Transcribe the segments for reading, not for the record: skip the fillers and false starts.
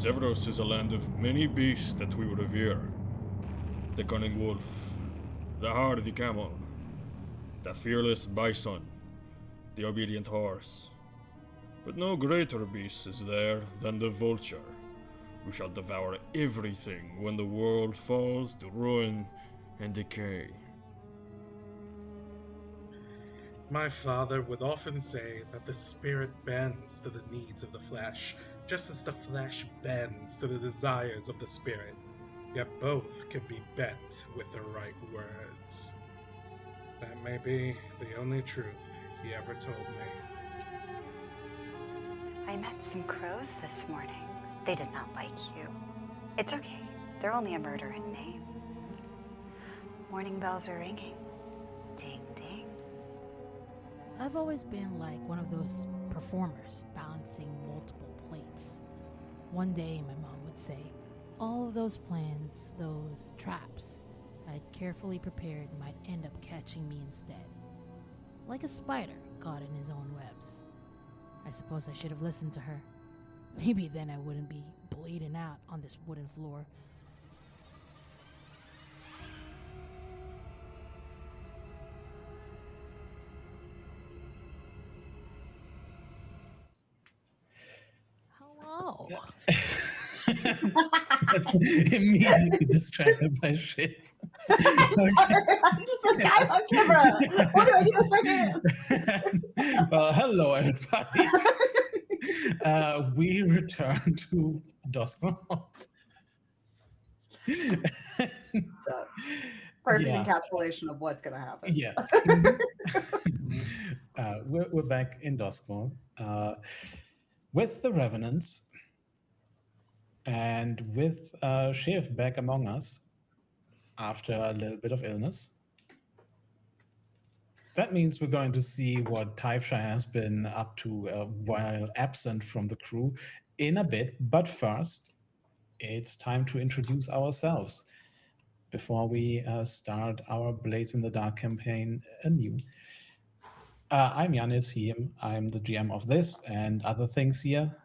Severos is a land of many beasts that we revere. The cunning wolf, the hardy camel, the fearless bison, the obedient horse. But no greater beast is there than the vulture, who shall devour everything when the world falls to ruin and decay. My father would often say that the spirit bends to the needs of the flesh, just as the flesh bends to the desires of the spirit. Yet both can be bent with the right words. That may be the only truth he ever told me. I met some crows this morning. They did not like you. It's okay. They're only a murder in name. Morning bells are ringing. Ding, ding. I've always been like one of those performers balancing multiple plates. One day, my mom would say, all of those plans, those traps I'd carefully prepared might end up catching me instead. Like a spider caught in his own webs. I suppose I should have listened to her. Maybe then I wouldn't be bleeding out on this wooden floor. Hello. That's immediately distracted by Shiv. I'm just the guy on camera. What do I do with my hands? Well, hello, everybody. We return to Duskmore. So, perfect Yeah. encapsulation of what's going to happen. Yeah. We're back in Duskmore with the Revenants and with Shiv back among us after a little bit of illness. That means we're going to see what Taifsha has been up to while absent from the crew in a bit. But first, it's time to introduce ourselves before we start our Blades in the Dark campaign anew. I'm Janis here. I'm the GM of this and other things here.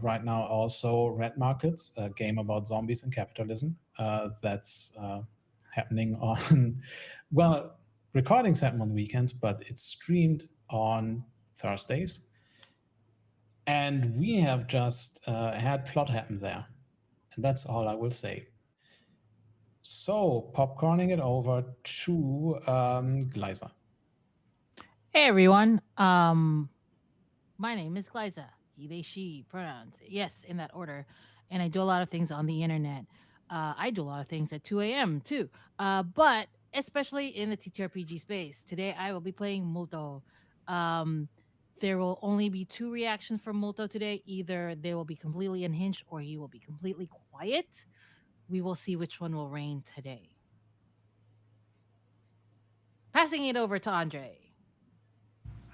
Right now, also Red Markets, a game about zombies and capitalism. That's happening on, well, recordings happen on weekends, but it's streamed on Thursdays. And we have just had plot happen there. And that's all I will say. So, popcorning it over to Glaiza. Hey everyone. My name is Glaiza. He, they, she pronouns. Yes, in that order. And I do a lot of things on the internet. I do a lot of things at 2 a.m. too. But especially in the TTRPG space. Today I will be playing Multo. There will only be 2 reactions from Multo today. Either they will be completely unhinged or he will be completely quiet. We will see which one will reign today. Passing it over to Andre.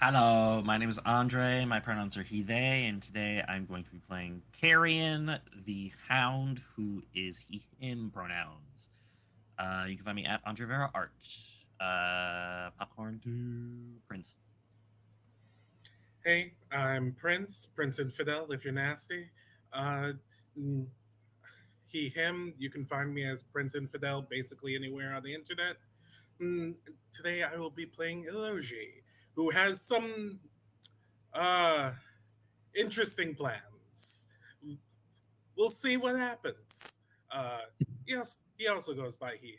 Hello, my name is Andre. My pronouns are he, they, and today I'm going to be playing Carrion, the Hound, who is he, him pronouns. You can find me at Andre Vera Art. Popcorn to Prince. Hey, I'm Prince Infidel, if you're nasty. He, him, you can find me as Prince Infidel basically anywhere on the internet. Today I will be playing Elogi, who has some interesting plans. We'll see what happens. Yes, he also goes by he,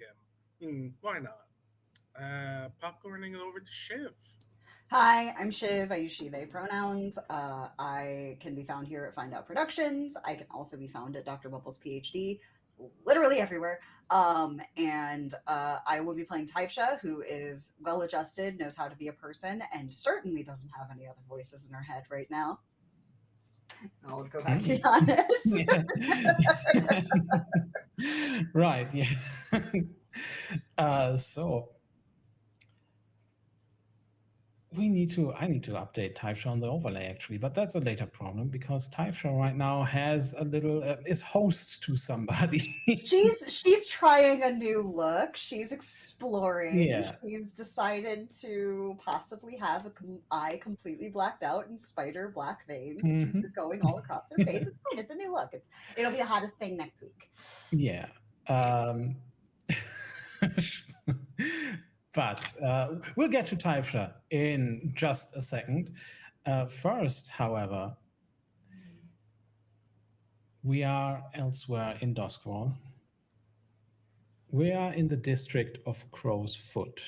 him. Why not? Popcorning it over to Shiv. Hi, I'm Shiv. I use she, they pronouns. I can be found here at Find Out Productions. I can also be found at Dr. Bubbles PhD, literally everywhere. And I will be playing Taifsha, who is well-adjusted, knows how to be a person, and certainly doesn't have any other voices in her head right now. I'll go back to Janis. Right, yeah. So, I need to update Typesha on the overlay actually, but that's a later problem because Typesha right now has a little is host to somebody. She's trying a new look. She's exploring. Yeah. She's decided to possibly have eye completely blacked out and spider black veins going all across her face. It's fine. It's a new look. It'll be the hottest thing next week. Yeah. But we'll get to Typesha in just a second. First, however, we are elsewhere in Duskwall. We are in the district of Crow's Foot.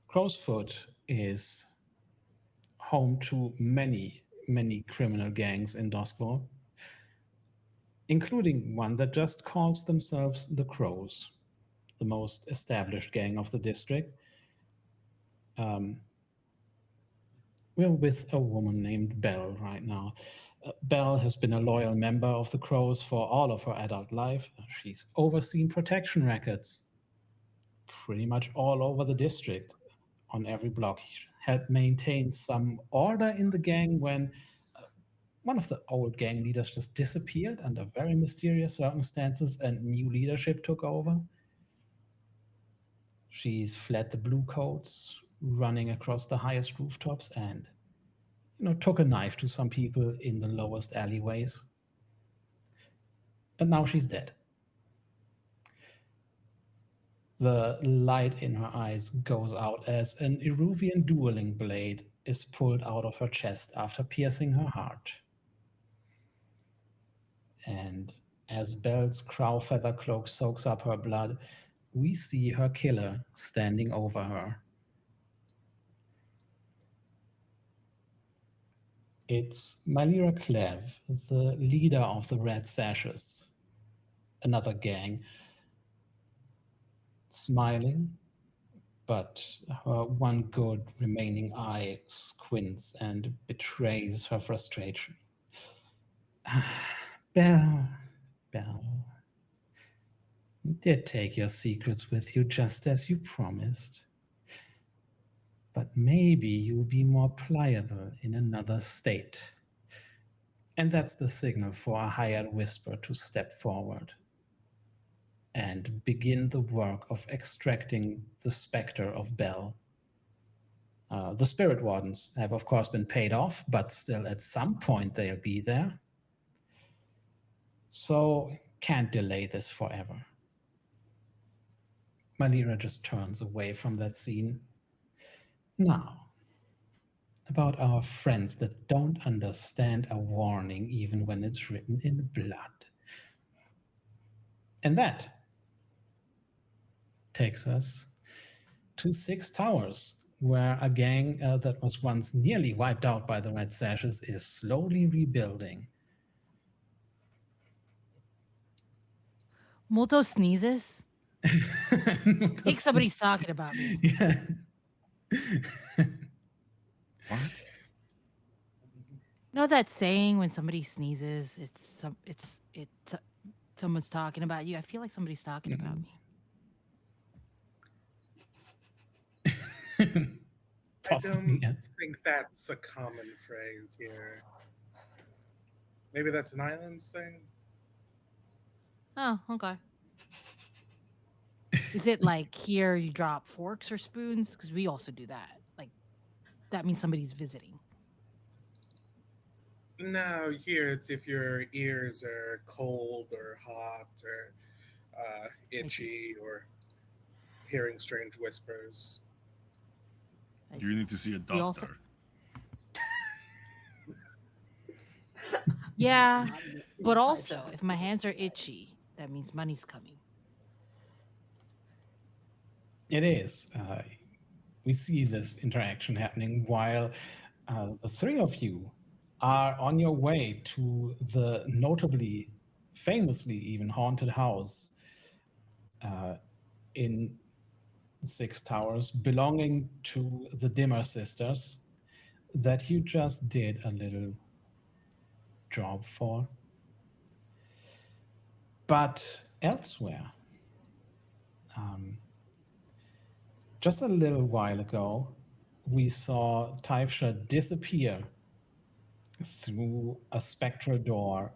Crow's Foot is home to many, many criminal gangs in Duskwall, including one that just calls themselves the Crows, the most established gang of the district. We're with a woman named Belle right now. Belle has been a loyal member of the Crows for all of her adult life. She's overseen protection records pretty much all over the district, on every block. Helped maintain some order in the gang when one of the old gang leaders just disappeared under very mysterious circumstances and new leadership took over. She's fled the blue coats, running across the highest rooftops, and took a knife to some people in the lowest alleyways. And now she's dead. The light in her eyes goes out as an Eruvian dueling blade is pulled out of her chest after piercing her heart. And as Belle's crow feather cloak soaks up her blood, we see her killer standing over her. It's Malira Clev, the leader of the Red Sashes, another gang, smiling, but her one good remaining eye squints and betrays her frustration. Belle, you did take your secrets with you just as you promised. But maybe you'll be more pliable in another state. And that's the signal for a hired whisper to step forward and begin the work of extracting the specter of Belle. The spirit wardens have, of course, been paid off, but still at some point they'll be there. So can't delay this forever. Malira just turns away from that scene. Now, about our friends that don't understand a warning even when it's written in blood. And that takes us to Six Towers, where a gang that was once nearly wiped out by the Red Sashes is slowly rebuilding. Muto sneezes. I think somebody's talking about me. Yeah. What? You know that saying when somebody sneezes, someone's talking about you. I feel like somebody's talking about me. I don't think that's a common phrase here. Maybe that's an islands thing? Oh, okay. Is it like here you drop forks or spoons? Because we also do that. Like, that means somebody's visiting. No, here it's if your ears are cold or hot or itchy or hearing strange whispers. You need to see a doctor. Also... Yeah, but also if my hands are itchy, that means money's coming. It is. We see this interaction happening while the three of you are on your way to the notably, famously even haunted house in Six Towers belonging to the Dimmer sisters that you just did a little job for. But elsewhere, just a little while ago, we saw Taifsha disappear through a spectral door,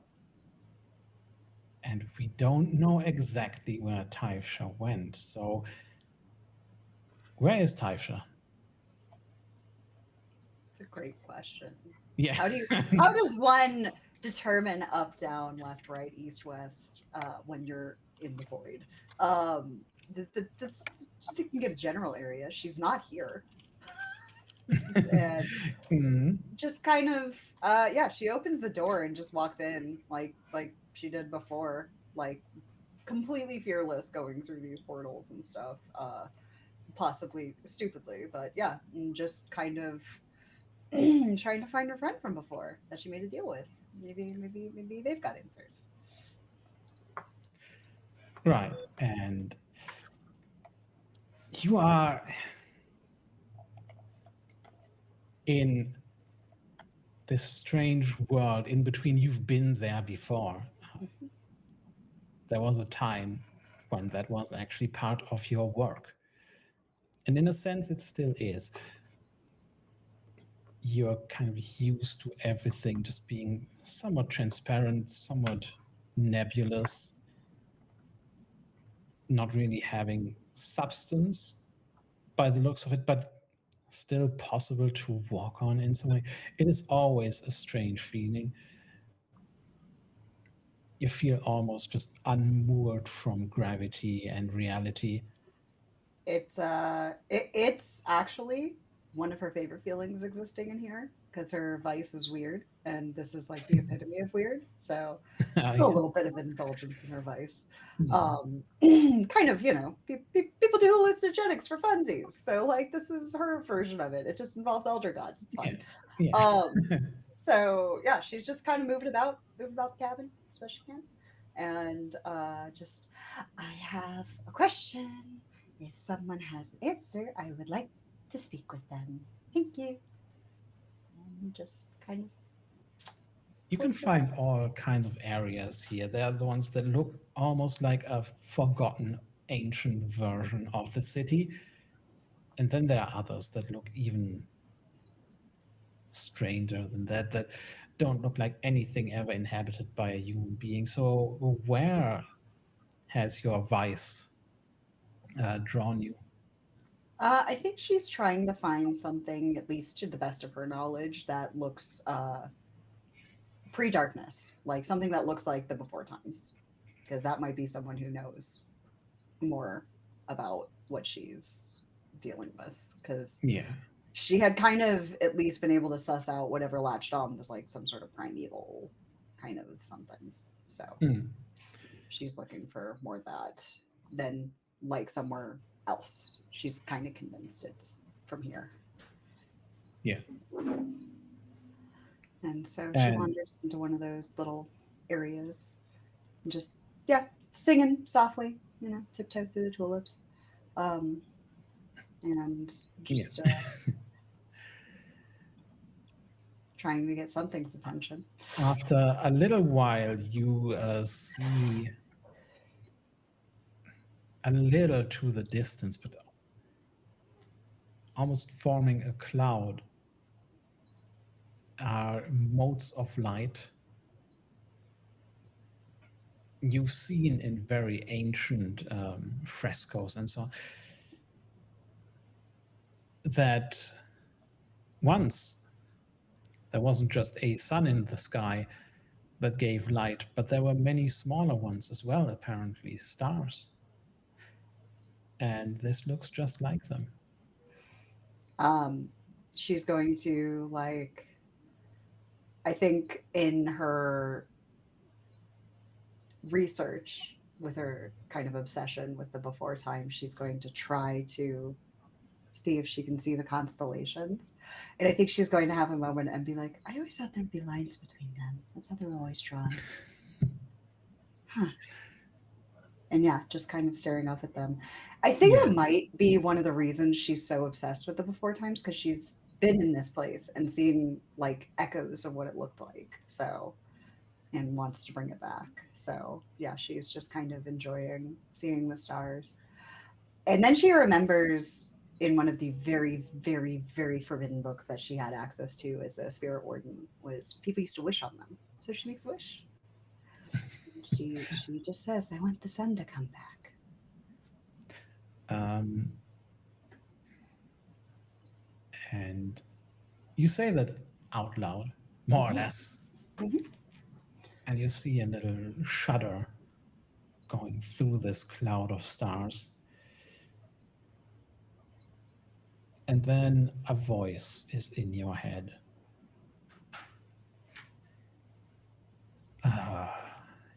and we don't know exactly where Taifsha went. So, where is Taifsha? It's a great question. Yeah. How does one determine up, down, left, right, east, west when you're in the void? Just you can get a general area. She's not here. And Mhm. just kind of she opens the door and just walks in like she did before, like completely fearless going through these portals and stuff, possibly stupidly, but yeah, and just kind of trying to find her friend from before that she made a deal with. Maybe they've got answers. Right. And you are in this strange world in between. You've been there before. There was a time when that was actually part of your work. And in a sense, it still is. You're kind of used to everything just being somewhat transparent, somewhat nebulous, not really having substance by the looks of it, but still possible to walk on in some way. It is always a strange feeling. You feel almost just unmoored from gravity and reality. It's it's actually one of her favorite feelings existing in here because her vice is weird, and this is like the epitome of weird. So a little bit of indulgence in her vice. Kind of, people do hallucinogenics for funsies. So like this is her version of it. It just involves elder gods. It's fine. Yeah. So yeah, she's just kind of moving about the cabin as best she can. And just, I have a question. If someone has an answer, I would like to speak with them. Thank you. And just kind of. You can find all kinds of areas here. There are the ones that look almost like a forgotten ancient version of the city. And then there are others that look even stranger than that don't look like anything ever inhabited by a human being. So where has your vice drawn you? I think she's trying to find something, at least to the best of her knowledge, that looks pre-darkness, like something that looks like the before times, because that might be someone who knows more about what she's dealing with. Because she had kind of at least been able to suss out whatever latched on was like some sort of primeval kind of something. So she's looking for more of that than like somewhere else. She's kind of convinced it's from here. Yeah. And so she wanders into one of those little areas and just, singing softly, tiptoe through the tulips. And just trying to get something's attention. After a little while, you see a little to the distance, but almost forming a cloud, are motes of light you've seen in very ancient frescoes and so on, that once there wasn't just a sun in the sky that gave light, but there were many smaller ones as well, apparently stars. And this looks just like them. She's going to, like, I think in her research with her kind of obsession with the before time, she's going to try to see if she can see the constellations. And I think she's going to have a moment and be like, I always thought there'd be lines between them. That's how they were always drawn. And just kind of staring up at them. I think that might be one of the reasons she's so obsessed with the before times, because she's been in this place and seen like echoes of what it looked like. So, and wants to bring it back. So she's just kind of enjoying seeing the stars. And then she remembers in one of the very, very, very forbidden books that she had access to as a spirit warden was people used to wish on them. So she makes a wish. She just says, I want the sun to come back. And you say that out loud, more or less. Mhm. And you see a little shudder going through this cloud of stars. And then a voice is in your head.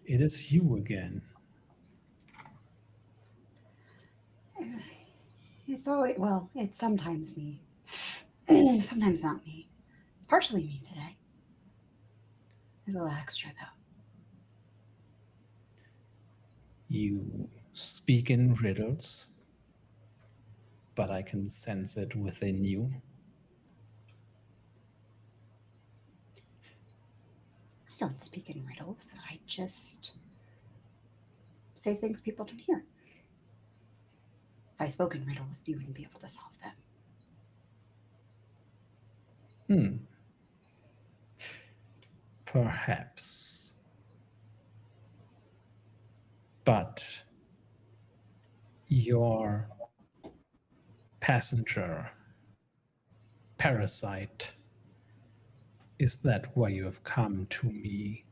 It is you again. It's always, well, it's sometimes me. Sometimes not me. It's partially me today. There's a little extra, though. You speak in riddles, but I can sense it within you. I don't speak in riddles. I just say things people don't hear. If I spoke in riddles, you wouldn't be able to solve them. Perhaps. But your passenger, parasite, is that why you have come to me?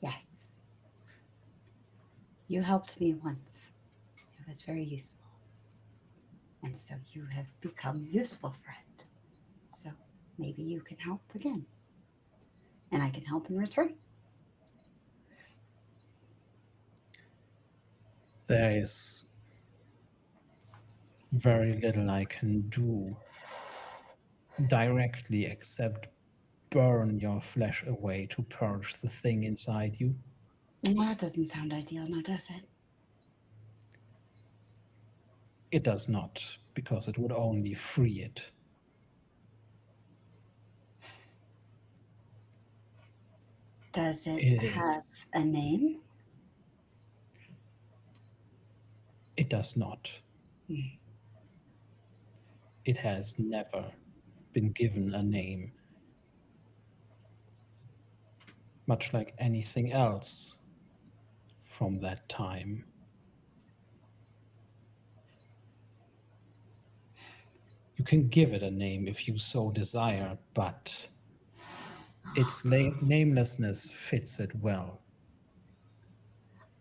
Yes. You helped me once. It was very useful. And so you have become a useful friend. So maybe you can help again. And I can help in return. There is very little I can do directly except burn your flesh away to purge the thing inside you. Well, that doesn't sound ideal, now does it? It does not, because it would only free it. Does it have a name? It does not. It has never been given a name, much like anything else from that time. You can give it a name if you so desire, but its namelessness fits it well.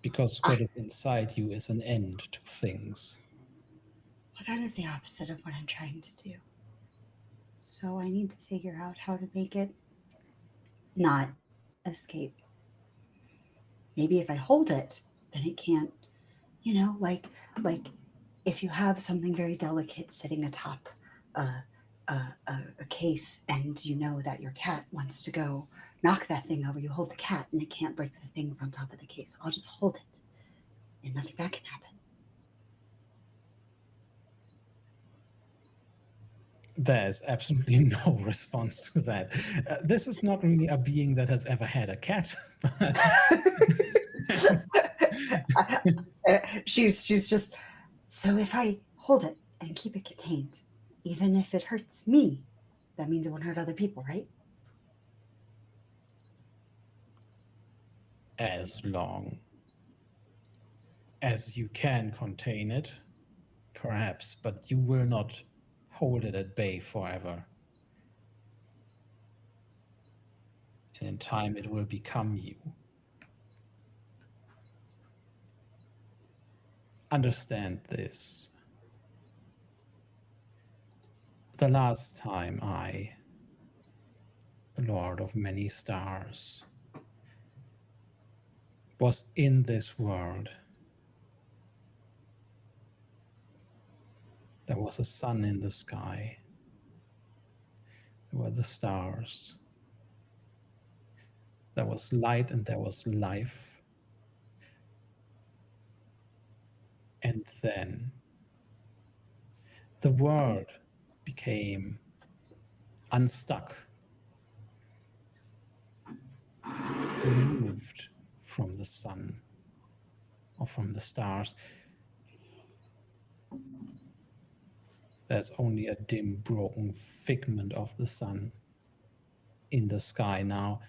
Because what is inside you is an end to things. Well, that is the opposite of what I'm trying to do. So I need to figure out how to make it not escape. Maybe if I hold it, then it can't, you know, like if you have something very delicate sitting atop a case and you know that your cat wants to go knock that thing over, you hold the cat and it can't break the things on top of the case. So I'll just hold it and nothing bad can happen. There's absolutely no response to that. This is not really a being that has ever had a cat. She's just, so if I hold it and keep it contained, even if it hurts me, that means it won't hurt other people, right? As long as you can contain it, perhaps, but you will not hold it at bay forever. And in time, it will become you. Understand this. The last time I, the Lord of many stars, was in this world, there was a sun in the sky. There were the stars. There was light and there was life. And then the world became unstuck, removed from the sun or from the stars. There's only a dim, broken figment of the sun in the sky now.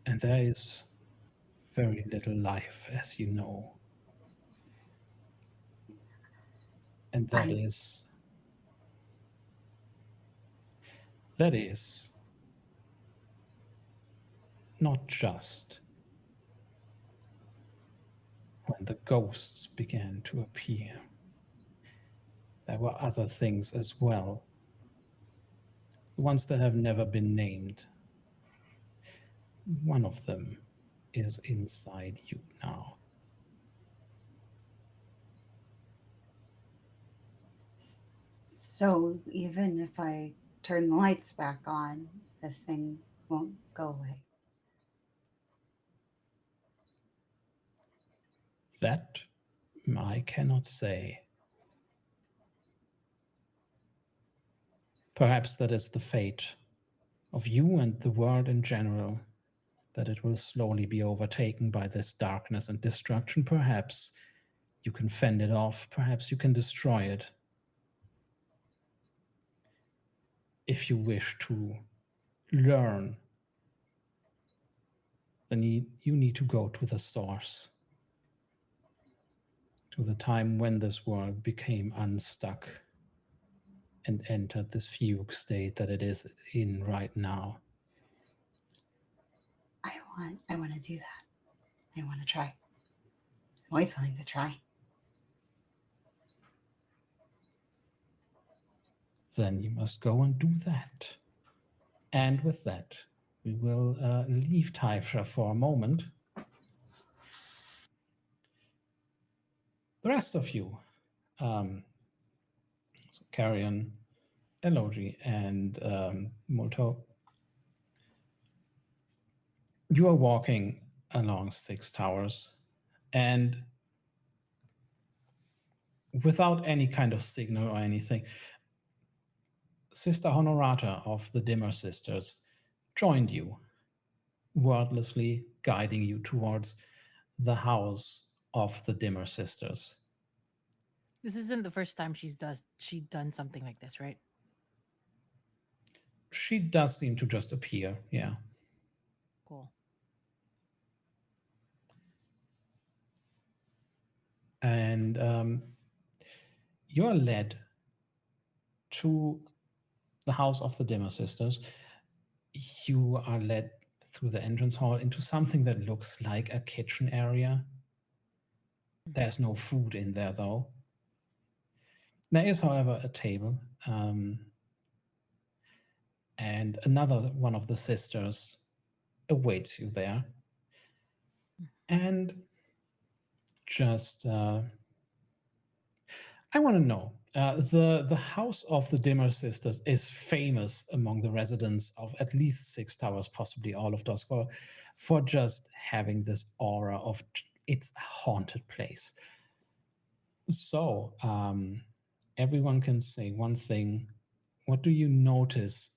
And there is very little life, as you know. And that I'm- is not just when the ghosts began to appear. There were other things as well, the ones that have never been named. One of them is inside you now. So even if I turn the lights back on, this thing won't go away. That I cannot say. Perhaps that is the fate of you and the world in general, that it will slowly be overtaken by this darkness and destruction. Perhaps you can fend it off. Perhaps you can destroy it. If you wish to learn, then you need to go to the source, to the time when this world became unstuck and entered this fugue state that it is in right now. I want to do that. I want to try. I'm always willing to try. Then you must go and do that. And with that, we will leave Typhra for a moment. The rest of you, so Carrion, Elogi, and Molto, you are walking along Six Towers, and without any kind of signal or anything, Sister Honorata of the Dimmer Sisters joined you, wordlessly guiding you towards the house of the Dimmer Sisters. This isn't the first time she's done something like this, right? She does seem to just appear, yeah. Cool. And you are led to the house of the Dimmer Sisters. You are led through the entrance hall into something that looks like a kitchen area. There's no food in there, though. There is, however, a table, and another one of the sisters awaits you there. And just, I want to know, the house of the Dimmer Sisters is famous among the residents of at least Six Towers, possibly all of Duskfall, for just having this aura of it's a haunted place. So, everyone can say one thing. What do you notice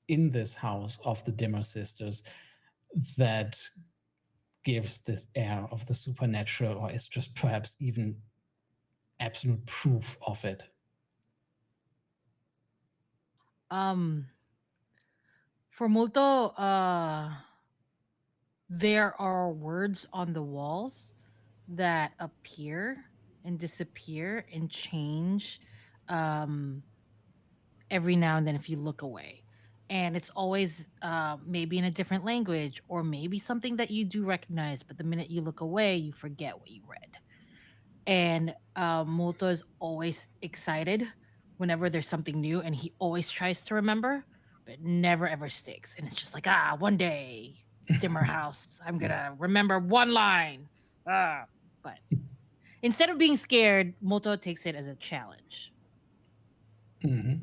in this house of the Dimmer Sisters that gives this air of the supernatural, or is just perhaps even absolute proof of it? For Multo, there are words on the walls that appear and disappear and change every now and then if you look away. And it's always maybe in a different language or maybe something that you do recognize, but the minute you look away, you forget what you read. And Multo is always excited whenever there's something new, and he always tries to remember, but never ever sticks. And it's just like, one day, Dimmer House, I'm gonna remember one line. But instead of being scared, Multo takes it as a challenge. Mm-hmm.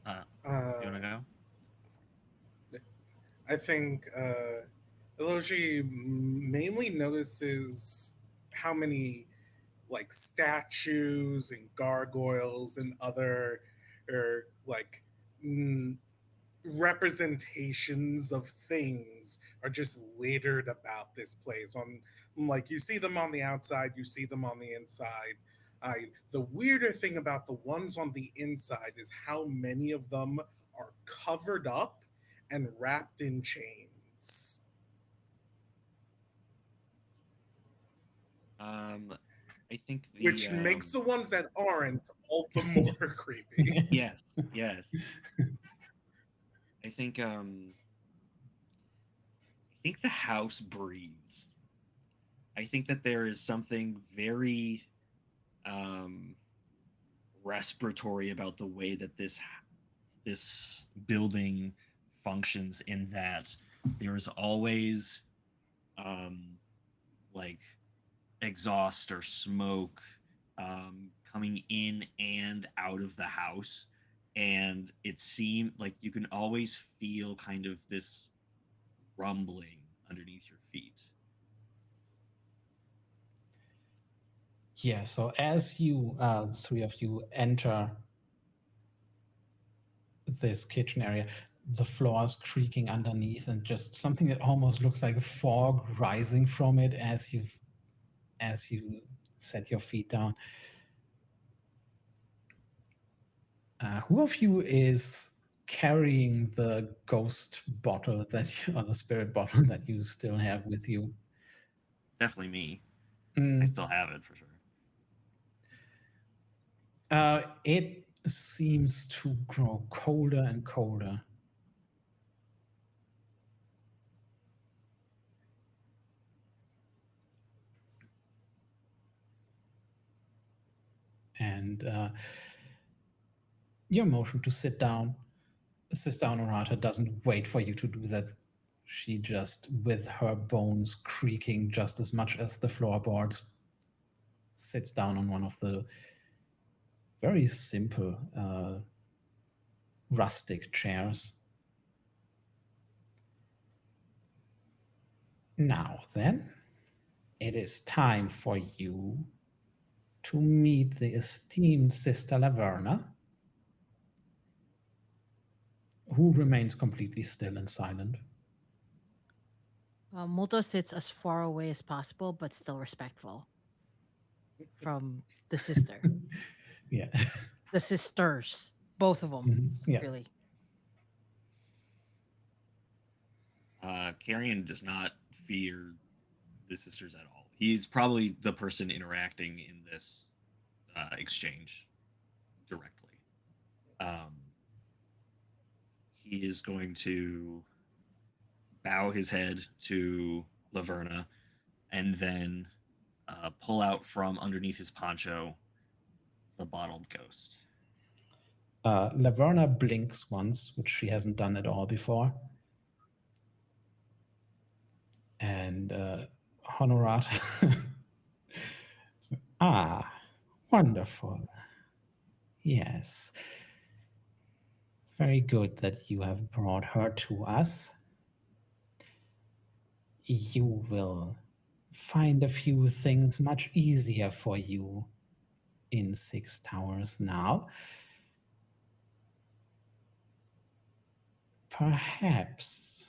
You wanna go? I think Elogi mainly notices how many like statues and gargoyles and other like representations of things are just littered about this place. On like you see them on the outside, you see them on the inside. The weirder thing about the ones on the inside is how many of them are covered up and wrapped in chains. I think Which makes the ones that aren't all the more creepy. Yes. I think the house breathes. I think that there is something very respiratory about the way that this building functions, in that there is always like exhaust or smoke coming in and out of the house, and it seemed like you can always feel kind of this rumbling underneath your feet. Yeah, so as you, the three of you, enter this kitchen area, the floor is creaking underneath, and just something that almost looks like fog rising from it as you set your feet down. Who of you is carrying the ghost bottle or the spirit bottle that you still have with you? Definitely me. I still have it for sure. It seems to grow colder and colder. And your motion to sit down, Sister Honorata doesn't wait for you to do that. She just, with her bones creaking just as much as the floorboards, sits down on one of the very simple rustic chairs. Now then, it is time for you to meet the esteemed Sister Laverna, who remains completely still and silent. Molto sits as far away as possible, but still respectful from the sister. Yeah. The sisters, both of them, Yeah. really. Carrion does not fear the sisters at all. He's probably the person interacting in this exchange directly. He is going to bow his head to Laverna and then pull out from underneath his poncho the bottled ghost. Laverna blinks once, which she hasn't done at all before. And Honorata. Ah, wonderful. Yes. Very good that you have brought her to us. You will find a few things much easier for you in Six Towers now. Perhaps,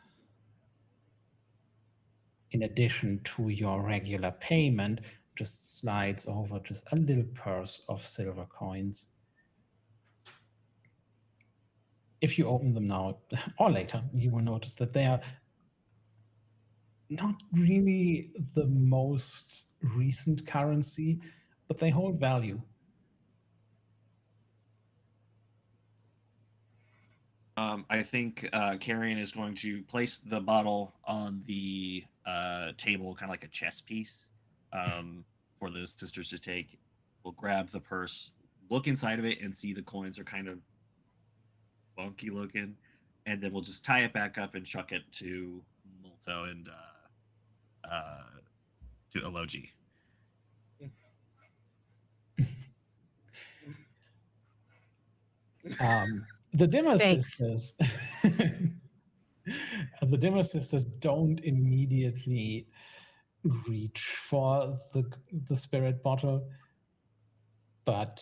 in addition to your regular payment, just slides over just a little purse of silver coins. If you open them now or later, you will notice that they are not really the most recent currency, but they hold value. I think Carrion is going to place the bottle on the table, kind of like a chess piece, for the sisters to take. We'll grab the purse, look inside of it, and see the coins are kind of funky looking, and then we'll just tie it back up and chuck it to Molto and to Elogi. The Dimmer sisters, the Dimmer sisters don't immediately reach for the spirit bottle, but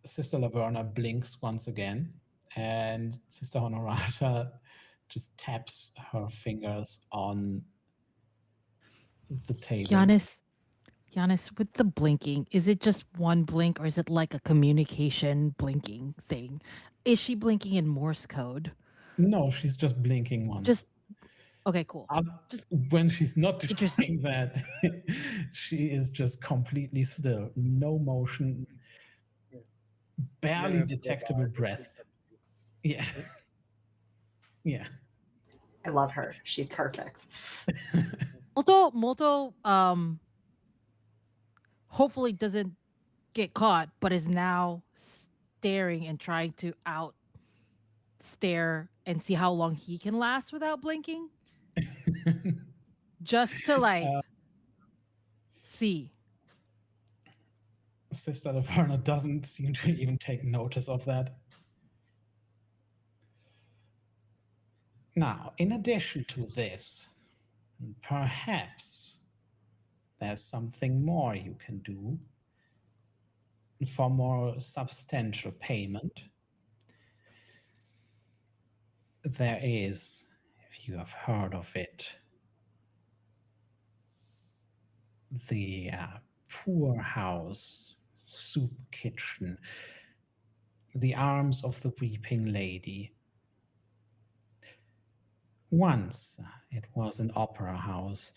Sister Laverna blinks once again And Sister Honorata just taps her fingers on the table. Janis, with the blinking, is it just one blink or is it like a communication blinking thing? Is she blinking in Morse code? No, she's just blinking once. Just okay, cool. Just When she's not doing interesting. that, she is just completely still, no motion, barely Minutes go detectable by, breath. complete Yeah. Yeah. I love her. She's perfect. Molto hopefully doesn't get caught, but is now staring and trying to out stare and see how long he can last without blinking. Just to like see. Sister Laverna doesn't seem to even take notice of that. Now, in addition to this, perhaps there's something more you can do for more substantial payment. There is, if you have heard of it, the poorhouse soup kitchen, the Arms of the Weeping Lady. Once it was an opera house,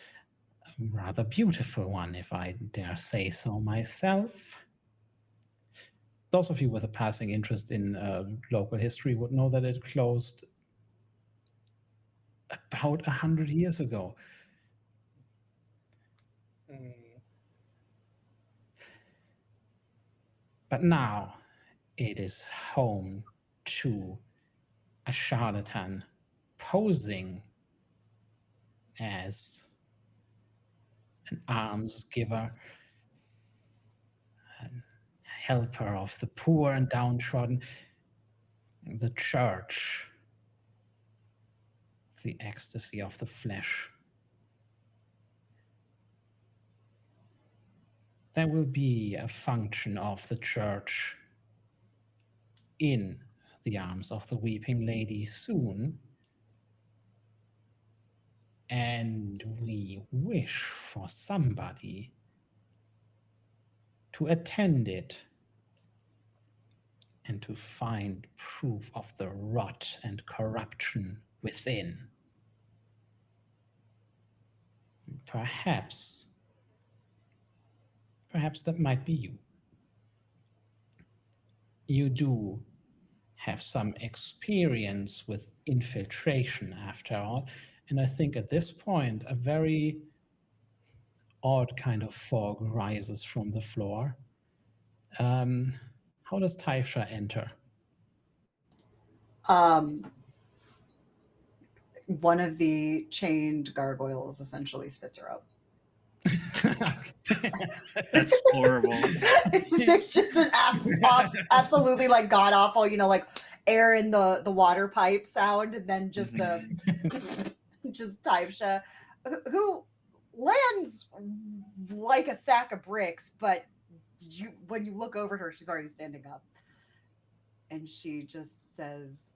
a rather beautiful one, if I dare say so myself. Those of you with a passing interest in local history would know that it closed about 100 years ago. But now it is home to a charlatan posing as an alms giver, a helper of the poor and downtrodden, the church, the ecstasy of the flesh. There will be a function of the church in the Arms of the Weeping Lady soon, and we wish for somebody to attend it and to find proof of the rot and corruption within. Perhaps that might be you. You do have some experience with infiltration after all, and I think at this point a very odd kind of fog rises from the floor. How does Taifra enter? One of the chained gargoyles essentially spits her up. That's horrible. There's just an absolutely like god awful, like air in the water pipe sound, and then just just Taifra, who lands like a sack of bricks, but when you look over at her, she's already standing up, and she just says,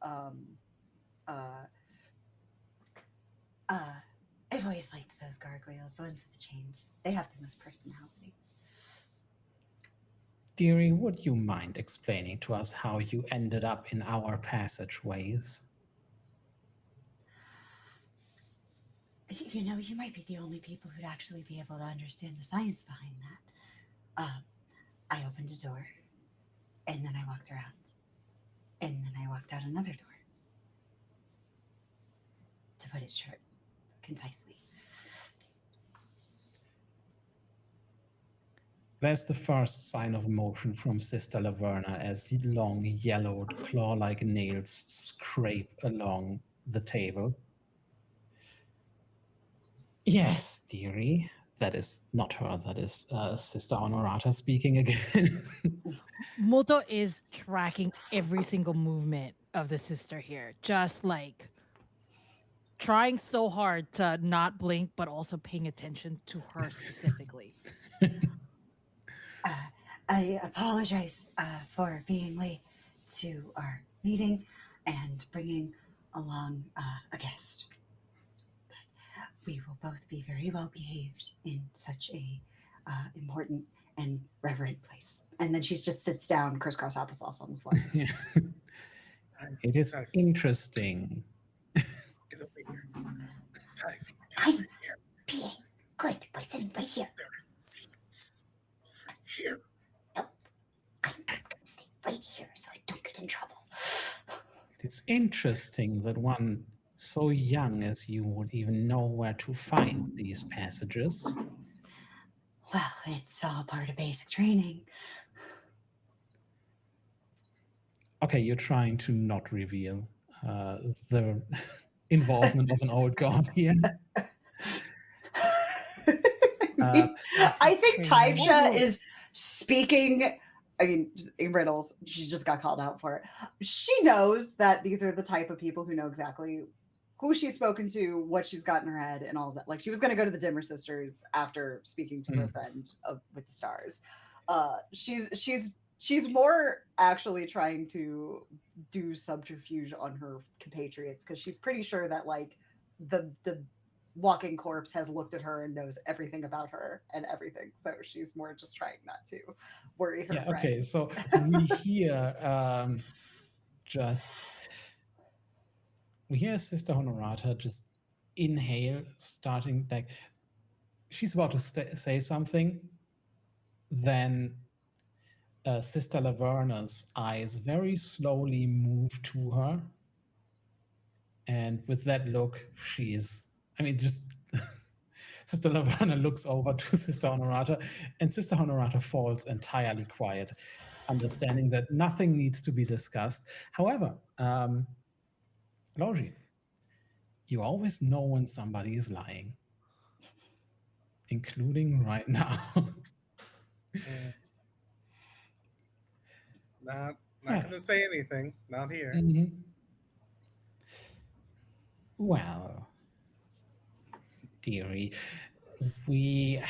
I've always liked those gargoyles, the ones with the chains. They have the most personality. Dearie, would you mind explaining to us how you ended up in our passageways? You might be the only people who'd actually be able to understand the science behind that. I opened a door, and then I walked around, and then I walked out another door. To put it short, concisely. There's the first sign of motion from Sister Laverna as long, yellowed, claw-like nails scrape along the table. Yes, dearie. That is not her. That is Sister Honorata speaking again. Moto is tracking every single movement of the sister here. Just like trying so hard to not blink, but also paying attention to her specifically. I apologize for being late to our meeting. and bringing along a guest. But we will both be very well behaved in such a important and reverent place. And then she just sits down, crisscross applesauce on the floor. It is interesting. Get over here. Typh, get I'm over here. being good by sitting right here. There are seats over here. No, I'm going to stay right here so I don't get in trouble. It is interesting that one so young as you would even know where to find these passages. Well, it's all part of basic training. Okay, you're trying to not reveal the involvement of an old god here. I think Taibsha is speaking. I mean, in riddles, she just got called out for it. She knows that these are the type of people who know exactly who she's spoken to, what she's got in her head, and all that. Like, she was going to go to the Dimmer Sisters after speaking to her friend with the stars. She's more actually trying to do subterfuge on her compatriots because she's pretty sure that like the walking corpse has looked at her and knows everything about her and everything. So she's more just trying not to worry her friends. Okay, so we hear Sister Honorata just inhale, starting like she's about to say something. Then Sister Laverna's eyes very slowly move to her. And with that look, Sister Laverna looks over to Sister Honorata, and Sister Honorata falls entirely quiet, understanding that nothing needs to be discussed. However, Logi, you always know when somebody is lying, including right now. Not gonna say anything. Not here. Mm-hmm. Well, dearie, we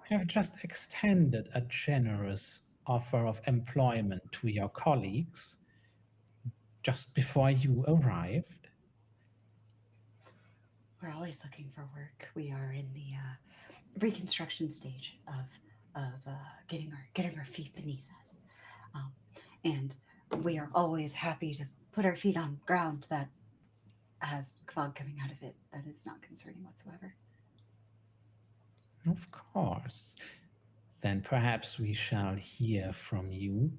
have just extended a generous offer of employment to your colleagues just before you arrived. We're always looking for work. We are in the reconstruction stage of getting our feet beneath us, and we are always happy to put our feet on ground that has fog coming out of it that is not concerning whatsoever. Of course. Then perhaps we shall hear from you.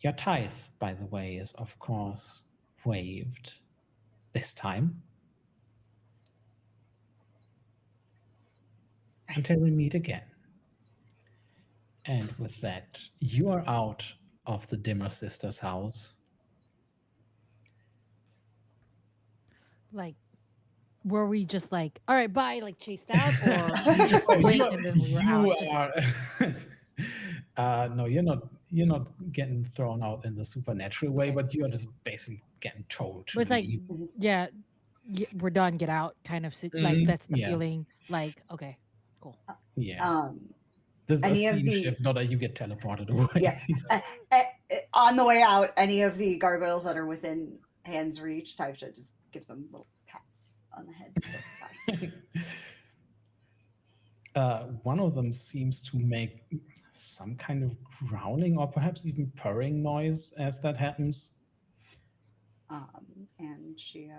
Your tithe, by the way, is of course waived this time. Until we meet again. And with that, you are out of the Dimmer Sisters' house. Like, were we just like, all right, bye, like chased out, or you just wait and then we were out? No, you're not getting thrown out in the supernatural way, but you are just basically getting told to It's like, leave. yeah, we're done, get out, kind of. Like that's the feeling. Like, okay, cool. Yeah. This is a scene shift, not that you get teleported away. Yeah. On the way out, any of the gargoyles that are within hand's reach, Taibsha just gives them little pats on the head. One of them seems to make some kind of growling or perhaps even purring noise as that happens. And she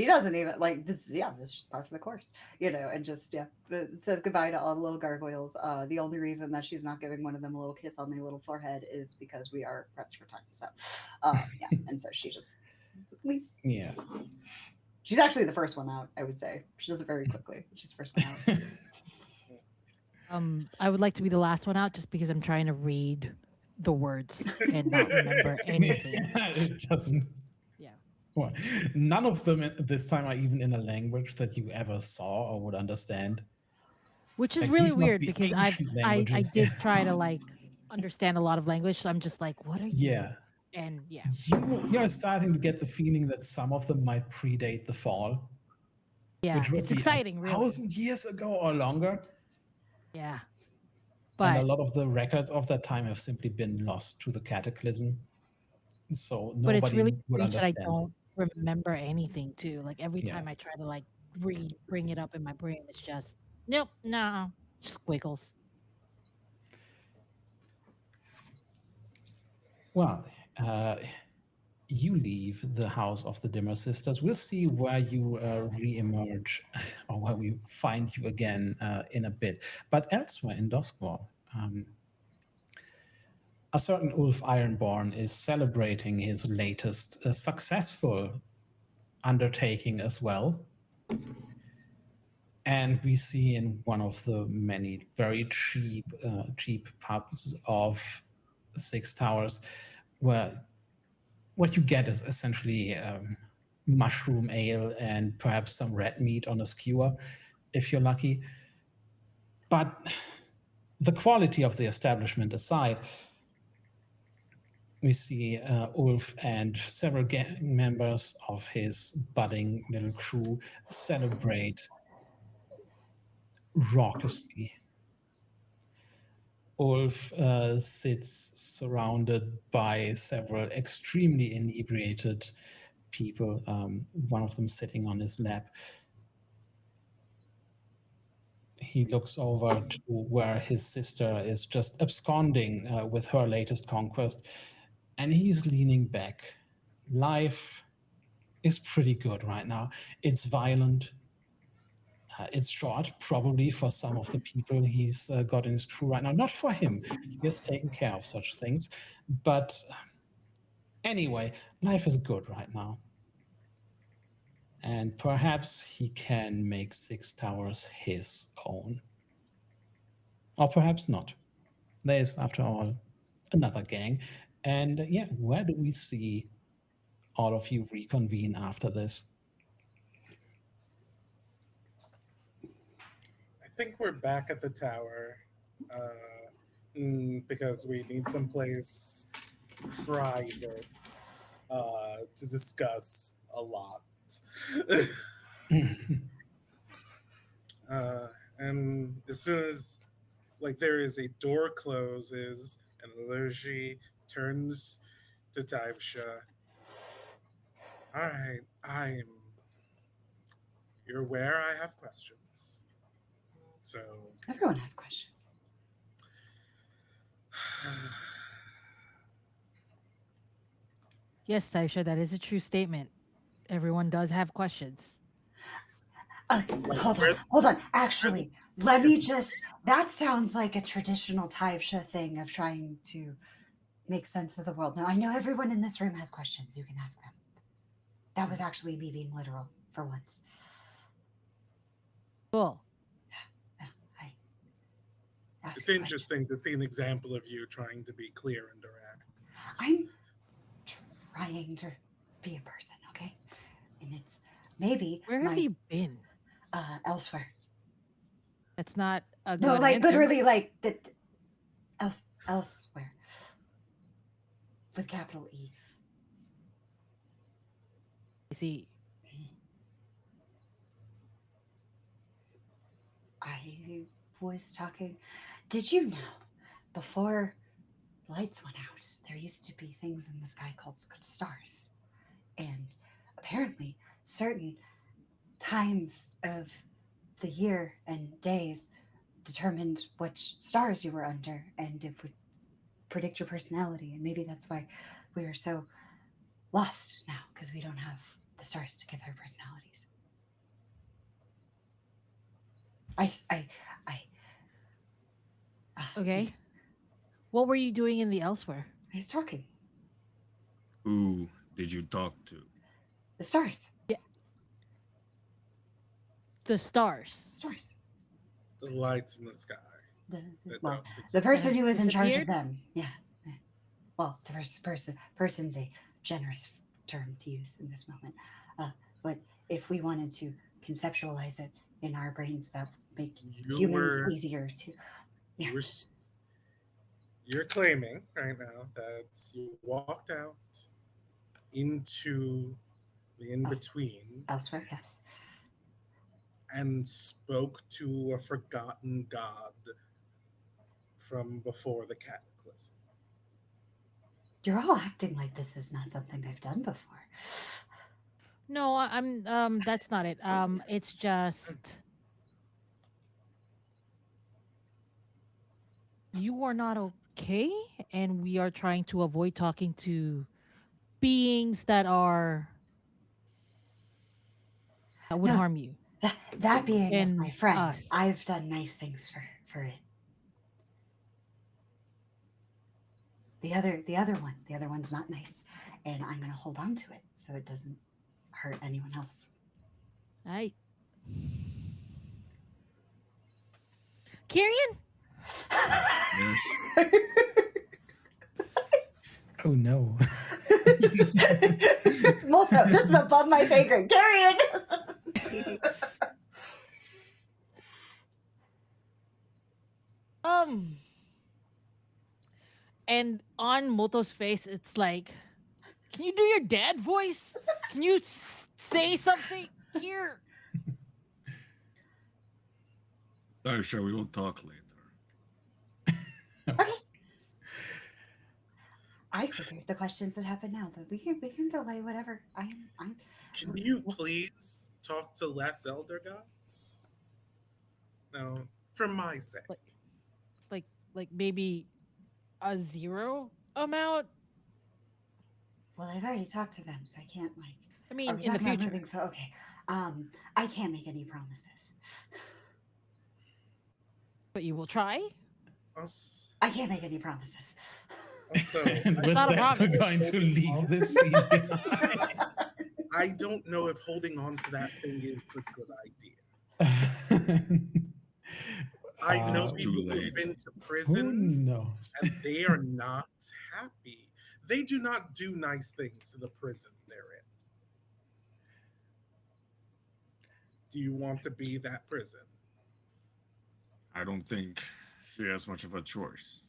doesn't even like this. Yeah, this is just part of the course, and just says goodbye to all the little gargoyles. The only reason that she's not giving one of them a little kiss on the little forehead is because we are pressed for time. So, and so she just leaves. Yeah, she's actually the first one out. I would say she does it very quickly. She's the first one out. I would like to be the last one out, just because I'm trying to read the words and not remember anything. It doesn't. Yeah. Well, none of them this time are even in a language that you ever saw or would understand. Which is really weird because I did try to like understand a lot of language, so I'm just like, what are you? Yeah. And yeah. You're starting to get the feeling that some of them might predate the fall. Yeah, it's exciting, really. 1,000 years ago or longer. Yeah. And a lot of the records of that time have simply been lost to the cataclysm. So But it's nobody really would strange that I understand. don't remember anything too. Like every Yeah. time I try to like bring it up in my brain, it's just nope, no, squiggles. Well, you leave the house of the Dimmer sisters. We'll see where you re-emerge or where we find you again in a bit. But elsewhere in Duskwall, a certain Ulf Ironborn is celebrating his latest successful undertaking as well. And we see in one of the many very cheap pubs of Six Towers, where what you get is essentially mushroom ale and perhaps some red meat on a skewer, if you're lucky. But the quality of the establishment aside, we see Ulf and several gang members of his budding little crew celebrate raucously. Ulf sits surrounded by several extremely inebriated people, one of them sitting on his lap. He looks over to where his sister is just absconding with her latest conquest, and he's leaning back. Life is pretty good right now. It's violent. It's short, probably for some of the people he's got in his crew right now. Not for him. He has taken care of such things. But anyway, life is good right now. And perhaps he can make Six Towers his own. Or perhaps not. There's, after all, another gang. And yeah, where do we see all of you reconvene after this? I think we're back at the tower because we need someplace private to discuss a lot. And as soon as there is a door closes and Allergy turns to Taivsha. All right, you're aware I have questions. So Everyone has questions. Yes, Taisha, that is a true statement. Everyone does have questions. Hold on. Actually, let me just. That sounds like a traditional Taivsha thing of trying to make sense of the world. Now, I know everyone in this room has questions. You can ask them. That was actually me being literal for once. Cool. It's interesting to see an example of you trying to be clear and direct. I'm trying to be a person, okay? And it's maybe. Where have you been? Elsewhere. That's not a good No, like answer. literally, like elsewhere with capital E. I see. I was talking. Did you know before lights went out, there used to be things in the sky called stars, and apparently certain times of the year and days determined which stars you were under, and it would predict your personality. And maybe that's why we are so lost now, because we don't have the stars to give our personalities. Okay. What were you doing in the elsewhere? I was talking. Who did you talk to? The stars. Yeah. The stars. Stars. The lights in the sky. The person who was in charge of disappeared? them. Yeah. Well, the first person's a generous term to use in this moment. But if we wanted to conceptualize it in our brains, that would make humans easier to. Yeah. You're claiming right now that you walked out into the in-between. Elsewhere, yes. And spoke to a forgotten god from before the cataclysm. You're all acting like this is not something I've done before. No, I'm that's not it. It's just you are not okay, and we are trying to avoid talking to beings that would No, harm you that being is my and friend. us. I've done nice things for it. The other one's not nice, and I'm gonna hold on to it so it doesn't hurt anyone else. Kyrian? Oh no. Molto, this is above my pay grade. Carry And on Moto's face, it's like, can you do your dad voice? Can you say something here? I'm sure we will talk later. I figured the questions would happen now, but we can delay whatever. I'm. Can you please talk to less elder gods? No, for my sake. Like maybe a zero amount. Well, I've already talked to them, so I can't like. I mean, are we in the talking about future. moving okay. I can't make any promises. But you will try. I can't make any promises. Also, And with not a that, we're promise. going to leave the scene behind. I don't know if holding on to that thing is a good idea. I know It's people too who've late. been to Who prison knows? and they are not happy. They do not do nice things to the prison they're in. Do you want to be that prison? I don't think she has much of a choice.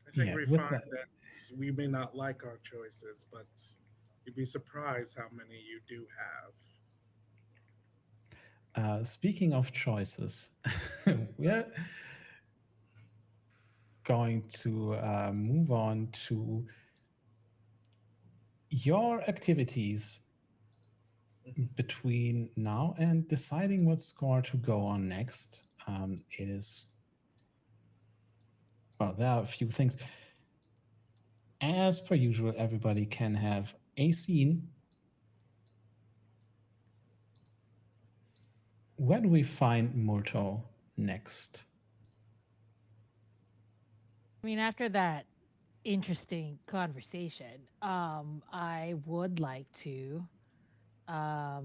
I think Yeah, we with find that- that we may not like our choices, but you'd be surprised how many you do have. Speaking of choices, we're going to move on to your activities between now and deciding what score to go on next. It is, well, there are a few things. As per usual, everybody can have a scene. Where do we find Molto next? I mean, after that interesting conversation, I would like to I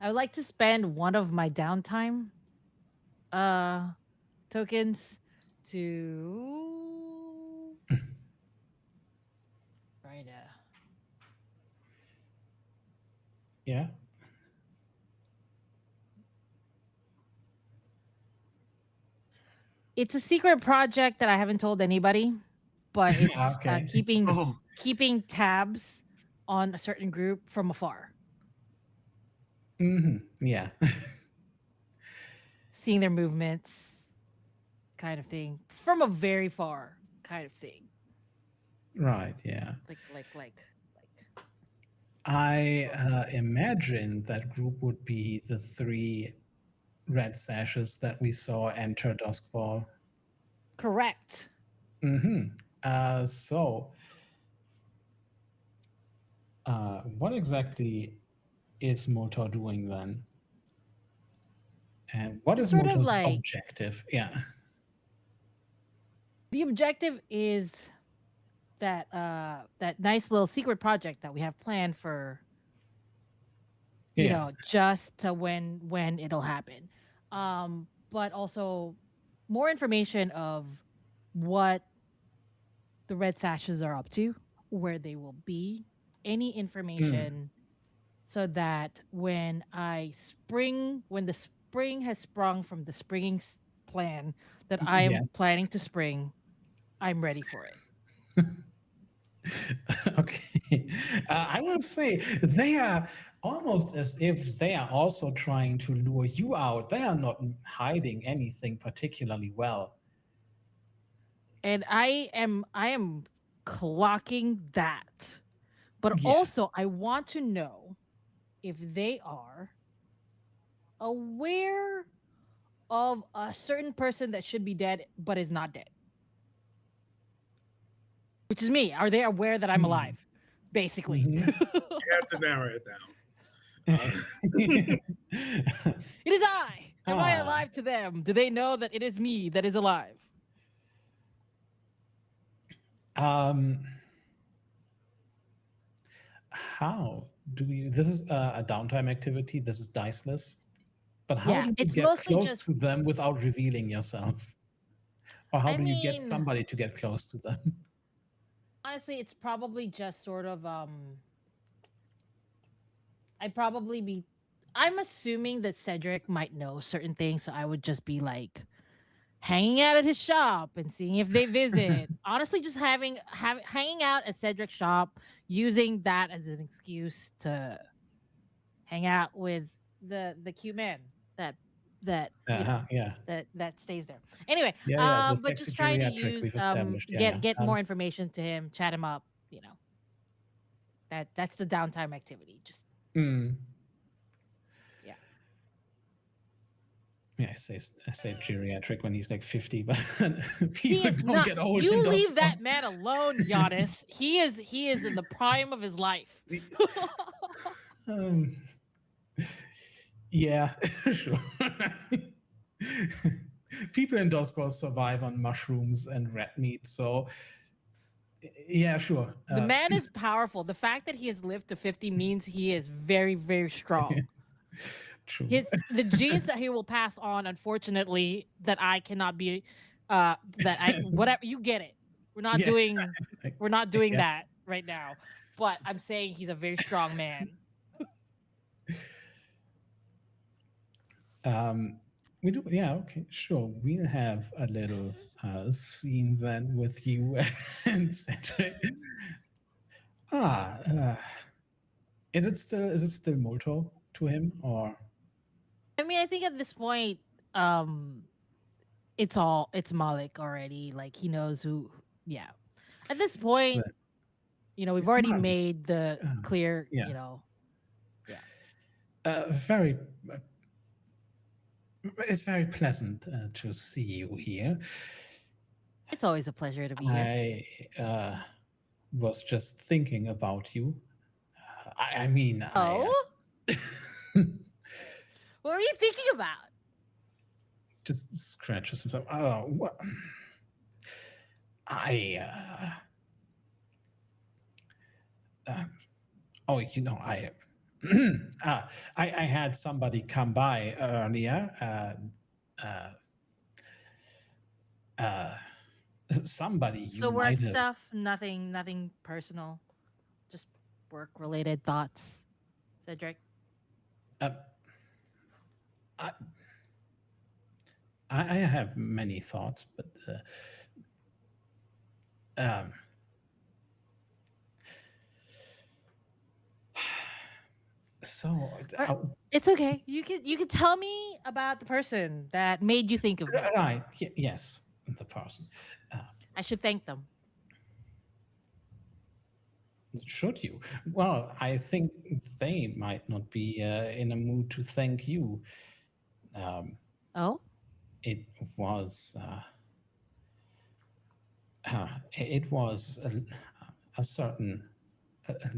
would like to spend one of my downtime tokens to try to Yeah. It's a secret project that I haven't told anybody, but it's Okay. keeping tabs on a certain group from afar, Yeah. seeing their movements, kind of thing, from a very far kind of thing. Right. Yeah. Like. I imagine that group would be the 3 red sashes that we saw enter Duskfall. Correct. So, what exactly is Motor doing then? And what is Sort of Motor's like- objective? Yeah. The objective is that that nice little secret project that we have planned for you Yeah. know, just to when it'll happen. But also more information of what the Red Sashes are up to, where they will be, any information so that when the spring has sprung from the springing plan that I am Yes. planning to spring, I'm ready for it. Okay. I will say they are almost as if they are also trying to lure you out. They are not hiding anything particularly well. And I am clocking that. But Yeah. also I want to know if they are aware of a certain person that should be dead but is not dead. Which is me. Are they aware that I'm alive? Basically. Mhm. You have to narrow it down. It is I. Am I Ah. alive to them? Do they know that it is me that is alive? How do you? This is a downtime activity. This is diceless. But how Yeah, do you it's get mostly close just. to them without revealing yourself? Or how I do you get mean, somebody to get close to them? honestly, it's probably just sort of I'd probably be. I'm assuming that Cedric might know certain things, so I would just be like hanging out at his shop and seeing if they visit. Honestly, just hanging out at Cedric's shop, using that as an excuse to hang out with the cute man that Yeah. that stays there. Anyway, Yeah. The but sexy just trying to geriatric use we've established. Yeah. get more information to him, chat him up. That's the downtime activity. Just Mm. yeah. Yeah, I say geriatric when he's like 50, but He people is don't not. get old in You those leave that man alone, Janis. He is in the prime of his life. um, yeah, sure. People in Dosgor survive on mushrooms and red meat, so yeah, sure. The man is powerful. The fact that he has lived to 50 means he is very, very strong. True. The genes that he will pass on, unfortunately, that I cannot be that I whatever you get it. We're not Yeah. doing Yeah. that right now. But I'm saying he's a very strong man. We do, yeah, okay, sure. We'll have a little scene then with you and Cedric. Is it still Molto to him, or I mean, I think at this point, it's Malik already. Like he knows who. Yeah, at this point, we've already Malik, made the clear. yeah. Very. It's very pleasant to see you here. It's always a pleasure to be here. I was just thinking about you. I mean, what were you thinking about? Just scratches himself. Oh, what? I had somebody come by earlier. Somebody you So work might have. stuff, nothing personal, just work related thoughts. Cedric. I have many thoughts, but so it's okay. You could tell me about the person that made you think of me. Right. Yes, the person. I should thank them. Should you? Well, I think they might not be in a mood to thank you. Oh? It was a certain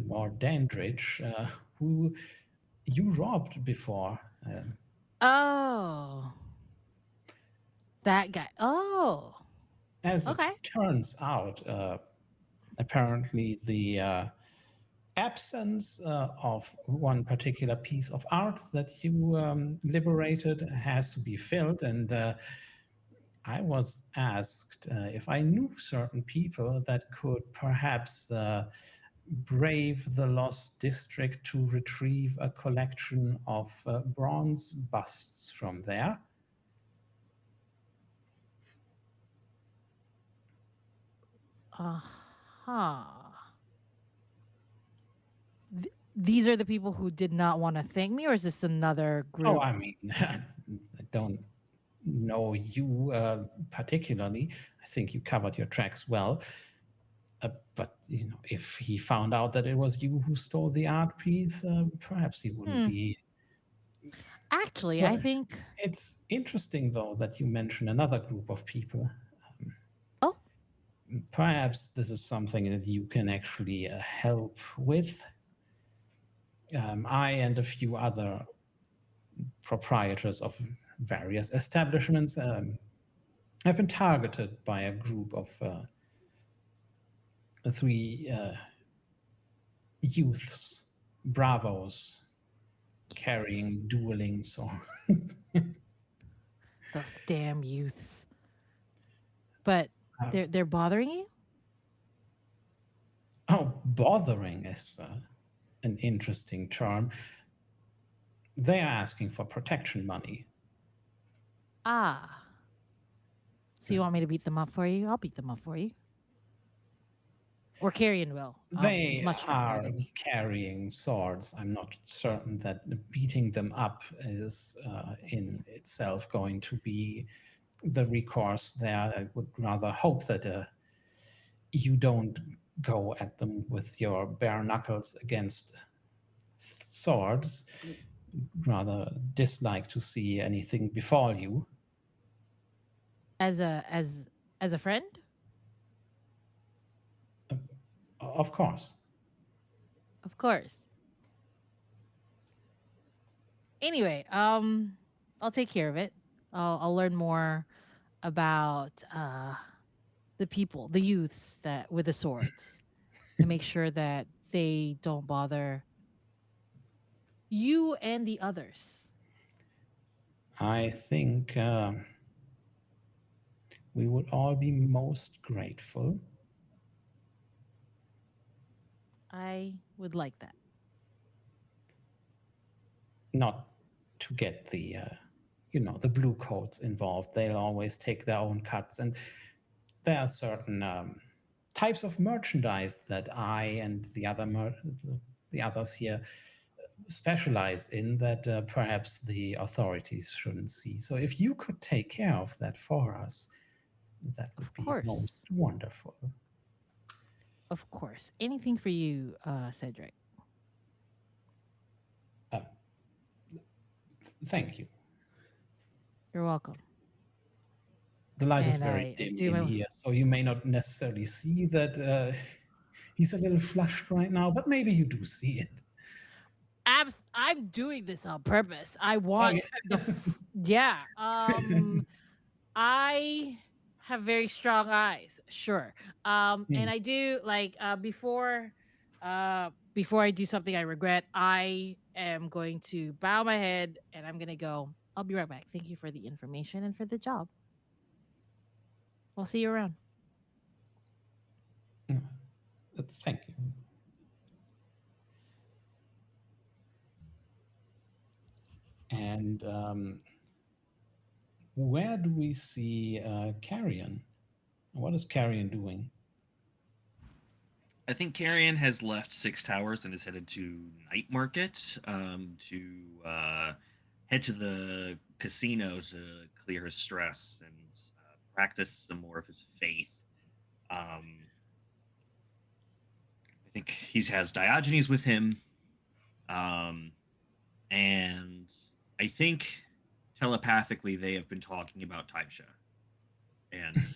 Lord Dandridge who you robbed before. Oh. That guy. Oh. As it turns out, apparently the absence of one particular piece of art that you liberated has to be filled, and I was asked if I knew certain people that could perhaps brave the Lost District to retrieve a collection of bronze busts from there. these are the people who did not want to thank me, or is this another group? Oh, I mean, I don't know you particularly. I think you covered your tracks well. But if he found out that it was you who stole the art piece, perhaps he wouldn't be. Actually, I think. It's interesting, though, that you mention another group of people. Oh. Perhaps this is something that you can actually help with. I and a few other proprietors of various establishments have been targeted by a group of 3 youths, bravos, carrying dueling swords. Those damn youths. But they're bothering you? Oh, bothering is an interesting term. They are asking for protection money. Ah. So you want me to beat them up for you? I'll beat them up for you. Or Carrion will. They are carrying swords. I'm not certain that beating them up is in itself going to be the recourse there. I would rather hope that you don't go at them with your bare knuckles against swords. Rather dislike to see anything befall you. As a friend? Of course. Of course. Anyway, I'll take care of it. I'll learn more about the people, the youths that with the swords, and make sure that they don't bother you and the others. I think we would all be most grateful. I would like that. Not to get the, the blue coats involved. They'll always take their own cuts. And there are certain types of merchandise that I and the others here specialize in that perhaps the authorities shouldn't see. So if you could take care of that for us, that would be most wonderful. Of course. Anything for you, Cedric. Thank you. You're welcome. The light is very dim in here, so you may not necessarily see that he's a little flushed right now, but maybe you do see it. I'm doing this on purpose. I want yeah. I have very strong eyes, sure. And I do before I do something I regret, I am going to bow my head and I'm gonna go, I'll be right back. Thank you for the information and for the job. I'll see you around. Thank you. And where do we see Carrion? What is Carrion doing? I think Carrion has left Six Towers and is headed to Night Market to head to the casino to clear his stress and practice some more of his faith. I think he has Diogenes with him. And I think telepathically they have been talking about Taifsha and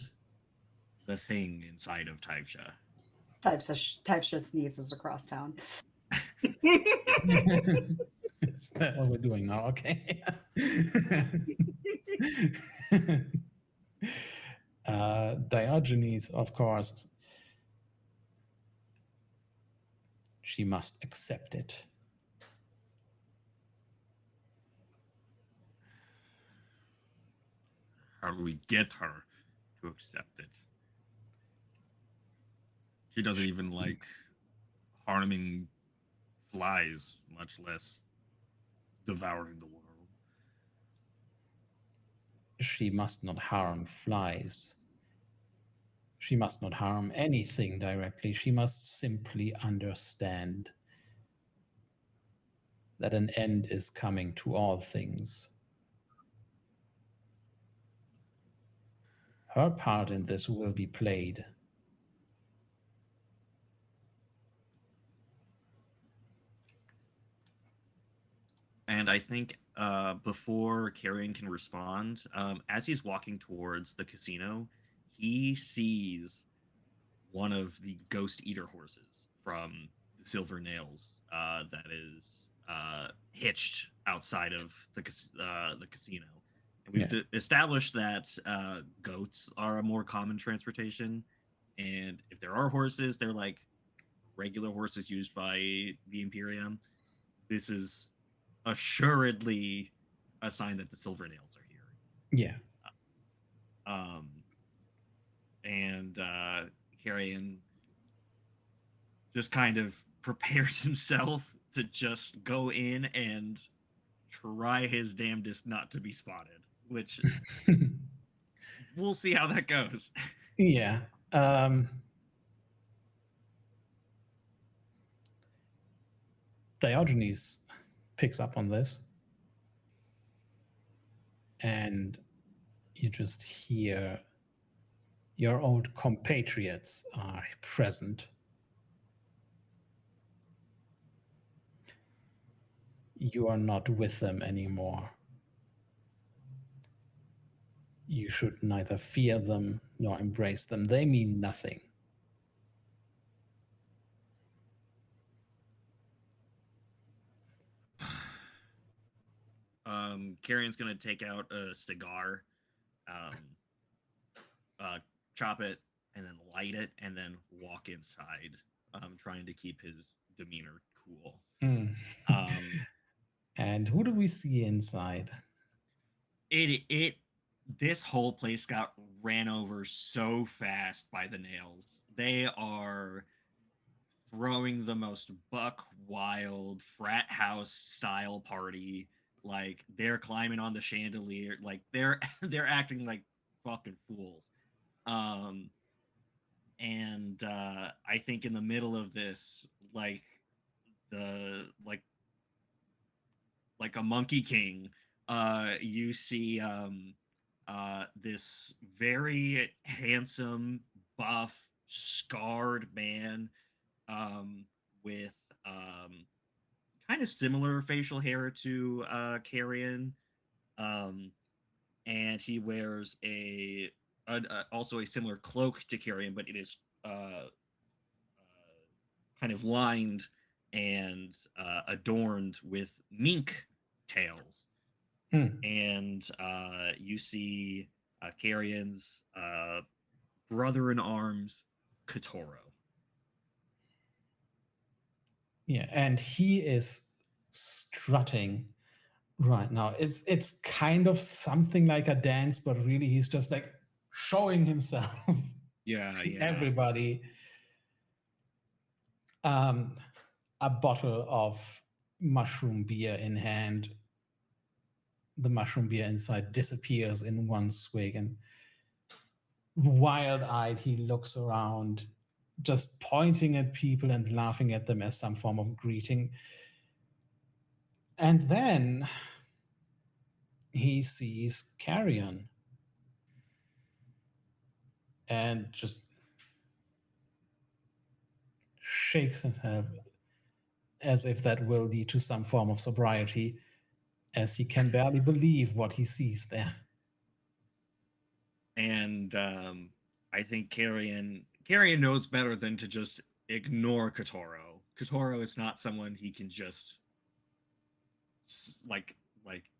the thing inside of Taifsha. Taifsha sneezes across town. Is that what we're doing now? Okay. Diogenes, of course. She must accept it. How do we get her to accept it? She doesn't even like harming flies, much less devouring the world. She must not harm flies. She must not harm anything directly. She must simply understand that an end is coming to all things. Her part in this will be played. And I think before Carrion can respond, as he's walking towards the casino, he sees one of the Ghost Eater horses from the Silver Nails that is hitched outside of the casino. And we've established that goats are a more common transportation. And if there are horses, they're like regular horses used by the Imperium. This is assuredly a sign that the Silver Nails are here. Yeah. And Carrion just kind of prepares himself to just go in and try his damnedest not to be spotted, which we'll see how that goes. Yeah. Diogenes picks up on this, and you just hear your old compatriots are present. You are not with them anymore. You should neither fear them nor embrace them. They mean nothing. Carrion's gonna take out a cigar, chop it, and then light it, and then walk inside, trying to keep his demeanor cool. And who do we see inside? This whole place got ran over so fast by the nails. They are throwing the most buck wild frat house style party. Like, they're climbing on the chandelier. Like, they're acting like fucking fools. And I think in the middle of this, like a Monkey King, you see this very handsome, buff, scarred man with kind of similar facial hair to Carrion, and he wears also a similar cloak to Carrion, but it is kind of lined and adorned with mink tails. And you see Carrion's brother-in-arms, Katoro. Yeah, and he is strutting right now. It's kind of something like a dance, but really he's just like showing himself to everybody. A bottle of mushroom beer in hand. The mushroom beer inside disappears in one swig, and wild-eyed he looks around, just pointing at people and laughing at them as some form of greeting. And then he sees Carrion and just shakes himself as if that will lead to some form of sobriety, as he can barely believe what he sees there. And I think Carrion knows better than to just ignore Katoro. Katoro is not someone he can just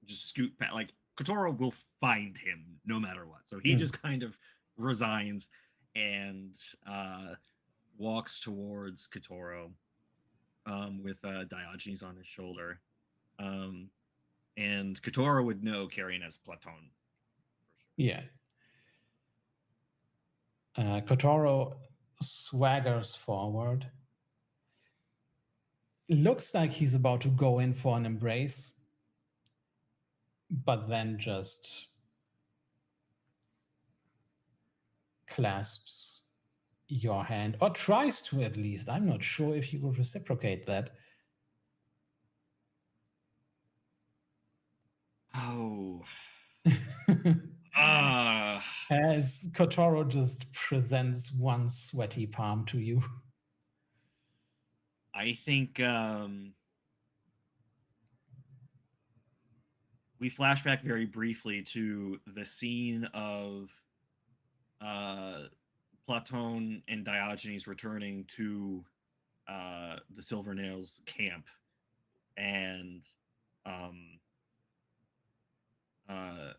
just scoot past. Like, Katoro will find him no matter what. So he just kind of resigns and walks towards Katoro with Diogenes on his shoulder. And Katoro would know Carrion as Platon, for sure. Yeah. Katoro swaggers forward. Looks like he's about to go in for an embrace, but then just clasps your hand, or tries to at least. I'm not sure if you will reciprocate that. Oh. Ah. As Kotaro just presents one sweaty palm to you. I think we flash back very briefly to the scene of Platon and Diogenes returning to the Silvernails camp, and um, uh,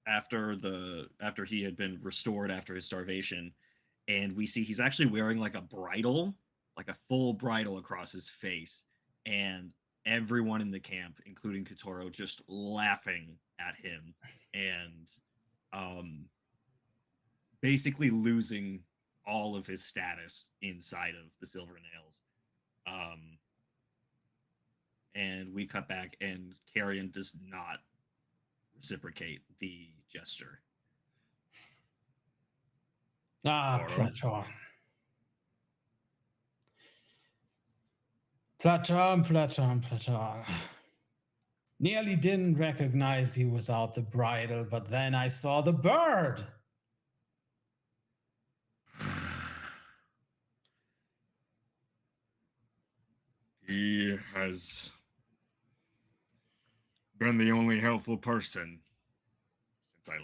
after he had been restored after his starvation, and we see he's actually wearing like a bridle, like a full bridle across his face, and everyone in the camp, including Katoro, just laughing at him and um, basically losing all of his status inside of the Silvernails. Um, and we cut back, and Carrion does not reciprocate the gesture. Ah, Alright. Platon. Nearly didn't recognize you without the bridle, but then I saw the bird. He has been the only helpful person since I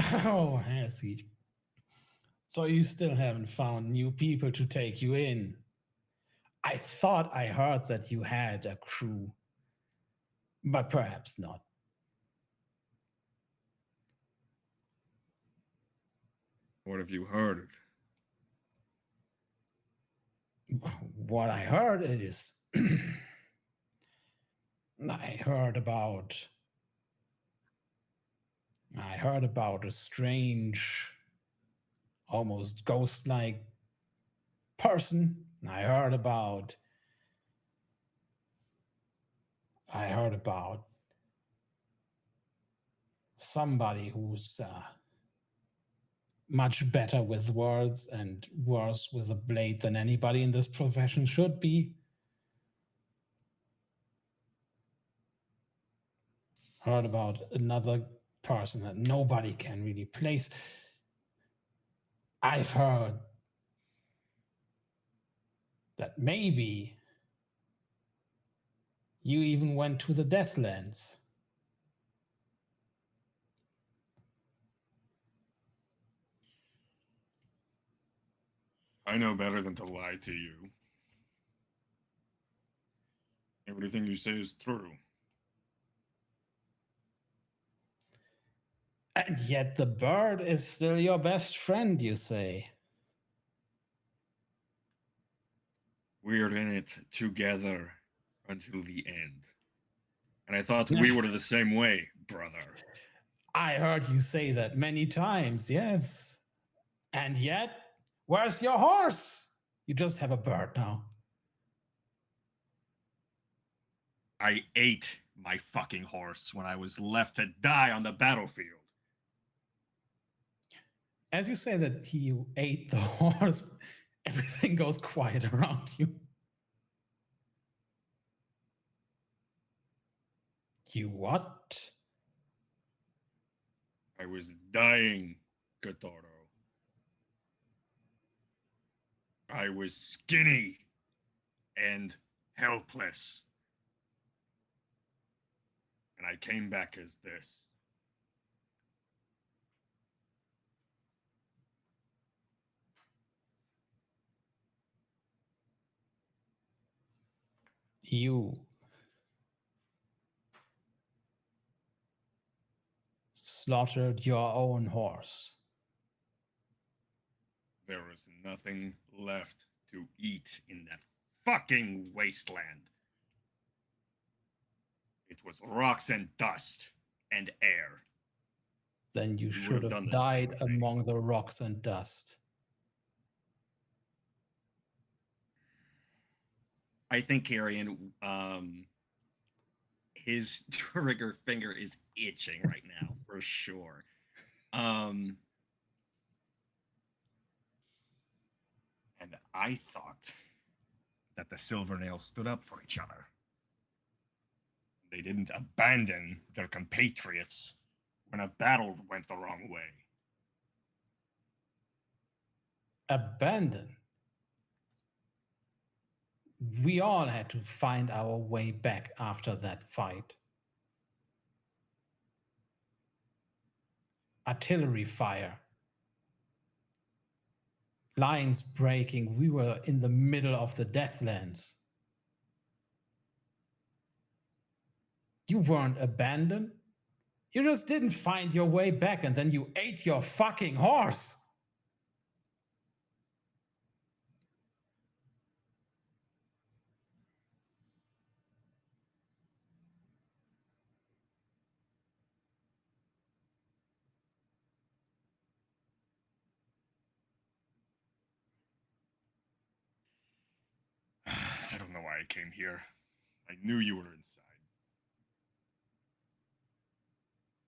left. Oh, has he? So you still haven't found new people to take you in? I thought I heard that you had a crew, but perhaps not. What have you heard? What I heard is I heard about a strange, almost ghost-like person. I heard about somebody who's much better with words and worse with a blade than anybody in this profession should be. Heard about another person that nobody can really place. I've heard that maybe you even went to the Deathlands. I know better than to lie to you. Everything you say is true. And yet the bird is still your best friend, you say. We're in it together until the end. And I thought we were the same way, brother. I heard you say that many times, yes. And yet, where's your horse? You just have a bird now. I ate my fucking horse when I was left to die on the battlefield. As you say that you ate the horse, everything goes quiet around you. You what? I was dying, Kotaro. I was skinny and helpless. And I came back as this. You slaughtered your own horse. There was nothing left to eat in that fucking wasteland. It was rocks and dust and air. Then you would should have done have the same died thing. among the rocks and dust. I think Carrion, his trigger finger is itching right now for sure. And I thought that the Silvernails stood up for each other. They didn't abandon their compatriots when a battle went the wrong way. Abandon? We all had to find our way back after that fight. Artillery fire. Lines breaking. We were in the middle of the Deathlands. You weren't abandoned. You just didn't find your way back and then you ate your fucking horse. I don't know why I came here. I knew you were inside.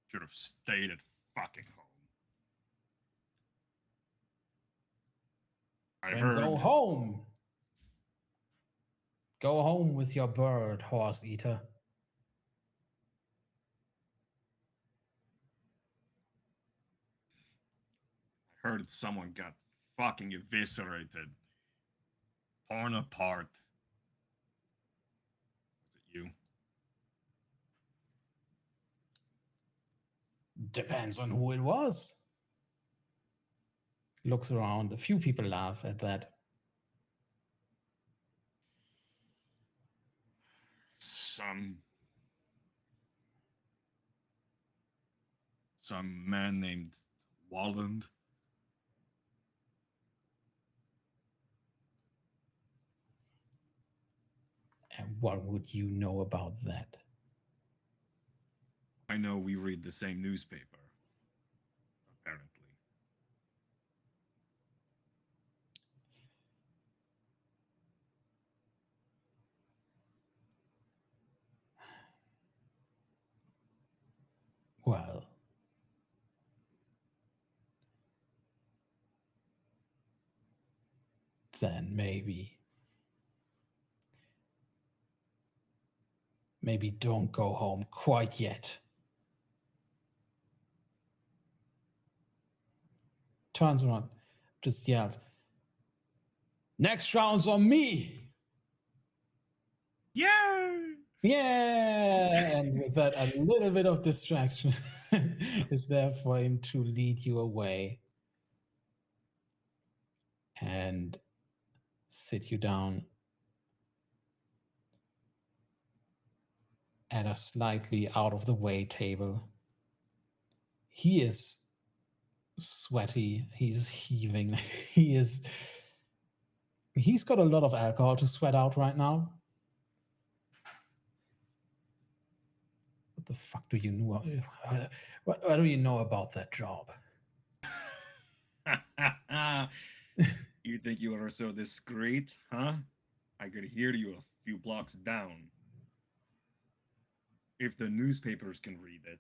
Should have stayed at fucking home. I heard. Go home. Go home with your bird, horse eater. I heard someone got fucking eviscerated. Torn apart. Was it you? Depends on who it was. Looks around. A few people laugh at that. Some man named Walland. And what would you know about that? I know we read the same newspaper. Apparently. Well, then maybe don't go home quite yet. Turns around, just yells, "Next round's on me!" Yeah! Yeah! And with that, a little bit of distraction is there for him to lead you away and sit you down at a slightly out of the way table. He is sweaty, he's heaving, he's got a lot of alcohol to sweat out right now. What the fuck do you know? What do you know about that job? You think you are so discreet, huh? I could hear you a few blocks down. If the newspapers can read it,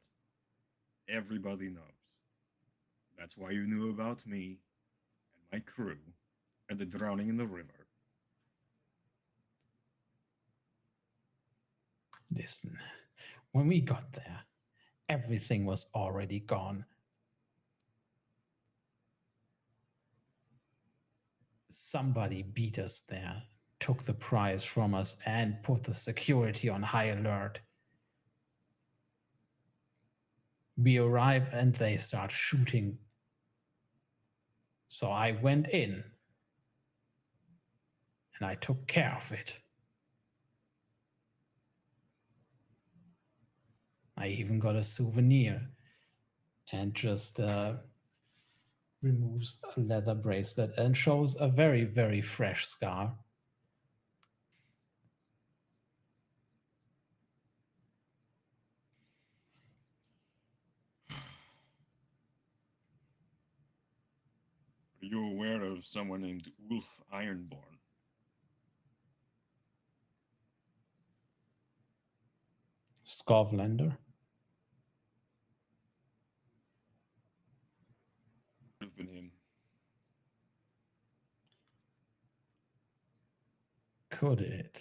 everybody knows. That's why you knew about me and my crew and the drowning in the river. Listen, when we got there, everything was already gone. Somebody beat us there, took the prize from us, and put the security on high alert. We arrive and they start shooting. So I went in and I took care of it. I even got a souvenir, and just removes a leather bracelet and shows a very, very fresh scar. Are you aware of someone named Wolf Ironborn? Skovlander? Could have been him. Could it?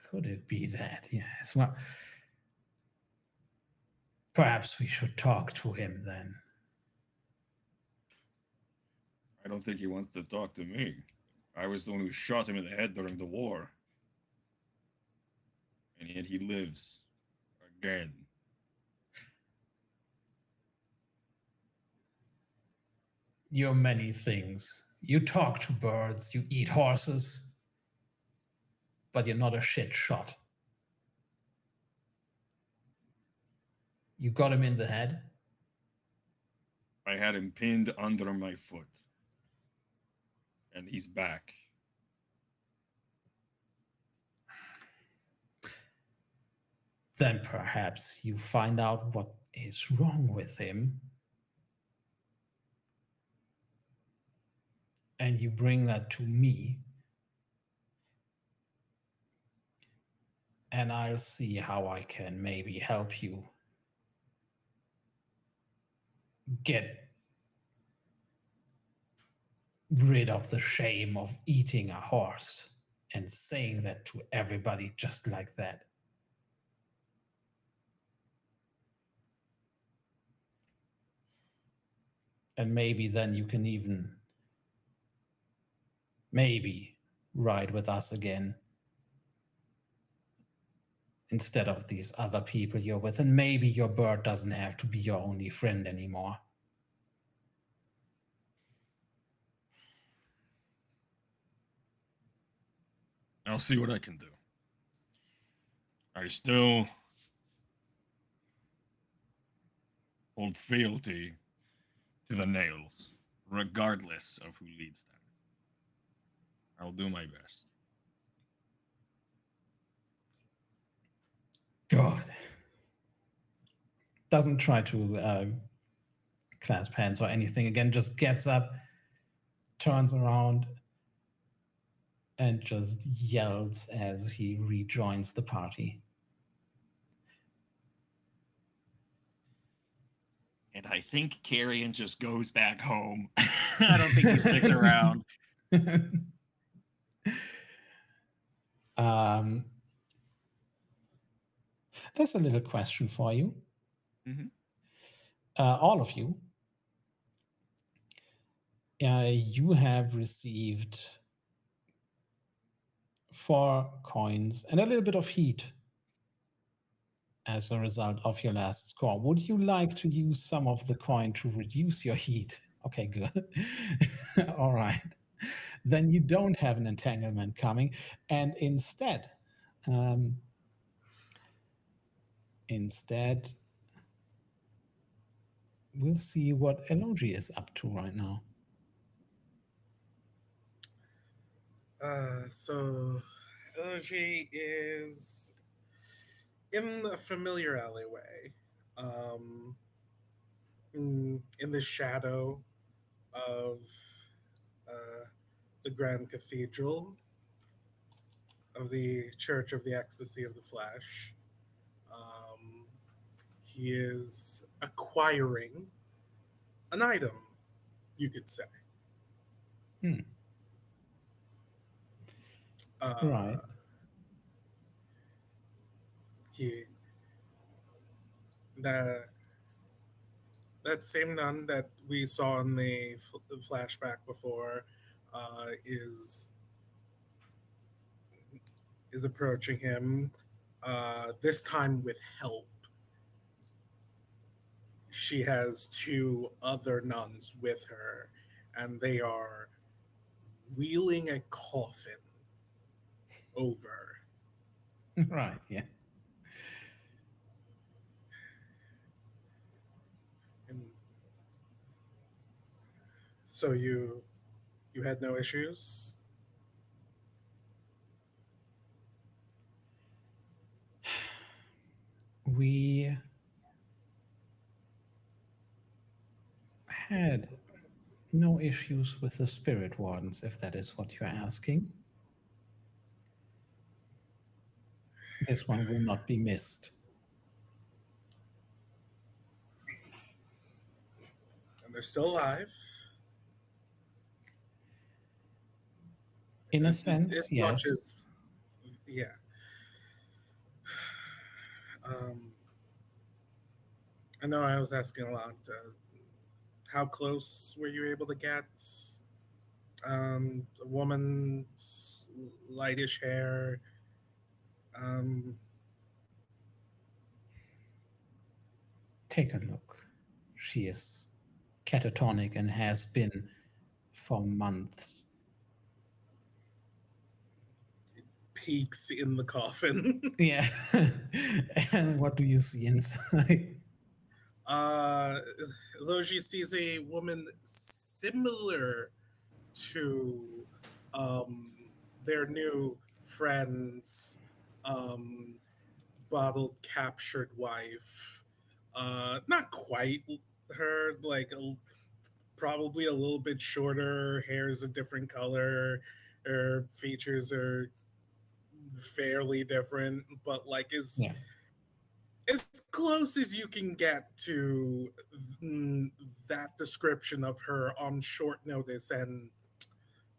Could it be that? Yes. Well, perhaps we should talk to him then. I don't think he wants to talk to me. I was the one who shot him in the head during the war. And yet he lives. Again. You're many things. You talk to birds, you eat horses, but you're not a shit shot. You got him in the head? I had him pinned under my foot. And he's back. Then perhaps you find out what is wrong with him. And you bring that to me. And I'll see how I can maybe help you get rid of the shame of eating a horse and saying that to everybody just like that. And maybe then you can even maybe ride with us again instead of these other people you're with. And maybe your bird doesn't have to be your only friend anymore. I'll see what I can do. I still hold fealty to the Nails, regardless of who leads them. I'll do my best. God. Doesn't try to clasp hands or anything again, just gets up, turns around, and just yells as he rejoins the party. And I think Carrion just goes back home. I don't think he sticks around. There's a little question for you. Mm-hmm. All of you. You have received 4 coins and a little bit of heat as a result of your last score. Would you like to use some of the coin to reduce your heat? Okay, good. All right. Then you don't have an entanglement coming. And instead, we'll see what Elogi is up to right now. So Elogi is in a familiar alleyway, in the shadow of the Grand Cathedral of the Church of the Ecstasy of the Flesh. He is acquiring an item, you could say. Right. That same nun that we saw in the flashback before is approaching him, this time with help. She has 2 other nuns with her, and they are wheeling a coffin over. Right, yeah. And so you had no issues? We had no issues with the spirit wardens, if that is what you're asking. This one will not be missed. And they're still alive? In a sense, yes. Yeah. I know I was asking a lot. How close were you able to get? A woman's lightish hair. Um, Take a look. She is catatonic and has been for months. Peeks in the coffin. Yeah. And what do you see inside? Logi sees a woman similar to their new friend's um, bottle captured wife. Not quite her, like probably a little bit shorter. Hair's a different color. Her features are fairly different, but like Yeah. as close as you can get to that description of her on short notice and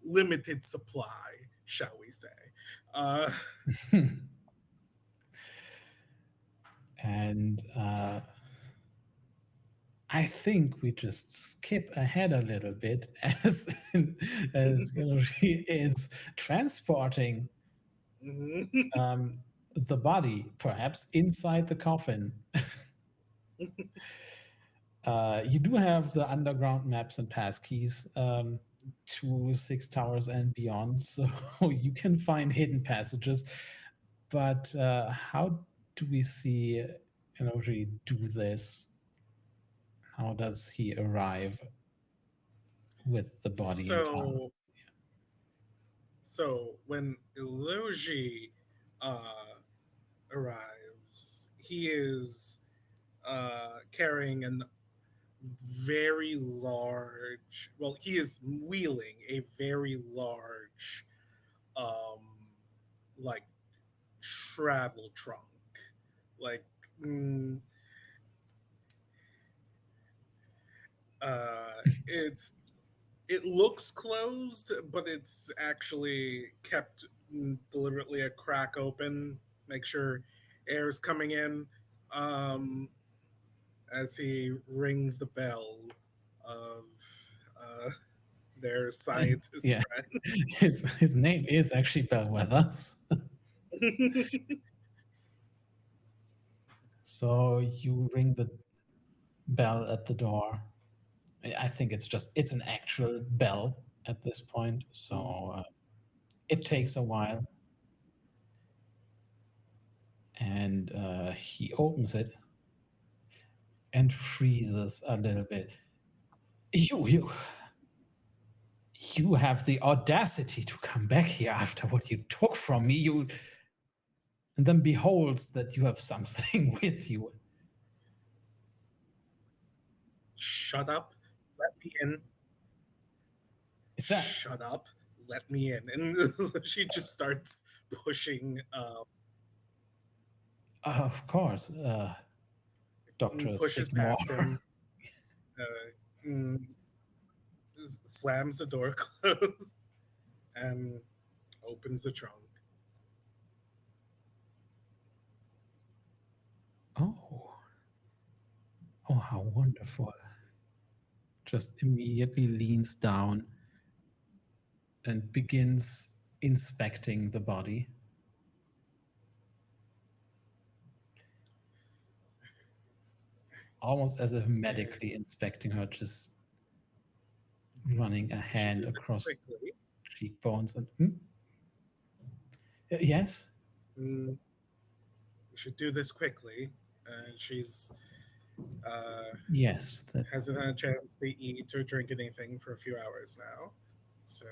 limited supply, shall we say. And I think we just skip ahead a little bit as she is transporting the body, perhaps inside the coffin. You do have the underground maps and passkeys to Six Towers and beyond, so you can find hidden passages. But how do we see Inoji do this? How does he arrive with the body in town? So when Iluji arrives, he is carrying an very large, well, he is wheeling a very large, um, like travel trunk. Like, it's it looks closed, but it's actually kept deliberately a crack open, make sure air is coming in. As he rings the bell of their scientist Yeah, friend. his name is actually Bellwether. So you ring the bell at the door. I think it's an actual bell at this point, so it takes a while. And he opens it and freezes a little bit. You have the audacity to come back here after what you took from me. And then beholds that you have something with you. Shut up, let me in. Is that? Shut up, let me in. And she just starts pushing. Of course, Dr. Pushes Sigmore. past him. Slams the door closed and opens the trunk. Oh, how wonderful. Just immediately leans down and begins inspecting the body. Almost as if medically inspecting her, just running a hand across cheekbones. And yes? We should do this quickly. She's yes, that hasn't had a chance to eat or drink anything for a few hours now. So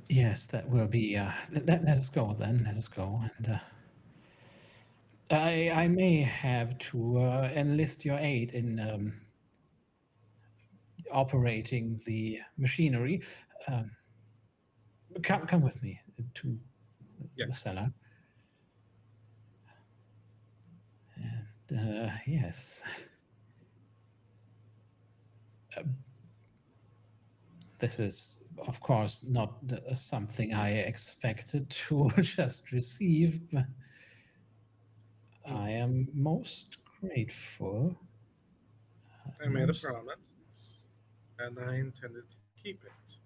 yes, that will be. Let us go then. Let us go, and I may have to enlist your aid in operating the machinery. Come with me to the cellar. And yes. This is of course, not something I expected to just receive, but I am most grateful. I made a Most- promise, and I intended to keep it.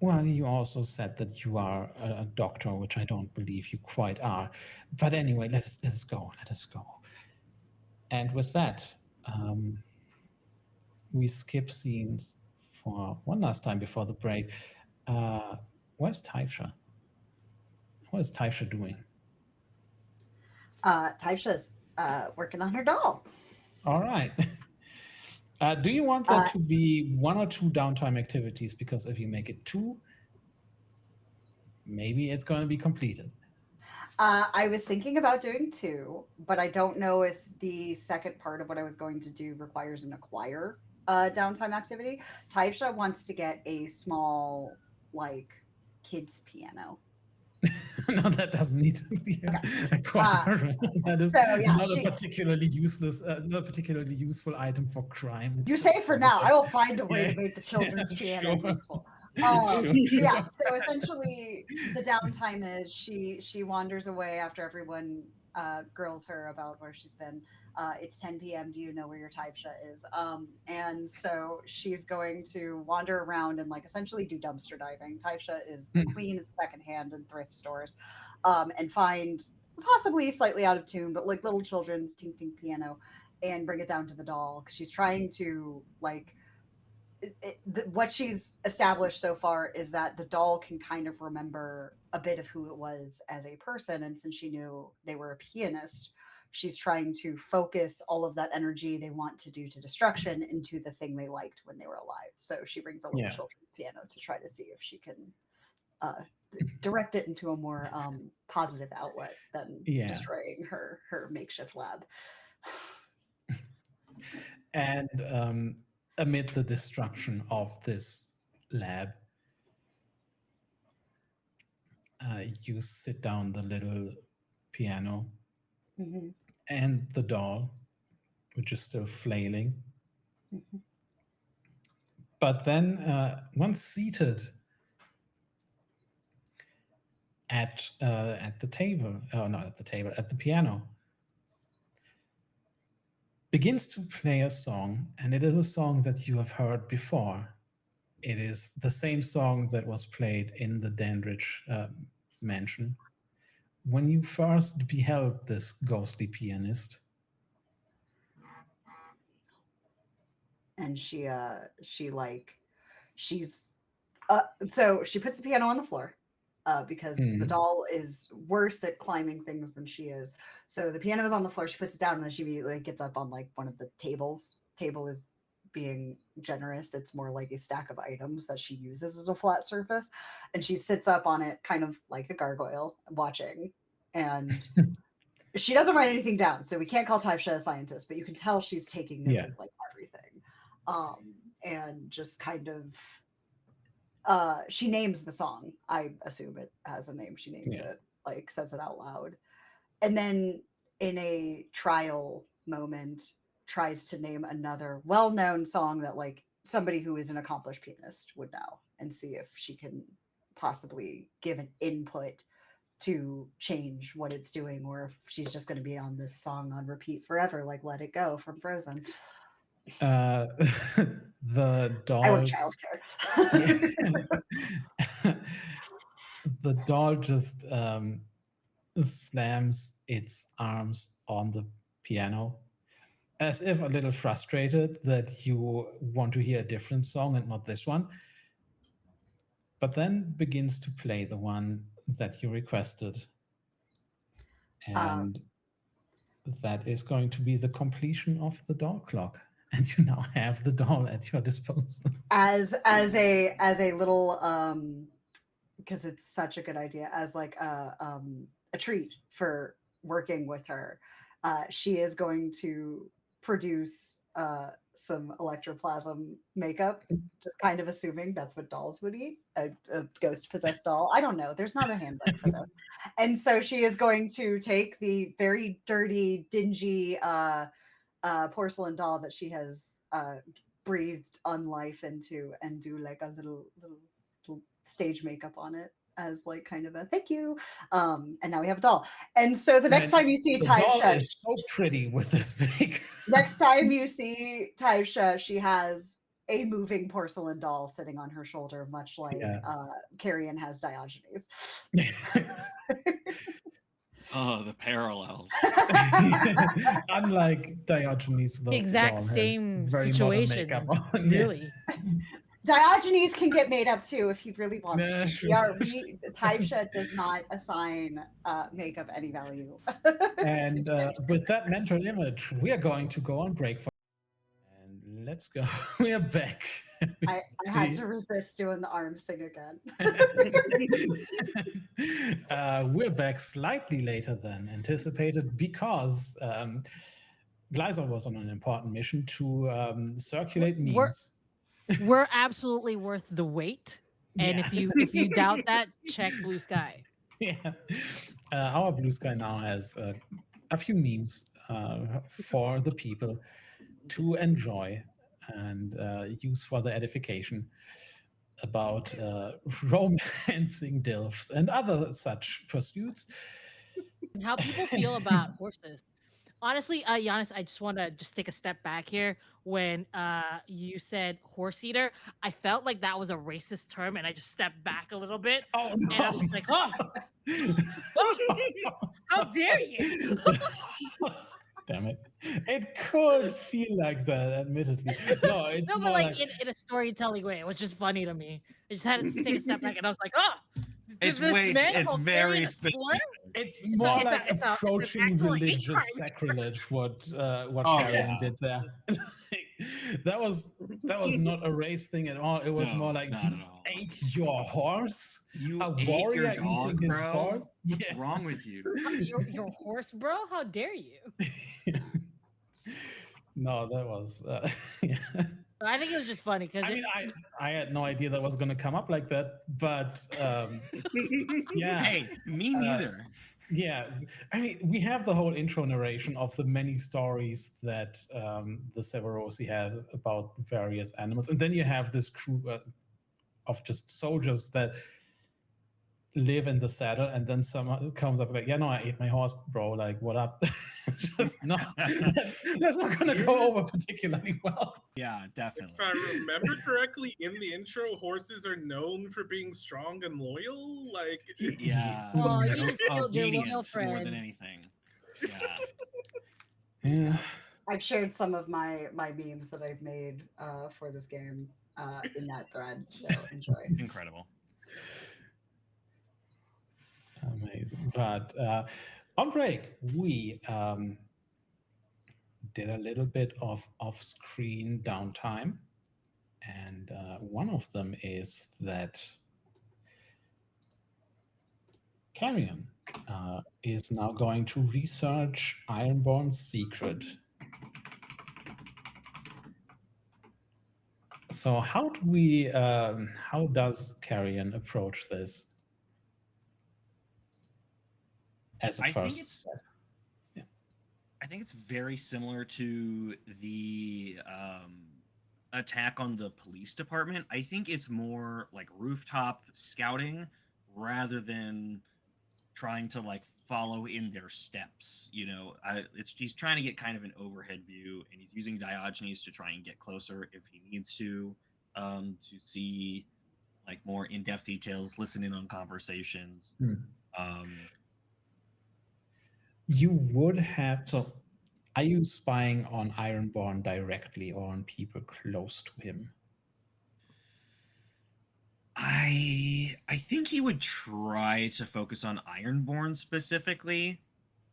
Well, you also said that you are a doctor, which I don't believe you quite are. But anyway, let's go. Let us go. And with that, we skip scenes for one last time before the break. Where's Taisha? What is Taisha doing? Taisha's working on her doll. All right. Do you want that to be 1 or 2 downtime activities? Because if you make it 2, maybe it's going to be completed. I was thinking about doing 2, but I don't know if the second part of what I was going to do requires an acquire downtime activity. Taisha wants to get a small, like, kids piano. No, that doesn't need to be a quarter. That is so, yeah, not a particularly useless, not a particularly useful item for crime. It's you say for now. I will find a way to make the children's piano sure. useful. Sure. Yeah, so essentially the downtime is she wanders away after everyone grills her about where she's been. It's 10 p.m. Do you know where your Taisha is? And so she's going to wander around and like essentially do dumpster diving. Taisha is the queen of secondhand and thrift stores, and find possibly slightly out of tune, but like little children's tink tink piano, and bring it down to the doll. She's trying to like. What she's established so far is that the doll can kind of remember a bit of who it was as a person, and since she knew they were a pianist, she's trying to focus all of that energy they want to do to destruction into the thing they liked when they were alive. So she brings a little children's piano to try to see if she can direct it into a more positive outlet than destroying her makeshift lab. And amid the destruction of this lab, you sit down the little piano and the doll, which is still flailing. But then once seated at the table, not at the table, at the piano, begins to play a song, and it is a song that you have heard before. It is the same song that was played in the Dandridge mansion when you first beheld this ghostly pianist. And so she puts the piano on the floor because the doll is worse at climbing things than she is. So the piano is on the floor. She puts it down, and then she immediately gets up on like one of the tables. Table is being generous. It's more like a stack of items that she uses as a flat surface, and she sits up on it, kind of like a gargoyle, watching. And she doesn't write anything down, so we can't call Taisha a scientist, but you can tell she's taking note of like everything, and just kind of she names the song. I assume it has a name. She names it, like says it out loud, and then in a trial moment tries to name another well-known song that like somebody who is an accomplished pianist would know, and see if she can possibly give an input to change what it's doing, or if she's just going to be on this song on repeat forever, like Let It Go from Frozen. The doll. I want childcare. The doll just slams its arms on the piano, as if a little frustrated that you want to hear a different song and not this one, but then begins to play the one that you requested. And that is going to be the completion of the doll clock. And you now have the doll at your disposal. As a little because it's such a good idea, as like a treat for working with her. She is going to produce some electroplasm makeup, just kind of assuming that's what dolls would eat, a ghost possessed doll. I don't know. There's not a handbook for this. And so she is going to take the very dirty, dingy porcelain doll that she has breathed unlife into and do like a little stage makeup on it as like kind of a thank you. And now we have a doll. And so the next time you see the doll Taisha, is so pretty with this big. next time you see Taisha, she has a moving porcelain doll sitting on her shoulder, much like Carrion has Diogenes. Oh, the parallels. Unlike Diogenes, the Exact doll has same very situation. modern makeup on. Really. Diogenes can get made up too if he really wants Yeah, to. sure. Taisha does not assign makeup any value. And with that mental image, we are going to go on break. And let's go. We are back. I had to resist doing the arm thing again. We're back slightly later than anticipated because Glaiza was on an important mission to circulate memes. We're absolutely worth the wait. And if you doubt that, check Blue Sky. Yeah. Our Blue Sky now has a few memes for the people to enjoy and use for their edification about romancing DILFs and other such pursuits. And how people feel about horses. Honestly, Janis, I just want to take a step back here. When you said horse eater, I felt like that was a racist term, and I just stepped back a little bit. Oh, no. And I was just like, oh, how dare you? Damn it. It could feel like that, admittedly. No, it's No, more but like in a storytelling way. It was just funny to me. I just had to take a step back, and I was like, oh. It's very specific. It's more like it's approaching an actual hate religious crime. sacrilege what Karen did there. that was not a race thing at all. It was more like you ate your horse. You a ate warrior your dog, eating his bro? horse. What's wrong with you? Your horse, bro? How dare you? No, that was. I think it was just funny because I had no idea that was going to come up like that, but yeah. Hey, me neither. Yeah, I mean, we have the whole intro narration of the many stories that the Severosi have about various animals, and then you have this crew of just soldiers that live in the saddle, and then someone comes up like, yeah, no, I ate my horse, bro, like, what up? Just not, that's not gonna go over particularly well. Yeah, definitely. If I remember correctly, in the intro, horses are known for being strong and loyal. Like, yeah, oh, you just killed your loyal obedience more friend. than anything. Yeah. Yeah. I've shared some of my memes that I've made for this game in that thread, so enjoy. Incredible. Amazing. But on break, we did a little bit of off-screen downtime. And one of them is that Carrion is now going to research Ironborn's secret. So how do we, how does Carrion approach this? As a first step. Yeah. I think it's very similar to the attack on the police department. I think it's more like rooftop scouting rather than trying to like follow in their steps. You know, he's trying to get kind of an overhead view, and he's using Diogenes to try and get closer if he needs to see like more in-depth details, listen in on conversations. You would have, so are you spying on Ironborn directly or on people close to him? I think he would try to focus on Ironborn specifically.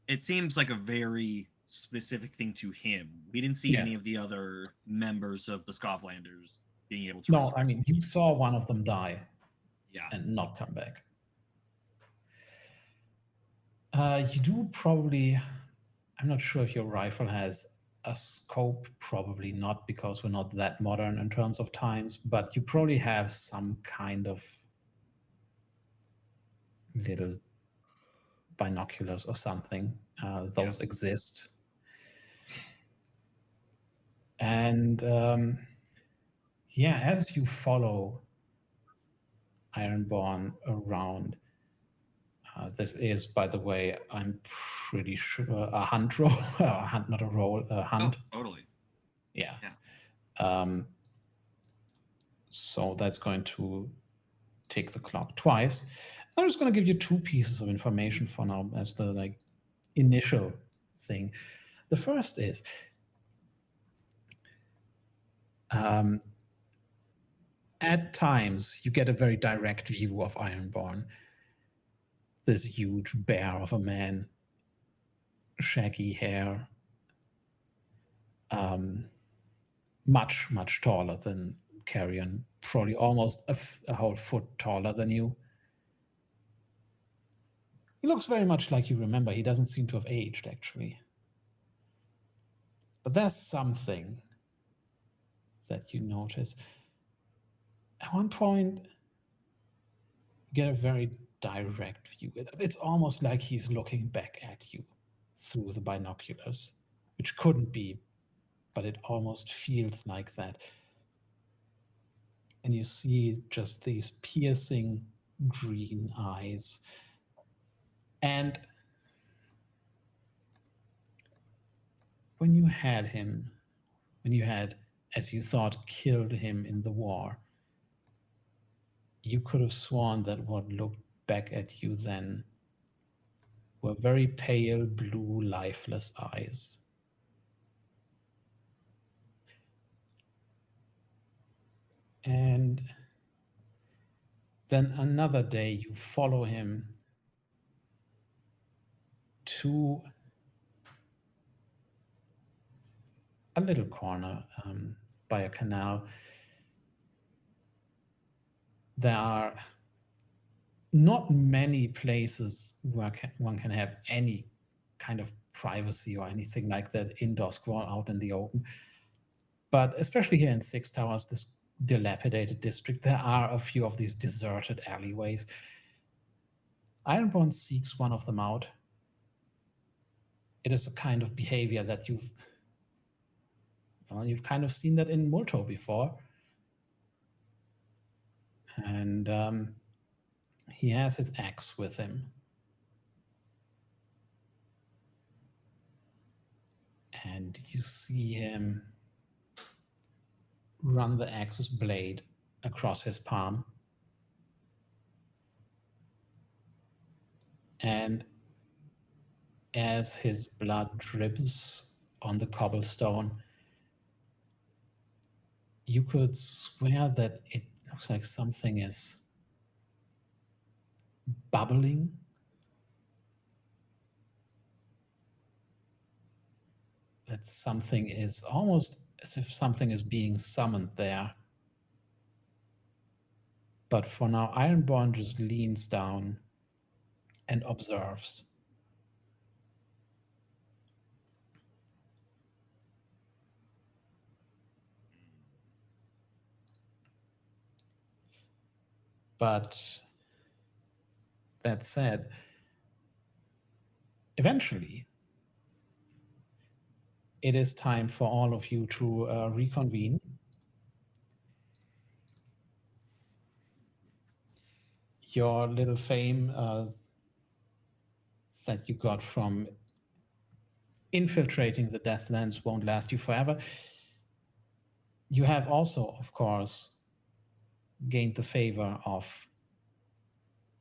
It seems like a very specific thing to him. We didn't see any of the other members of the Scofflanders being able to. No, I mean, you saw one of them die. Yeah. And not come back. You do probably, I'm not sure if your rifle has a scope, probably not, because we're not that modern in terms of times, but you probably have some kind of little binoculars or something. Those exist. And Yeah, as you follow Ironborn around, this is, by the way, I'm pretty sure a hunt roll, a hunt, not a roll, a hunt. Oh, totally. Yeah. Yeah. So that's going to tick the clock twice. I'm just going to give you 2 pieces of information for now as the initial thing. The first is at times you get a very direct view of Ironborn, this huge bear of a man, shaggy hair, much, much taller than Carrion, probably almost a whole foot taller than you. He looks very much like you remember. He doesn't seem to have aged, actually. But there's something that you notice. At one point, you get a very direct view. It's almost like he's looking back at you through the binoculars, which couldn't be, but it almost feels like that. And you see just these piercing green eyes. And when you had him, when you had, as you thought, killed him in the war, you could have sworn that what looked back at you then were very pale, blue, lifeless eyes. And then another day you follow him to a little corner by a canal. There are not many places where one can have any kind of privacy or anything like that indoors, or out in the open. But especially here in Six Towers, this dilapidated district, there are a few of these deserted alleyways. Ironborn seeks one of them out. It is a kind of behavior that you've kind of seen that in Murto before. And he has his axe with him. And you see him run the axe's blade across his palm. And as his blood drips on the cobblestone, you could swear that it looks like something is bubbling. That something is almost as if something is being summoned there. But for now, Ironborn just leans down and observes. But that said, eventually, it is time for all of you to reconvene. Your little fame that you got from infiltrating the Deathlands won't last you forever. You have also, of course, gained the favor of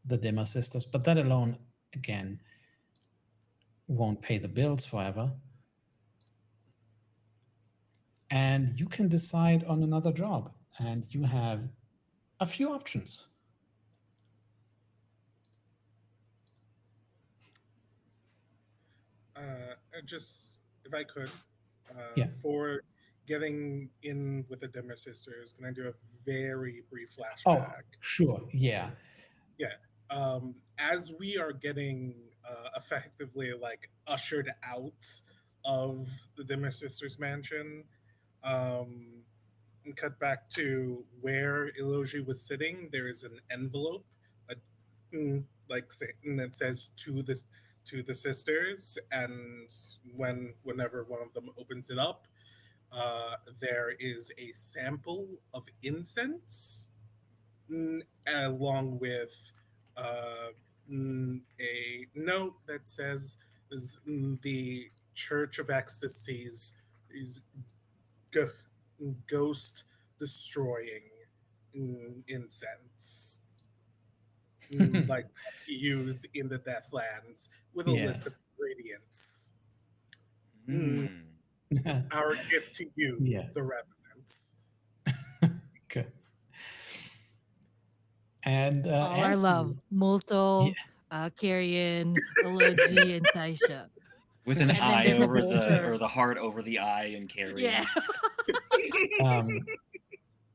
the Dimmer Sisters, but that alone, again, won't pay the bills forever. And you can decide on another job, and you have a few options. Just if I could, Yeah. for getting in with the Dimmer Sisters, can I do a very brief flashback? Oh, sure. Yeah. Yeah. As we are getting effectively like ushered out of the Dimmer Sisters mansion, and cut back to where Iloji was sitting, there is an envelope, and it says to the sisters, and whenever one of them opens it up, there is a sample of incense, along with uh, a note that says the Church of Ecstasies is go- ghost destroying incense, like used in the Deathlands, with a Yeah. list of ingredients. Mm. Our gift to you, Yeah. the Revenants. Good. And All our as love, you, Multo, Yeah. Carrion, Elogi, and Taisha. With an And then eye there's a over vulture. or the heart over the eye and carrying. Yeah.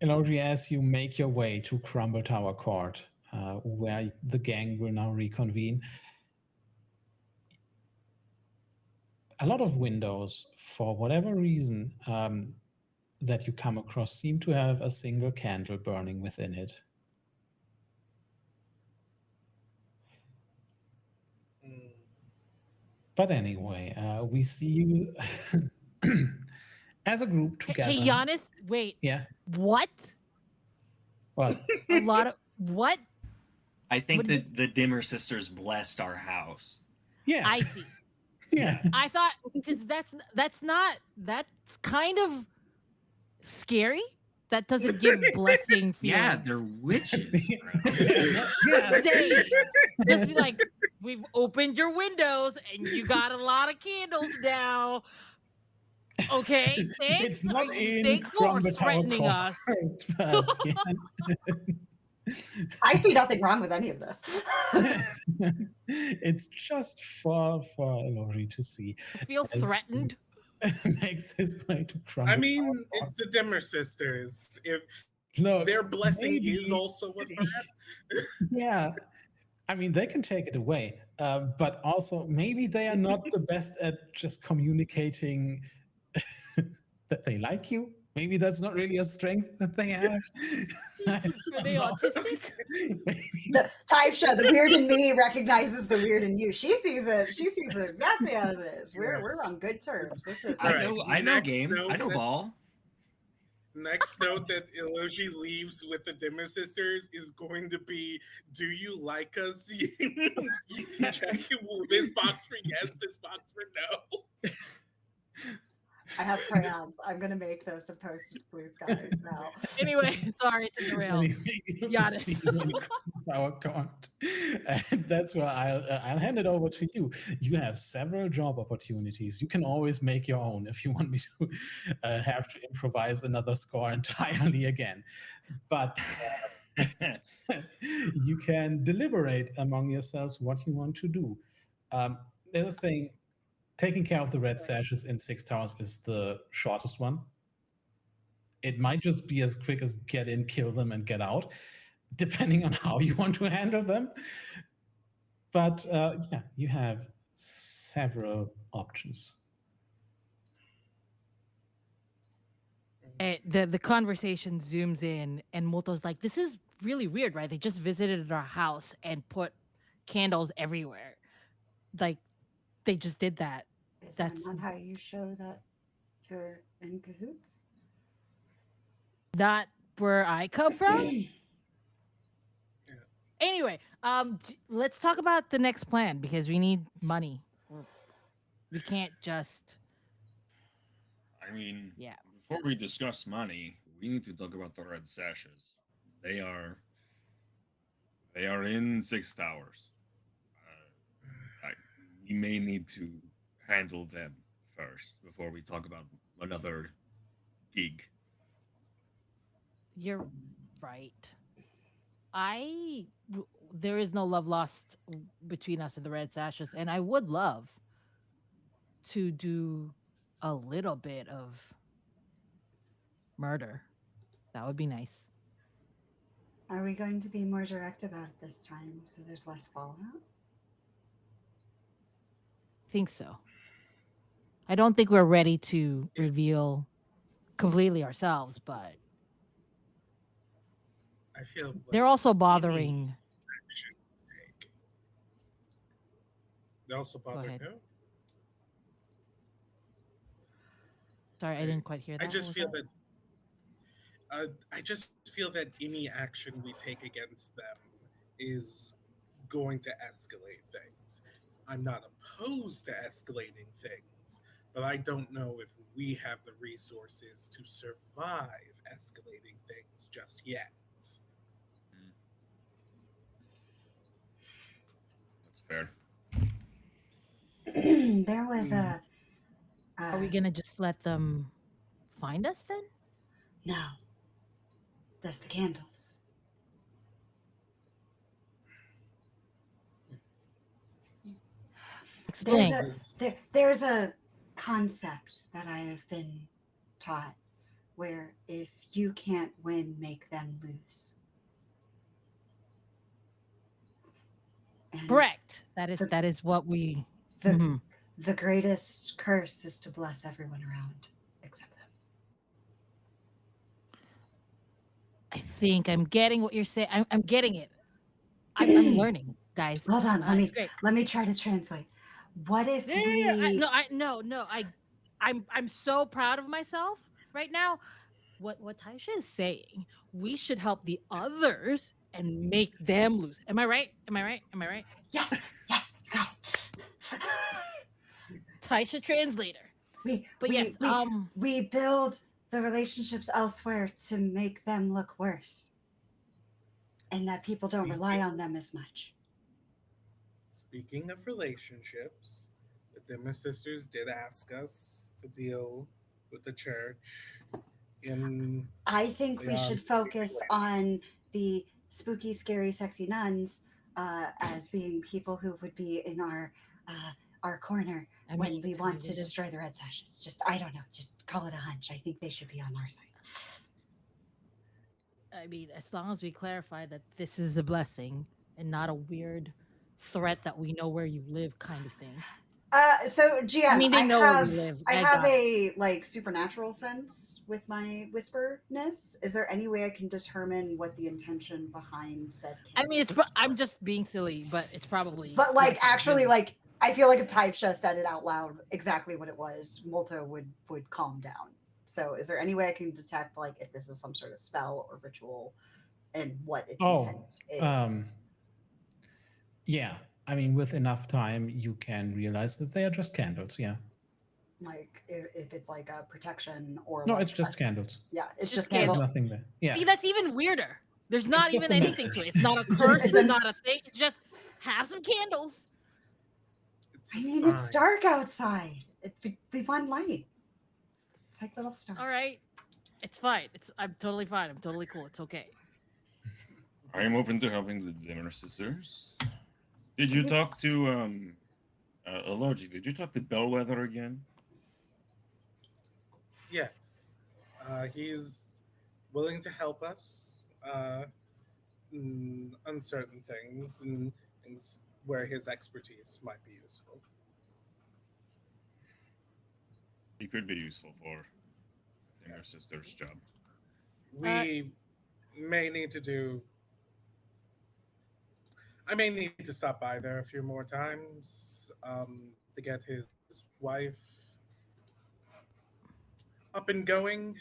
Elodie, as you make your way to Crumble Tower Court, where the gang will now reconvene, a lot of windows, for whatever reason, that you come across seem to have a single candle burning within it. Mm. But anyway, we see you as a group together. Hey, Janis, wait. Yeah. What? What? A lot of what? I think What that the Dimmer sisters blessed our house. Yeah. I see. Yeah. I thought because that's kind of scary. That doesn't give blessing feelings. Yeah, they're witches, bro. Yeah. Say, just be like, we've opened your windows and you got a lot of candles now. Okay, thanks. It's not Are you in thankful or Crumble Tower threatening Court, us? but yeah. I see nothing wrong with any of this. It's just for Elodie to see. I feel as threatened. he makes his way to Crumble I mean, Tower it's the Dimmer sisters. If Court. Look, their blessing maybe- is also a threat. Yeah. I mean, they can take it away, but also maybe they are not the best at just communicating that they like you. Maybe that's not really a strength that they have. Are they autistic? The Taisha, the weird in me recognizes the weird in you. She sees it. She sees it exactly as it is. We're on good terms. This is I Right. know Next game. note I know that- ball. Next note that Elogi leaves with the Dimmer sisters is going to be, do you like us? You check this box for yes, this box for no. I have crayons. I'm gonna make this a posted blue sky now. Anyway, sorry to derail. Giannis. Our court. And that's where I'll hand it over to you. You have several job opportunities. You can always make your own if you want me to have to improvise another score entirely again. But you can deliberate among yourselves what you want to do. The other thing, taking care of the red sashes in 6 towers is the shortest one. It might just be as quick as get in, kill them, and get out, depending on how you want to handle them. But yeah, you have several options. The conversation zooms in, and Moto's like, "This is really weird, right? They just visited our house and put candles everywhere. Like, they just did that. Is That's- that not how you show that you're in cahoots? Not where I come from." Anyway, let's talk about the next plan because we need money. We can't just. I mean, Yeah. before we discuss money, we need to talk about the red sashes. They are in 6 towers. We may need to handle them first before we talk about another gig. You're right. There is no love lost between us and the Red Sashes, and I would love to do a little bit of murder. That would be nice. Are we going to be more direct about it this time so there's less fallout? Think so. I don't think we're ready to reveal completely ourselves, but I feel like they're also any bothering. action to take. They also bother ahead. who? Sorry, I didn't quite hear that. I What just was feel that? that I just feel that any action we take against them is going to escalate things. I'm not opposed to escalating things, but I don't know if we have the resources to survive escalating things just yet. That's fair. There was a. Are we gonna just let them find us then? No. That's the candles. Explain. There's a concept that I have been taught where if you can't win, make them lose. And Correct. That is what we. the greatest curse is to bless everyone around except them. I think I'm getting what you're saying. I'm getting it. I'm learning, guys. Hold on, It's great. let me try to translate. What if I'm so proud of myself right now. What Taisha is saying, we should help the others and make them lose. Am I right? Yes, go. Taisha translator. We build the relationships elsewhere to make them look worse. And that people don't rely on them as much. Speaking of relationships, the Dimmer Sisters did ask us to deal with the church I think we should focus on the spooky, scary, sexy nuns as being people who would be in our corner when we want to destroy the red sashes. I don't know. Just call it a hunch. I think they should be on our side. I mean, as long as we clarify that this is a blessing and not a weird threat that we know where you live kind of thing. So GM, I mean, they know where we live. I have a supernatural sense with my whisperness. Is there any way I can determine what the intention behind said? I mean, I'm just being silly, but it's probably. But actually, I feel like if Taisha said it out loud, exactly what it was, Molto would calm down. So, is there any way I can detect if this is some sort of spell or ritual, and what its intent is? Yeah. I mean, with enough time, you can realize that they are just candles. Yeah. If it's a protection or no, it's just candles. Yeah, it's just There's candles. nothing there. Yeah. See, that's even weirder. There's not even anything to it. It's not a curse. It's not a thing. It's just have some candles. I mean, it's dark outside. We want light. It's like little stars. All right, it's fine. I'm totally fine. I'm totally cool. It's okay. I am open to helping the Dimmer Sisters. Did you talk to Allergic? Did you talk to Bellwether again? Yes, he's willing to help us on certain things and things where his expertise might be useful. He could be useful for Dimmer Sisters' job. We may need to do. I may need to stop by there a few more times to get his wife up and going,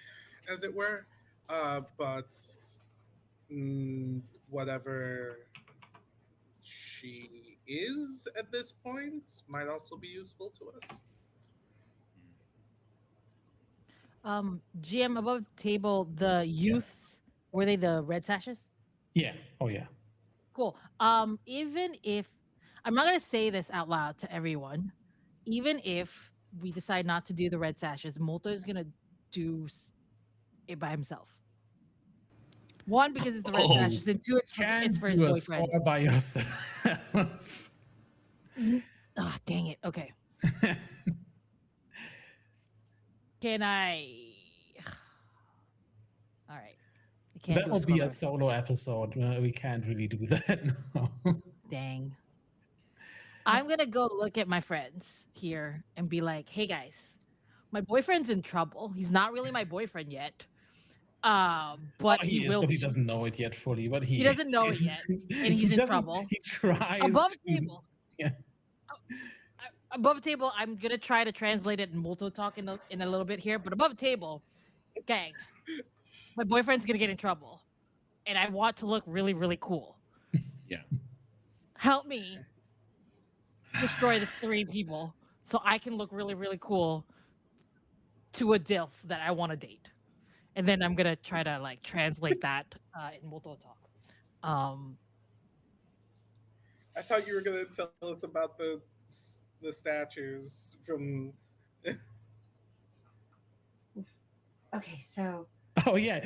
as it were. But whatever she is at this point might also be useful to us. GM, above the table, the youths, were they the red sashes? Yeah. Oh, yeah. Cool. Even if I'm not gonna say this out loud to everyone, even if we decide not to do the red sashes, Molto is gonna do it by himself. One, because it's the red sashes, and two, it's for his boyfriend. All by yourself. Ah, dang it. Okay. Can I? All right. That will be a solo episode. We can't really do that now. Dang. I'm going to go look at my friends here and be like, hey, guys, my boyfriend's in trouble. He's not really my boyfriend yet. But he will. But he doesn't know it yet fully. But he doesn't know it yet. And he's in trouble. He tries. Above the table. Yeah. above table, I'm gonna try to translate it in Multo talk in a little bit here. But above table, gang, my boyfriend's gonna get in trouble, and I want to look really, really cool. Yeah. Help me destroy this 3 people so I can look really, really cool to a DILF that I want to date. And then I'm gonna try to like translate that in Multo talk. I thought you were gonna tell us about the statues from. Okay, so Oh yeah,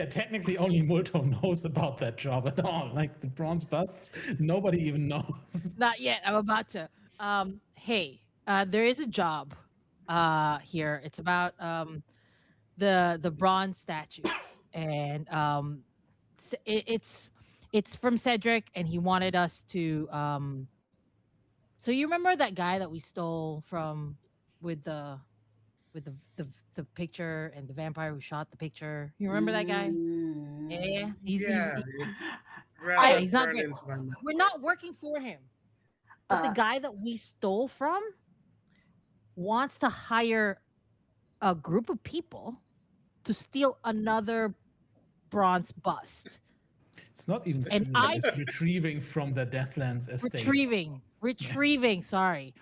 technically only Multo knows about that job at all. Like the bronze busts, nobody even knows. Not yet. I'm about to. Hey, there is a job here. It's about the bronze statues, and it's from Cedric, and he wanted us to. So you remember that guy that we stole from with the the picture and the vampire who shot the picture? You remember that guy? Yeah, Yeah, it's yeah, rather he's not burned great. into my memory. We're not working for him. But the guy that we stole from wants to hire a group of people to steal another bronze bust. It's not even And stealing, it's retrieving from the Deathlands estate. Retrieving, sorry.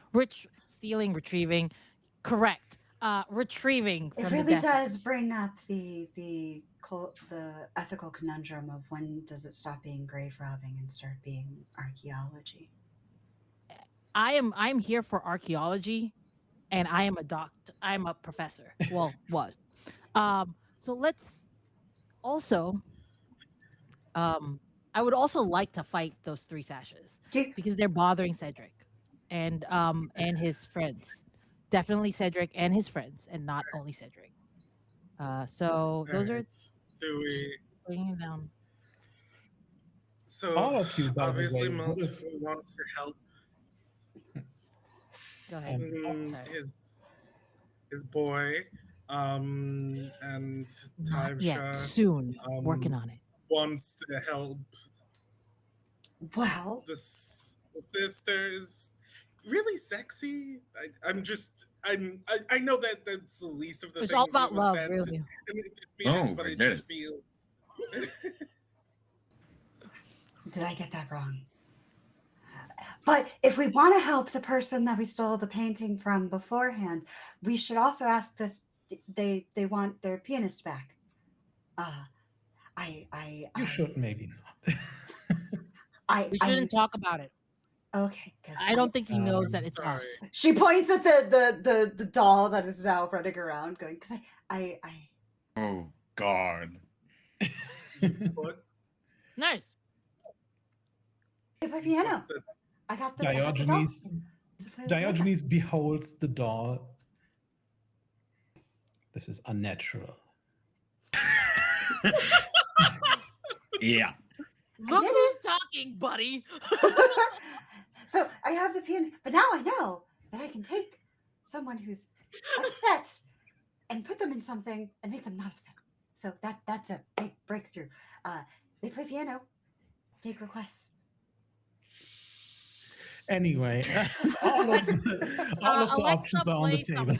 Stealing, retrieving. Correct. Retrieving from it the really Deathlands. does bring up the ethical conundrum of when does it stop being grave robbing and start being archaeology? I'm here for archaeology, and I am I'm a professor. Well, was. So let's also I would also like to fight those 3 sashes because they're bothering Cedric and his friends. Definitely Cedric and his friends, and not only Cedric. So those are Do we bringing it down. So all of you, by the obviously, way, Multiple wants to help. Go ahead. His boy, and Not yet. Taivsha Soon. Working on it. wants to help. Well, the sisters. Really sexy. I know that that's the least of the It's things all about that was love, said really. in this meeting, Oh, but I it get just it. feels. did I get that wrong? But if we want to help the person that we stole the painting from beforehand, we should also ask that they want their pianist back. You should maybe not. We shouldn't talk about it. Okay. I don't think he knows that it's sorry. us. She points at the doll that is now running around, going, because I. Oh God. What? Nice. They play piano. I got the Diogenes. Diogenes beholds the doll. This is unnatural. Yeah. Look who's talking, buddy. So I have the piano, but now I know that I can take someone who's upset and put them in something and make them not upset. So that's a big breakthrough. They play piano, take requests. Anyway, all of the options are on the table.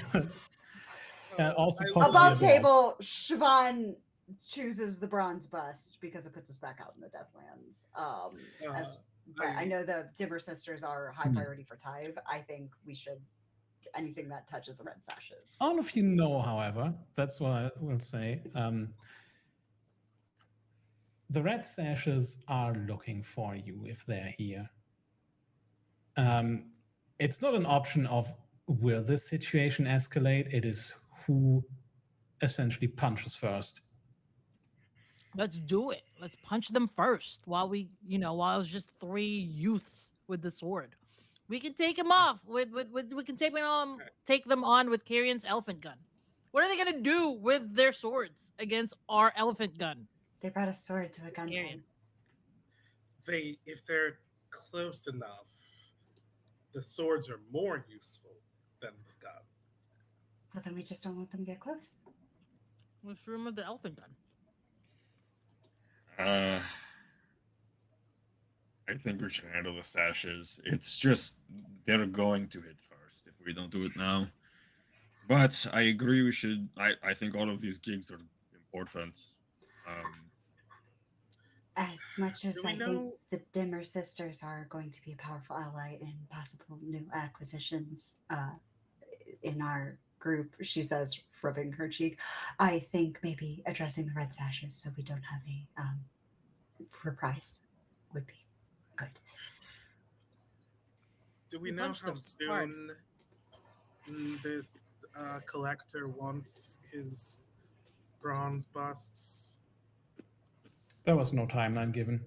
Also above table, Siobhan chooses the bronze bust because it puts us back out in the Deathlands. But I know the Dimmer sisters are high priority for Tive. I think we should anything that touches the red sashes. All of you know, however, that's what I will say. The red sashes are looking for you if they're here. It's not an option of will this situation escalate? It is who essentially punches first. Let's do it. Let's punch them first while it's just 3 youths with the sword. We can take them off we can take them on with Carrion's elephant gun. What are they gonna do with their swords against our elephant gun? They brought a sword to a gunfight. If they're close enough, the swords are more useful than the gun. Well, then we just don't let them get close. What's room of the elephant gun? I think we should handle the sashes. It's just they're going to hit first. we don't do it now. But I agree we should. I think all of these gigs are important. As much as Do we I think know- the Dimmer sisters are going to be a powerful ally in possible new acquisitions in our group, she says, rubbing her cheek, I think maybe addressing the red sashes so we don't have a reprise would be good. Do we You know punched how him hard. soon this collector wants his bronze busts? There was no timeline given.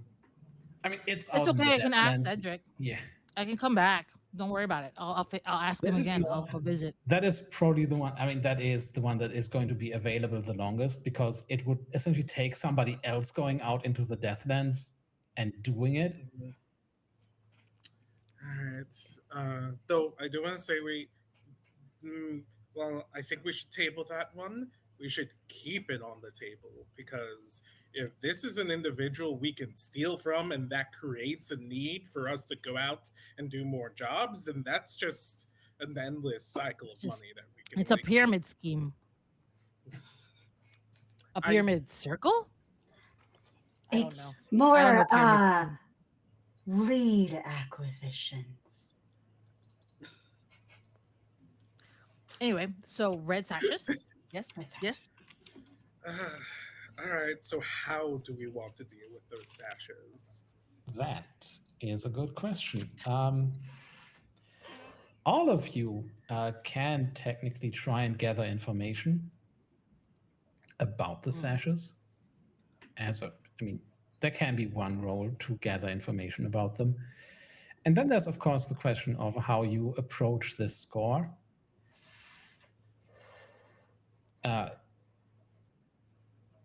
I mean, it's out It's in the okay. I can ask Deathlands. Cedric. Yeah. I can come back. Don't worry about it. I'll ask him This is again. more- I'll go visit. That is probably the one. I mean, that is the one that is going to be available the longest because it would essentially take somebody else going out into the Deathlands and doing it. Alright. Though I do want to say well, I think we should table that one. We should keep it on the table because if this is an individual we can steal from and that creates a need for us to go out and do more jobs, then that's just an endless cycle of Just- money that we can. It's a exploit. pyramid scheme. A pyramid circle? I don't know. It's I don't know more pyramid scheme. lead acquisitions. Anyway, so red sashes. Yes. Red Yes. All right. So how do we want to deal with those sashes? That is a good question. All of you can technically try and gather information about the sashes. I mean, there can be one role to gather information about them. And then there's, of course, the question of how you approach this score.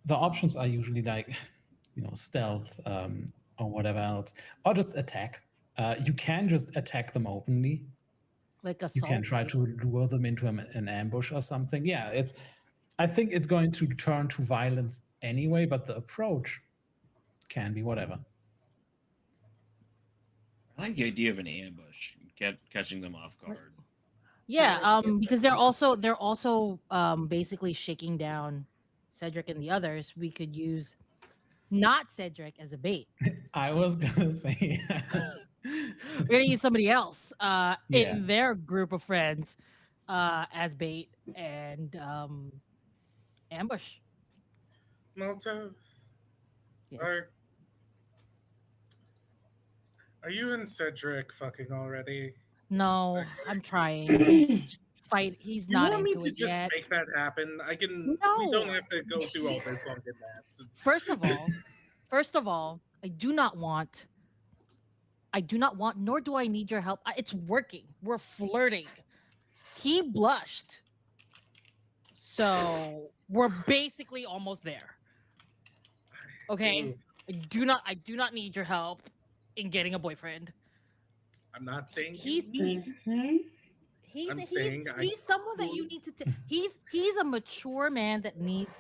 The options are usually like, stealth or whatever else, or just attack. You can just attack them openly. Like assault. You can try to lure them into an ambush or something. Yeah, I think it's going to turn to violence anyway, but the approach can be whatever. I like the idea of an ambush, catching them off guard. Yeah, because they're also basically shaking down Cedric and the others. We could use not Cedric as a bait. I was gonna say We're gonna use somebody else Yeah. in their group of friends as bait and ambush. Malta, Yes. are you and Cedric fucking already? No, I'm trying. Just fight. He's You not want me into to it just yet. make that happen? We don't No. have to go through all this on that. First of all, I do not want, nor do I need your help. It's working. We're flirting. He blushed. So we're basically almost there. Okay? I do not need your help in getting a boyfriend. I'm not saying He's- you need. I'm saying I he's someone that you need to he's a mature man that needs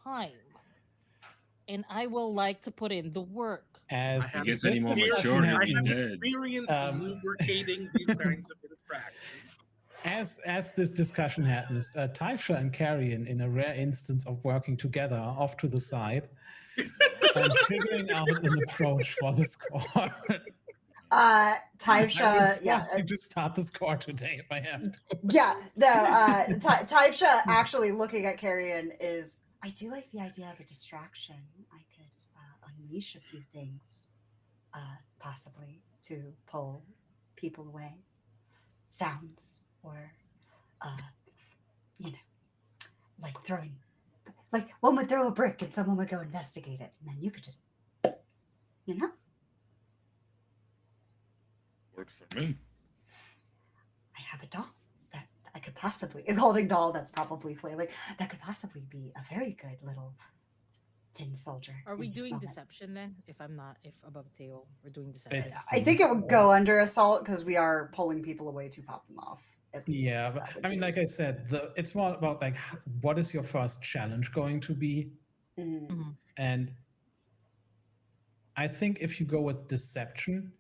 time. And I will like to put in the work. As I have gets this any more discussion mature, I happens- have Dead. experience lubricating these kinds of interactions. As this discussion happens, Taifsha and Carrion, in a rare instance of working together, are off to the side and figuring out an approach for the score. Taifsha, yeah, You just start the score today if I have to. yeah, no, Taifsha actually looking at Carrion is, I do like the idea of a distraction. I could unleash a few things, possibly, to pull people away. Sounds, or, like throwing, like one would throw a brick and someone would go investigate it, and then you could just, Works for me. I have a doll that I could possibly, a holding doll that's probably flailing, that could possibly be a very good little tin soldier. Are we in this doing moment. deception then? If above the table, we're doing deception. It's- I think it would go under assault because we are pulling people away to pop them off. At least. Yeah, but That would I mean, be- like I said, it's more about like what is your first challenge going to be, Mm, and I think if you go with deception,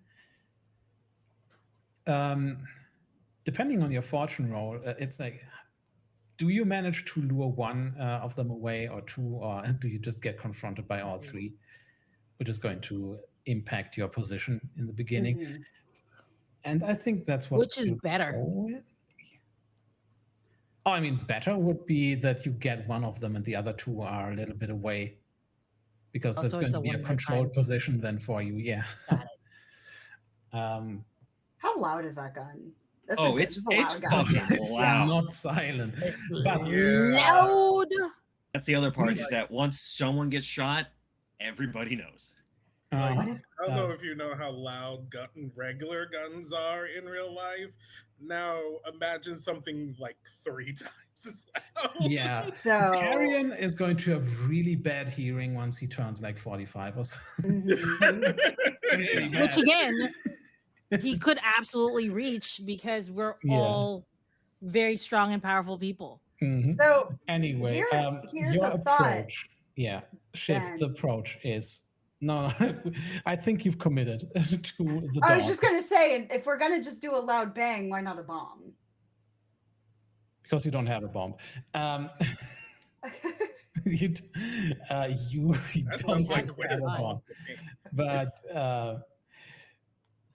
depending on your fortune roll, it's like, do you manage to lure one of them away or two, or do you just get confronted by all three, which is going to impact your position in the beginning? Mhm. And I think that's what Which is we'll better? go with. Oh, I mean, better would be that you get one of them and the other two are a little bit away, because Oh, that's so going it's to a be a one at a controlled time. position then for you. Yeah. Got How loud is that gun? That's Oh, a good, it's it's a loud gun. fucking It's loud. not silent. It's But Yeah. loud. That's the other part, We- is that once someone gets shot, everybody knows. Like, uh-huh. I don't know if you know how loud regular guns are in real life. Now imagine something like 3 times as loud. Yeah. So Carrion is going to have really bad hearing once he turns like 45 or so. mhm. Really bad. Which again, he could absolutely reach because we're Yeah. all very strong and powerful people. Mhm. So Anyway, here's your a thought, approach, yeah, Shiv, Ben. the approach is no. I think you've committed to the I was dog, just gonna say, if we're gonna just do a loud bang, why not a bomb? because you don't have a bomb. You d- you That don't sounds like have quite a a bomb, bomb to me. but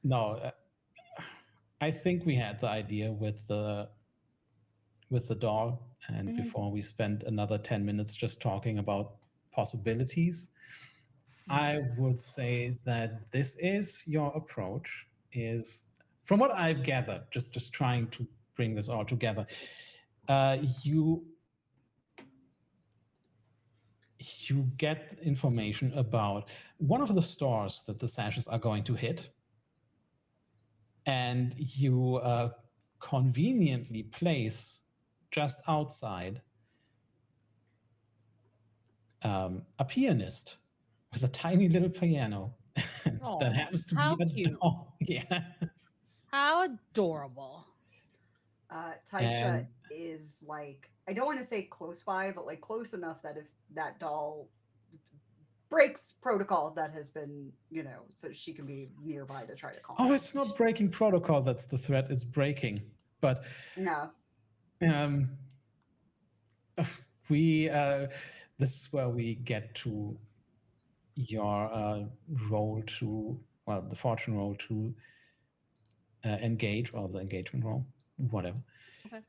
no. I think we had the idea with the doll, and Mhm. before we spent another 10 minutes just talking about possibilities, I would say that this is your approach, is from what I've gathered, just trying to bring this all together. You get information about one of the stores that the sashes are going to hit, and you conveniently place just outside a pianist with a tiny little piano Aw, that happens to how be a cute. dog. Yeah. How adorable. Taisha And is like, I don't want to say close by, but like close enough that if that doll breaks protocol that has been, so she can be nearby to try to calm. oh, her. it's not breaking protocol that's the threat, is breaking. But No. we this is where we get to your roll to, well, the fortune roll to engage, or the engagement roll, whatever. Okay.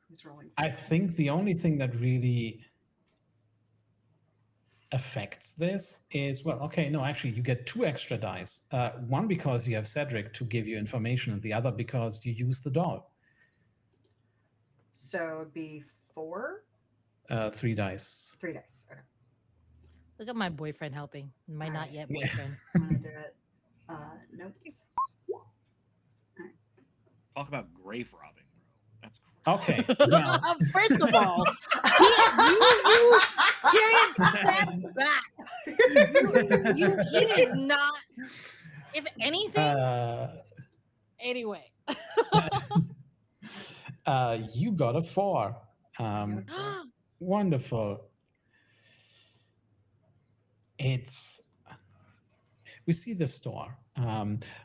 Who's rolling? I think the only thing that really affects this is, well, okay, no, actually, you get 2 extra dice. One because you have Cedric to give you information, and the other because you use the doll. So it'd be 4? 3 dice. 3 dice. Okay. Look at my boyfriend helping. My not yet Yeah. boyfriend. I'm gonna do it. Notes. Talk about grave robbing, bro. That's crazy. Okay, well, First of all, you can't step back. He is not. If anything, anyway. You got a 4. Wonderful. We see the store.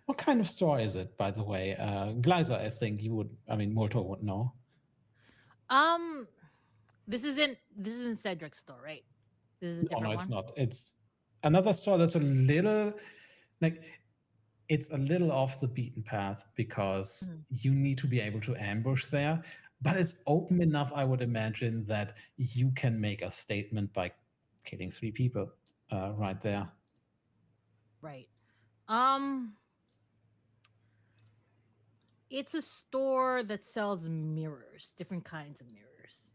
What kind of store is it, by the way? Glaiza, I think you would, Morto would know. This isn't Cedric's store, right? This is a different No, one. it's not. It's another store that's a little, it's a little off the beaten path, because you need to be able to ambush there. But it's open enough, I would imagine, that you can make a statement by killing 3 people right there. Right. It's a store that sells mirrors, different kinds of mirrors.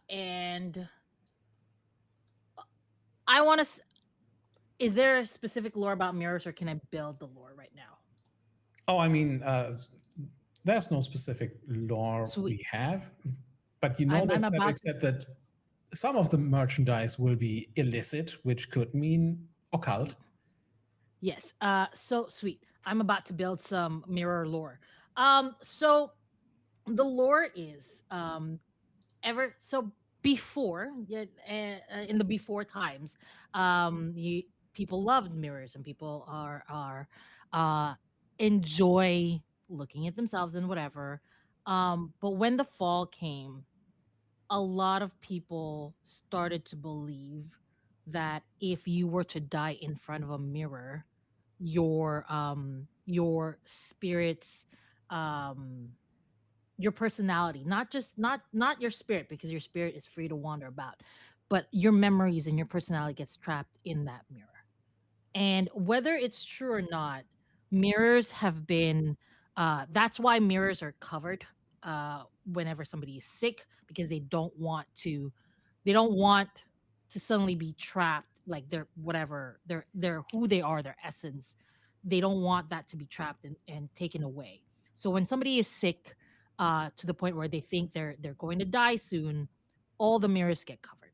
And I want to. Is there a specific lore about mirrors, or can I build the lore right now? Oh, there's no specific lore we have, but you know that Cedric said that some of the merchandise will be illicit, which could mean occult. Yes. So sweet. I'm about to build some mirror lore. So the lore is before, in the before times, people love mirrors and people enjoy looking at themselves and whatever. But when the fall came, a lot of people started to believe that if you were to die in front of a mirror, your spirits, um your personality, not your spirit, because your spirit is free to wander about, but your memories and your personality gets trapped in that mirror. And whether it's true or not, mirrors have been that's why mirrors are covered whenever somebody is sick, because they don't want to suddenly be trapped, like they're whatever, they're who they are, their essence. They don't want that to be trapped and taken away. So when somebody is sick to the point where they think they're going to die soon, all the mirrors get covered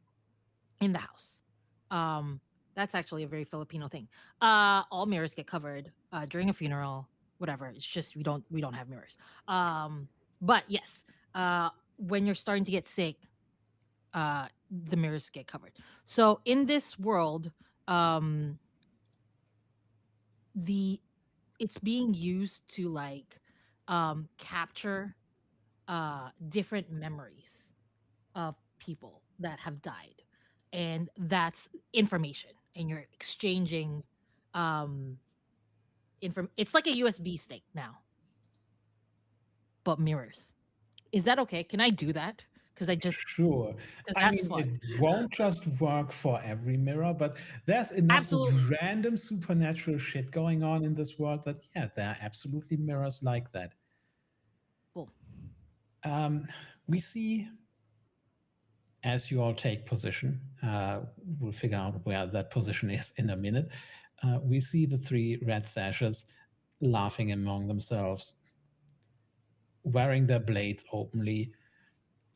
in the house. Um, that's actually a very Filipino thing. All mirrors get covered during a funeral, whatever. It's just we don't have mirrors. But yes, when you're starting to get sick, the mirrors get covered. So in this world, um, the it's being used to like capture different memories of people that have died, and that's information, and you're exchanging um it's like a USB stick now, but mirrors. Is that okay? Can I do that? Sure. Because I that's mean, fun. it won't just work for every mirror, but there's enough just Absolutely. random supernatural shit going on in this world that, yeah, there are absolutely mirrors like that. Cool. We see, as you all take position, we'll figure out where that position is in a minute. We see the three red sashes laughing among themselves, wearing their blades openly,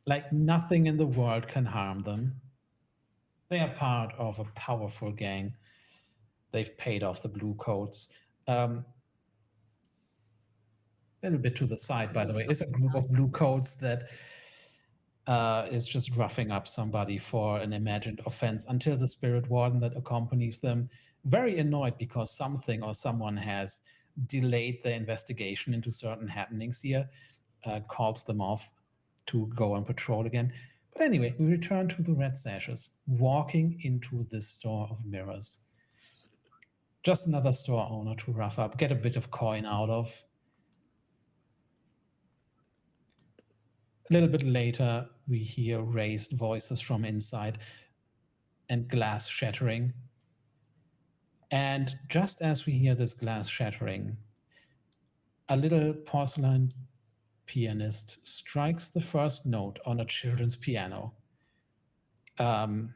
like nothing in the world can harm them. They are part of a powerful gang. They've paid off the blue coats. A little bit to the side, by the way, is a group of blue coats that is just roughing up somebody for an imagined offense until the spirit warden that accompanies them, very annoyed because something or someone has delayed the investigation into certain happenings here, calls them off to go on patrol again. But anyway, we return to the red sashes, walking into this store of mirrors. Just another store owner to rough up, get a bit of coin out of. A little bit later, we hear raised voices from inside and glass shattering. And just as we hear this glass shattering, a little porcelain pianist strikes the first note on a children's piano. That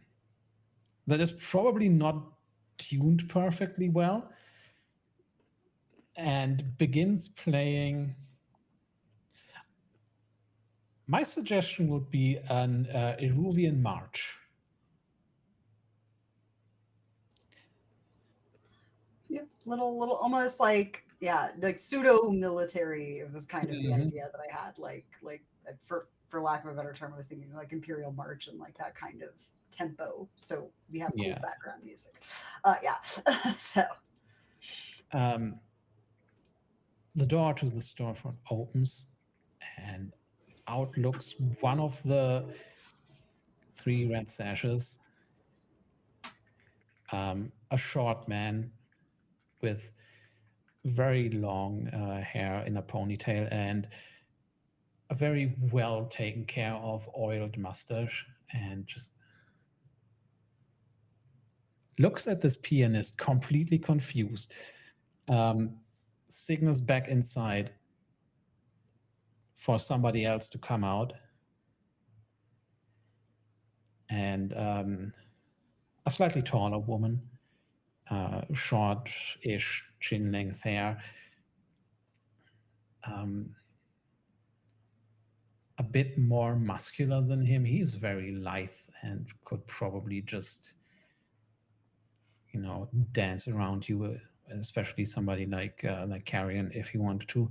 is probably not tuned perfectly well, and begins playing. My suggestion would be an Eruvian march. Yeah, little, almost like, yeah, like pseudo military was kind of the Mhm. idea that I had, like for lack of a better term, I was thinking like Imperial March and like that kind of tempo. So we have cool Yeah. background music. Yeah. So The door to the storefront opens, and out looks one of the three red sashes. A short man with very long hair in a ponytail and a very well taken care of oiled mustache, and just looks at this pianist completely confused, signals back inside for somebody else to come out, and a slightly taller woman, short-ish chin-length hair, a bit more muscular than him. He's very lithe and could probably just, dance around you, especially somebody like Carrion, if he wanted to.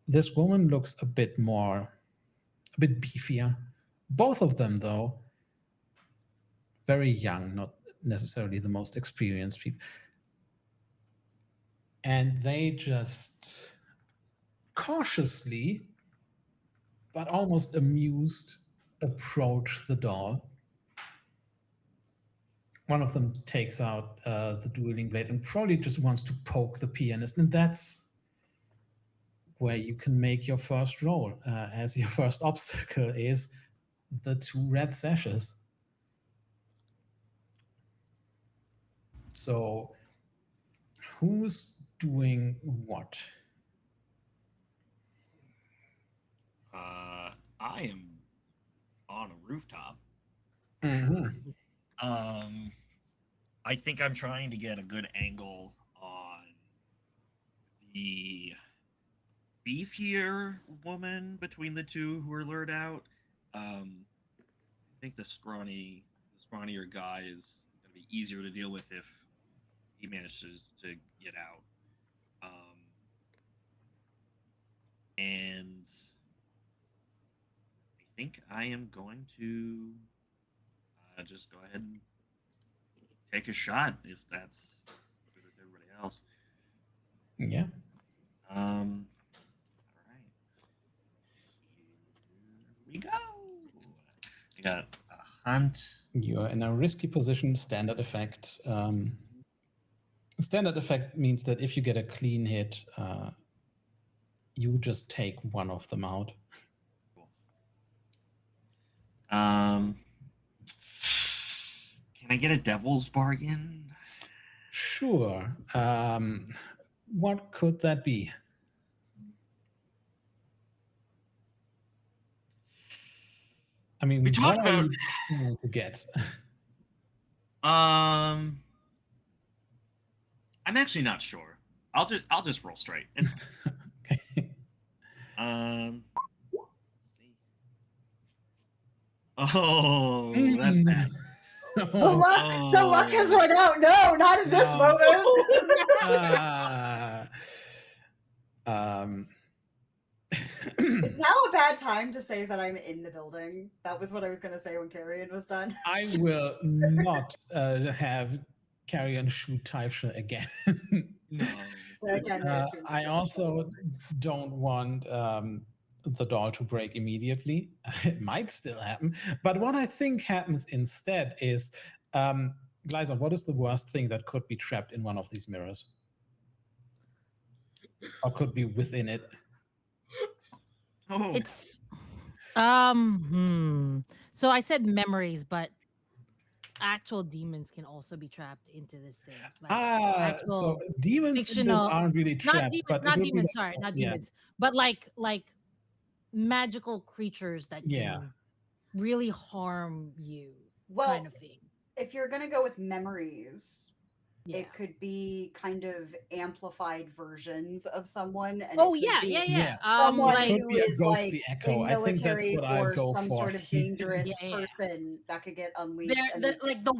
This woman looks a bit beefier. Both of them, though, very young, necessarily the most experienced people. And they just cautiously, but almost amused, approach the doll. One of them takes out the dueling blade and probably just wants to poke the pianist. And that's where you can make your first roll, as your first obstacle is the 2 red sashes. So who's doing what? I am on a rooftop. Mhm. I think I'm trying to get a good angle on the beefier woman between the two who are lured out. I think the scrawnier guy is going to be easier to deal with if he manages to get out. And I think I am going to just go ahead and take a shot if that's good with everybody else. Yeah. All right. Here we go. We got a hunt. You're in a risky position, standard effect. Standard effect means that if you get a clean hit, you just take one of them out. Cool. Can I get a devil's bargain? Sure. What could that be? I mean, We talked what are about- you trying to get? I'm actually not sure. I'll just roll straight. It's Okay. let's see. Oh, that's bad. The luck has run out. No, not in this No. moment. Is now a bad time to say that I'm in the building? That was what I was going to say when Carrion was done. I will not have Carrion shoot Taifsha again. No. Again, I assumed I that. also don't want the doll to break immediately. It might still happen. But what I think happens instead is, Glaiza, what is the worst thing that could be trapped in one of these mirrors? Or could be within it? Oh, It's So I said memories, but actual demons can also be trapped into this thing. Like So demons in this fictional- aren't really trapped. not demons, but it not would be demons. like- Sorry, not yeah. demons, but like magical creatures that can Yeah. really harm you, Well, kind of thing. if you're going to go with memories, Yeah. it could be kind of amplified versions of someone. And Oh it could yeah, be yeah. Someone Like Could who be a is ghostly like echo. in I think that's military what I'd or go some for. sort of dangerous Yeah, yeah. person that could get unleashed. like the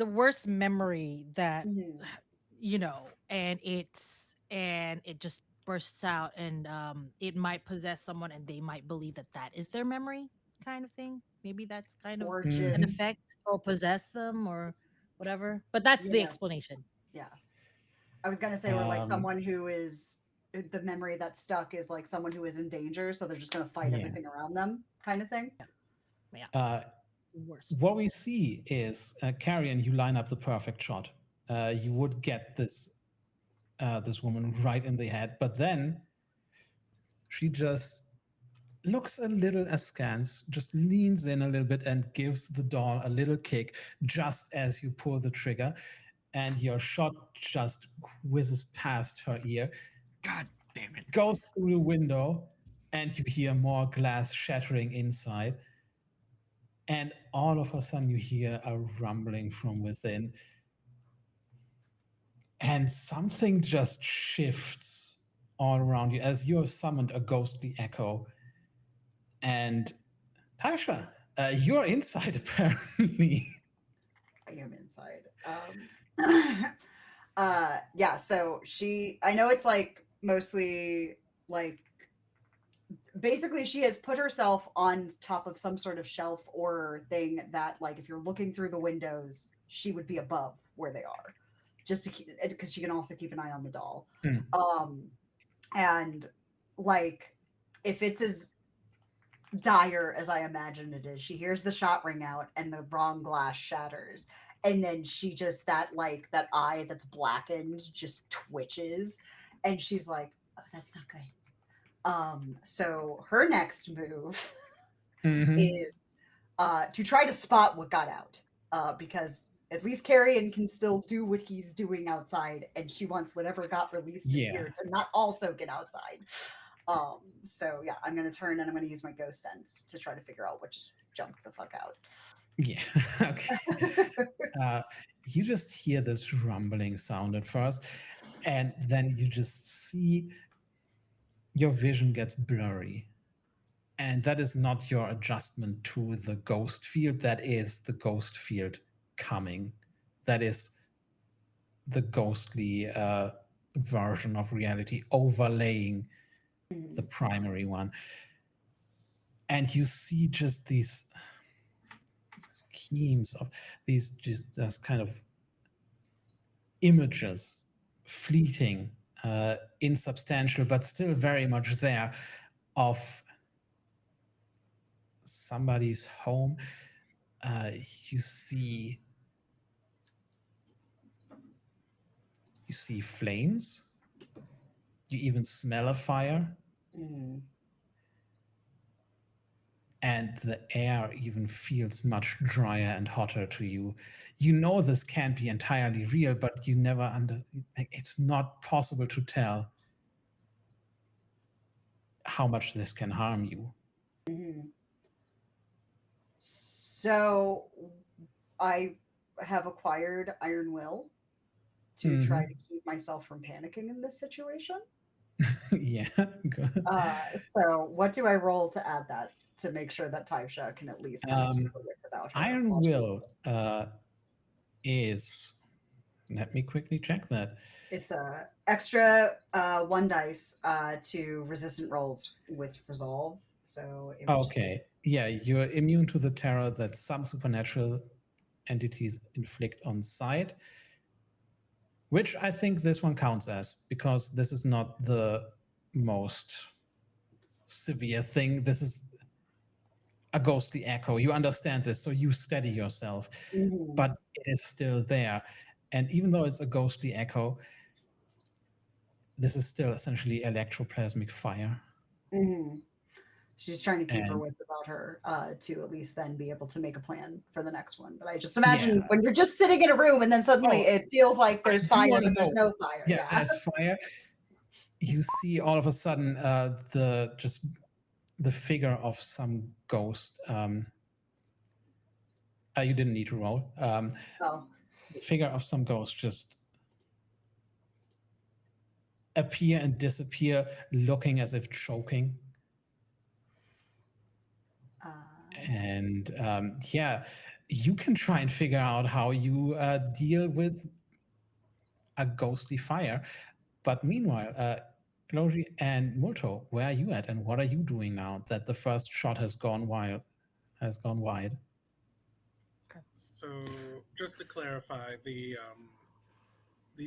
worst memory that Mhm. and it just bursts out, and it might possess someone, and they might believe that is their memory, kind of thing. Maybe that's kind of Or Mhm. just an effect, or possess them, or whatever. But that's the Yeah. explanation. Yeah. I was gonna say, or like Um, someone who is the memory that's stuck is like someone who is in danger, so they're just gonna fight Yeah. everything around them, kind of thing. Worse. What we see is, Carrion, you line up the perfect shot. You would get this woman right in the head, but then she just looks a little askance, just leans in a little bit and gives the doll a little kick just as you pull the trigger, and your shot just whizzes past her ear, God damn it. goes through the window, and you hear more glass shattering inside. And all of a sudden, you hear a rumbling from within. And something just shifts all around you as you have summoned a ghostly echo. And Tasha, you're inside apparently. I am inside. Yeah, so I know it's like mostly like basically she has put herself on top of some sort of shelf or thing that like if you're looking through the windows, she would be above where they are, just to keep, because she can also keep an eye on the doll. And like, if it's as dire as I imagine it is, she hears the shot ring out and the wrong glass shatters, and then she just, that eye that's blackened just twitches, and she's like, oh, that's not good. So her next move is to try to spot what got out, because at least Carrion can still do what he's doing outside, and she wants whatever got released in here to not also get outside. So yeah, I'm gonna turn and I'm gonna use my ghost sense to try to figure out what just jumped the fuck out. Yeah. Okay. You just hear this rumbling sound at first, and then you just see your vision gets blurry. And that is not your adjustment to the ghost field. That is the ghost field coming. That is the ghostly version of reality overlaying the primary one. And you see just these schemes of these just kind of images, fleeting, insubstantial, but still very much there, of somebody's home. You see flames. You even smell a fire. And the air even feels much drier and hotter to you. You know this can't be entirely real, but you never it's not possible to tell how much this can harm you. So I have acquired Iron Will to try to keep myself from panicking in this situation. Yeah, good. So what do I roll to add that, to make sure that Taisha can at least kind of keep a wits about her? Iron Will is, let me quickly check that. It's a extra 1 dice to resistant rolls with resolve. So okay, yeah, you're immune to the terror that some supernatural entities inflict on sight, which I think this one counts as, because this is not the most severe thing. This is a ghostly echo. You understand this, so you steady yourself, but it is still there. And even though it's a ghostly echo, this is still essentially electroplasmic fire. She's trying to keep her wits about her to at least then be able to make a plan for the next one. But I just imagine when you're just sitting in a room and then suddenly it feels like there's fire, but there's no fire. Yeah, there's fire. You see all of a sudden the figure of some ghost. You didn't need to roll. The figure of some ghost just appear and disappear, looking as if choking. And yeah, you can try and figure out how you deal with a ghostly fire. But meanwhile, Logi and Multo, where are you at, and what are you doing now that the first shot has gone wide? So, just to clarify, the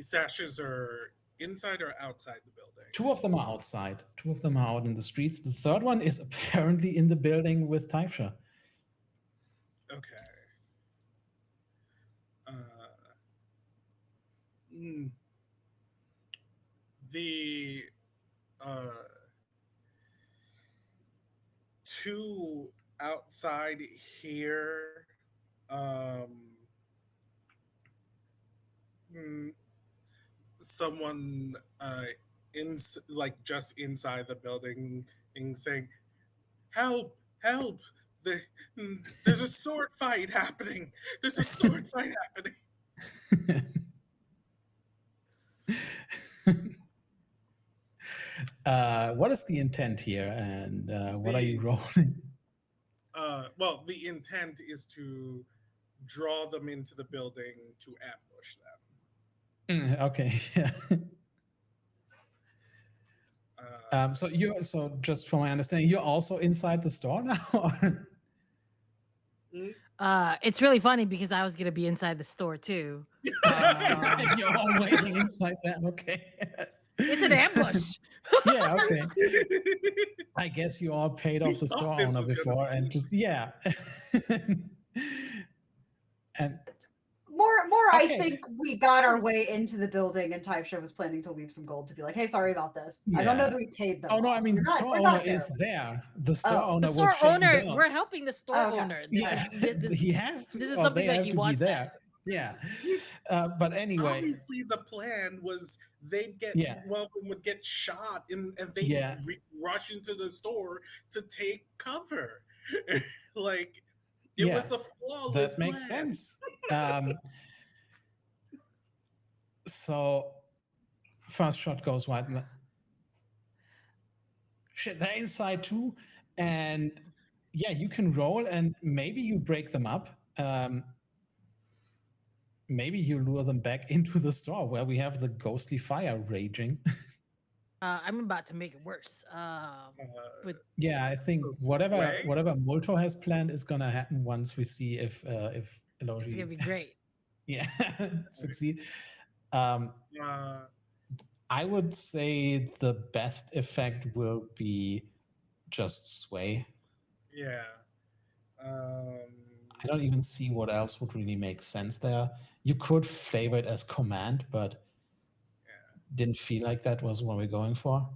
sashes are inside or outside the building? 2 of them are outside. 2 of them are out in the streets. The third one is apparently in the building with Taisha. Okay. The 2 outside here, someone just inside the building saying, help, there's a sword fight happening, What is the intent here, and what are you rolling? Well, the intent is to draw them into the building to ambush them. Okay, yeah. So just from my understanding, you're also inside the store now? It's really funny because I was gonna be inside the store too. You're all waiting inside that. Okay. It's an ambush. Yeah. Okay. I guess you all paid We off the thought store this owner was gonna before be and just yeah. And More, I Okay. think we got our way into the building, and Typesha was planning to leave some gold to be like, "Hey, sorry about this. I don't know Yeah. that we paid them." Oh no, I off. mean We're the not- store we're owner not is there. The store Oh. owner The was store Shane owner, Bell. we're helping the store Okay. owner. Yeah, he has to. This is or something they that have he to be wants there. Yeah. But anyway, Obviously, the plan was they'd get Yeah. one of them would get shot, and they'd Yeah. rush into the store to take cover. Like it Yeah, was a flawless that makes plan. sense. So first shot goes wide. Shit, they're inside too, and yeah, you can roll, and maybe you break them up. Maybe you lure them back into the store where we have the ghostly fire raging. I'm about to make it worse. With Yeah, I think So whatever sway. Molto has planned is gonna happen once we see if it's Elogi gonna be great. yeah succeed. Um, I would say the best effect will be just sway. Yeah. I don't even see what else would really make sense there. You could flavor it as command, but didn't feel like that was what we're going for.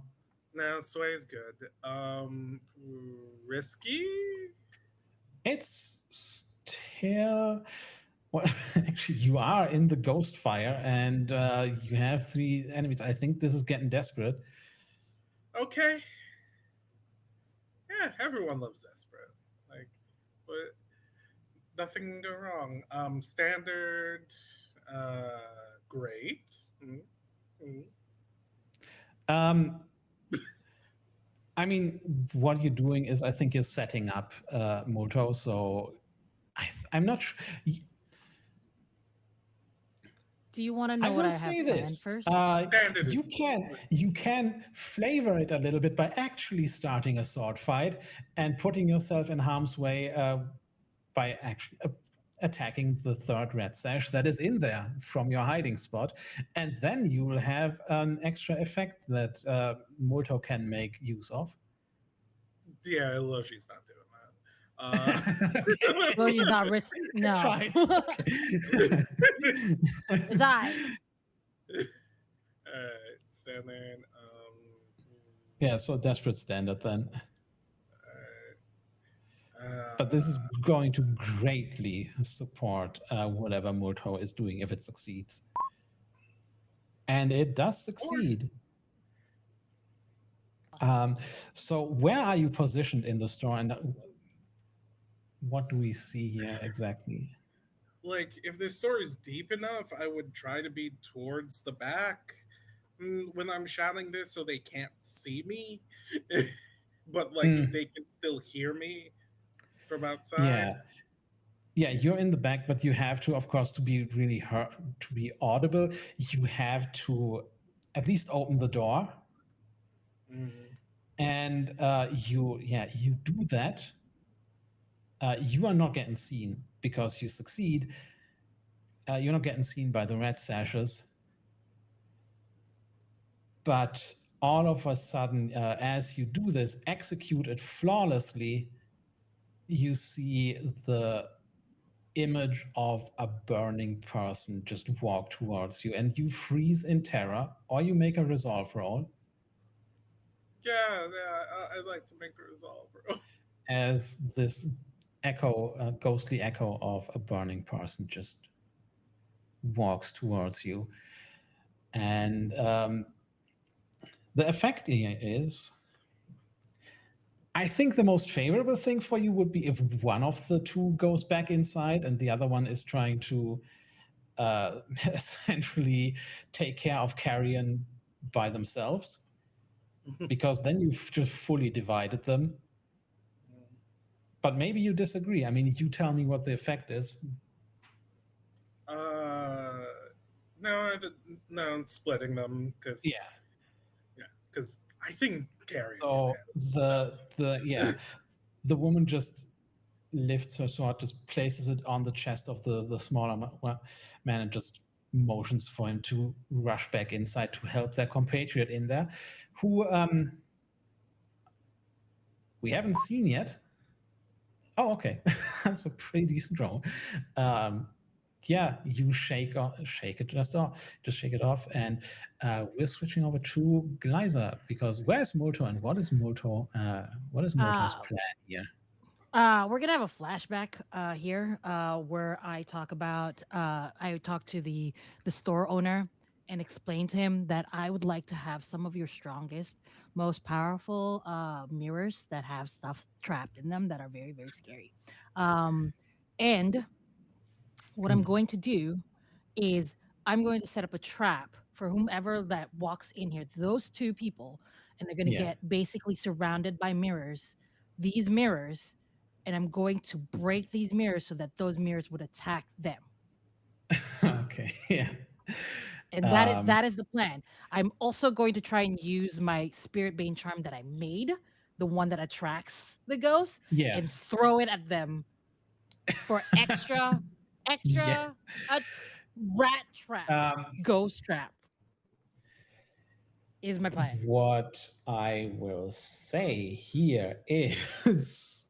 No, sway is good. Risky. It's still. Well, actually, you are in the ghost fire, and you have 3 enemies. I think this is getting desperate. Okay. Yeah, everyone loves desperate. Like, but nothing can go wrong. Standard. Great. I mean, what you're doing is, I think you're setting up Molto. So I'm not sure. Do you want to know what I have planned first? You can flavor it a little bit by actually starting a sword fight and putting yourself in harm's way by actually attacking the 3rd red sash that is in there from your hiding spot, and then you will have an extra effect that Molto can make use of. Yeah, Logi's not doing that. Logi's not risk. No. It's I. Alright, standard. Yeah, so desperate standard then. But this is going to greatly support whatever Molto is doing if it succeeds. And it does succeed. So where are you positioned in the store, and what do we see here exactly? Like, if the store is deep enough, I would try to be towards the back when I'm shouting this so they can't see me. But, like, they can still hear me from outside. Yeah, you're in the back, but you have to, of course, to be really to be audible, you have to at least open the door. And you do that. You are not getting seen because you succeed. You're not getting seen by the red sashes. But all of a sudden, as you do this, executed flawlessly, you see the image of a burning person just walk towards you, and you freeze in terror, or you make a resolve roll. Yeah, I'd like to make a resolve roll. As this echo, ghostly echo of a burning person just walks towards you. And the effect here is, I think the most favorable thing for you would be if one of the 2 goes back inside and the other one is trying to essentially take care of Carrion by themselves, because then you've just fully divided them. But maybe you disagree. I mean, you tell me what the effect is. No, I'm splitting them because because I think Carrion. So the woman just lifts her sword, just places it on the chest of the smaller man, and just motions for him to rush back inside to help their compatriot in there, who we haven't seen yet. Oh, okay. That's a pretty decent roll. Yeah, you shake it just shake it off, and we're switching over to Glaiza, because where's Molto and what is Molto's plan here? We're gonna have a flashback here where I talk to the store owner and explain to him that I would like to have some of your strongest, most powerful mirrors that have stuff trapped in them that are very, very scary. And what I'm going to do is I'm going to set up a trap for whomever that walks in here, those two people, and they're going to get basically surrounded by mirrors, these mirrors, and I'm going to break these mirrors so that those mirrors would attack them. Okay, yeah. And that is the plan. I'm also going to try and use my Spirit Bane charm that I made, the one that attracts the ghosts, and throw it at them for extra Yes. a rat trap, ghost trap is my plan. What I will say here is,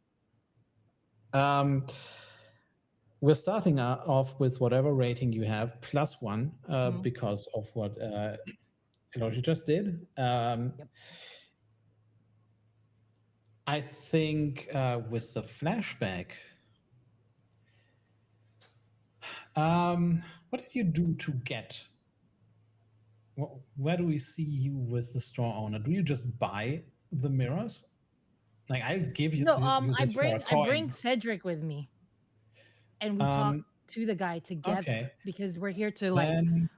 we're starting off with whatever rating you have +1 because of what Eloji just did. I think with the flashback, what did you do to get? Where do we see you with the store owner? Do you just buy the mirrors? Like, I give you, I this for a coin. I bring Cedric with me, and we talk to the guy together because we're here to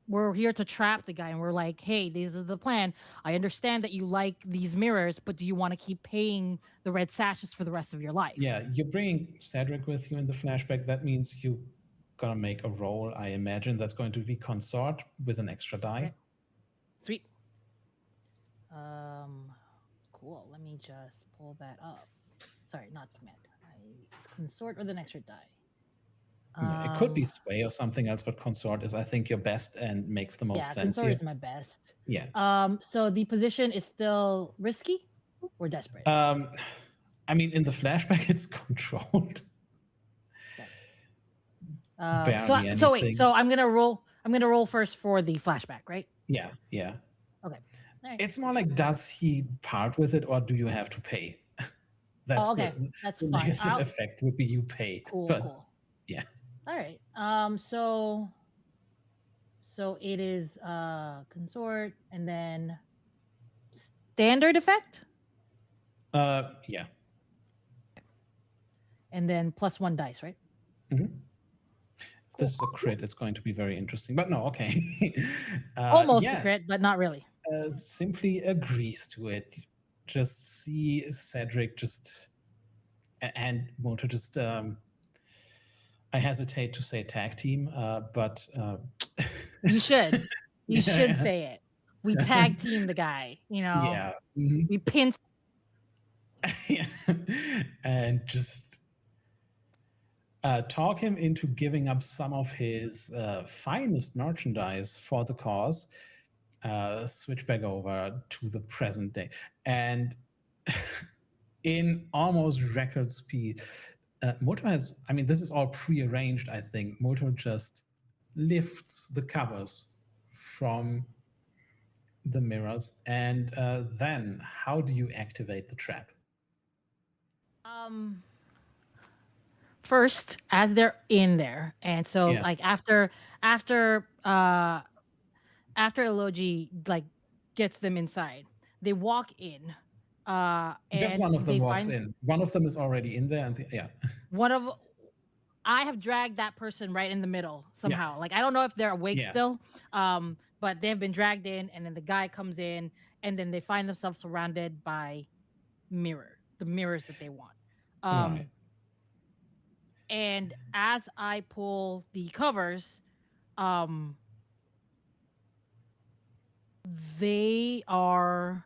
we're here to trap the guy, and we're like, hey, this is the plan. I understand that you like these mirrors, but do you want to keep paying the red sashes for the rest of your life? Yeah, you're bringing Cedric with you in the flashback. That means you gonna make a roll. I imagine that's going to be consort with an extra die. Okay. Sweet. Cool. Let me just pull that up. Sorry, not command. It's consort with an extra die. It could be sway or something else, but consort is, I think, your best and makes the most sense. Consort here. is my best. Yeah. So the position is still risky or desperate? I mean, in the flashback, it's controlled. So wait. So I'm gonna roll. I'm gonna roll first for the flashback, right? Yeah. Okay. Right. It's more like, does he part with it, or do you have to pay? That's the fine. Negative effect would be you pay. Cool. Yeah. All right. So it is consort and then standard effect. Yeah. And then +1 dice, right? Mm-hmm. This is a crit. It's going to be very interesting. But no, okay. Almost a crit, but not really. Simply agrees to it. Just see Cedric and Molto just. I hesitate to say tag team, but you should. You should say it. We tag team the guy. Yeah. We pin. Yeah. And just talk him into giving up some of his finest merchandise for the cause. Switch back over to the present day, and in almost record speed, Molto has, I mean, this is all pre-arranged, I think. Molto just lifts the covers from the mirrors, and then how do you activate the trap? First, as they're in there, and so like after Eloji like gets them inside, they walk in. And just one of them walks in. One of them is already in there, and I have dragged that person right in the middle somehow. Yeah. Like, I don't know if they're awake still, but they've been dragged in, and then the guy comes in, and then they find themselves surrounded by the mirrors that they want. Right. And as I pull the covers, they are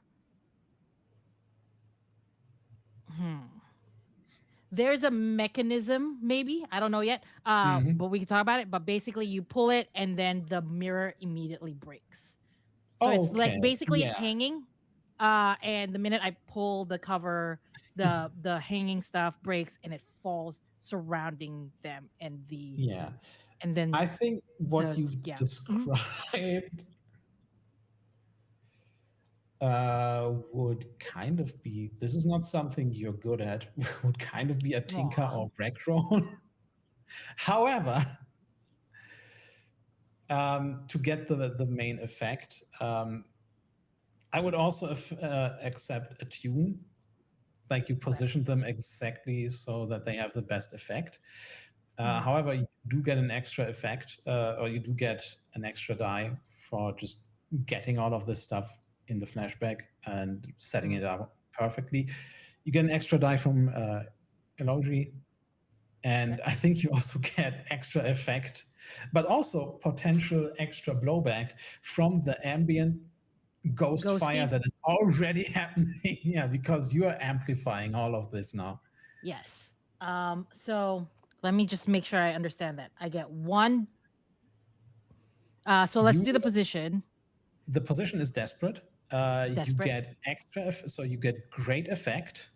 There's a mechanism, maybe I don't know yet, Mhm. but we can talk about it. But basically, you pull it, and then the mirror immediately breaks. So it's like Okay. basically it's Yeah. hanging, and the minute I pull the cover, the hanging stuff breaks and it falls surrounding them, Yeah. and then I think what the you've yeah. Mhm. described would kind of be, this is not something you're good at, would kind of be a tinker Aw. or break roll. However, to get the main effect, I would also accept a tune, like you position them exactly so that they have the best effect. Mhm. However, you do get an extra effect, or you do get an extra die for just getting all of this stuff in the flashback and setting it up perfectly. You get an extra die from Elogi, and I think you also get extra effect, but also potential extra blowback from the ambient ghost fire Ghosties? that is already happening. Yeah, because you are amplifying all of this now. Yes. So let me just make sure I understand that. I get one. So let's You do the position. The position is desperate. You Desperate. get extra, so you get great effect,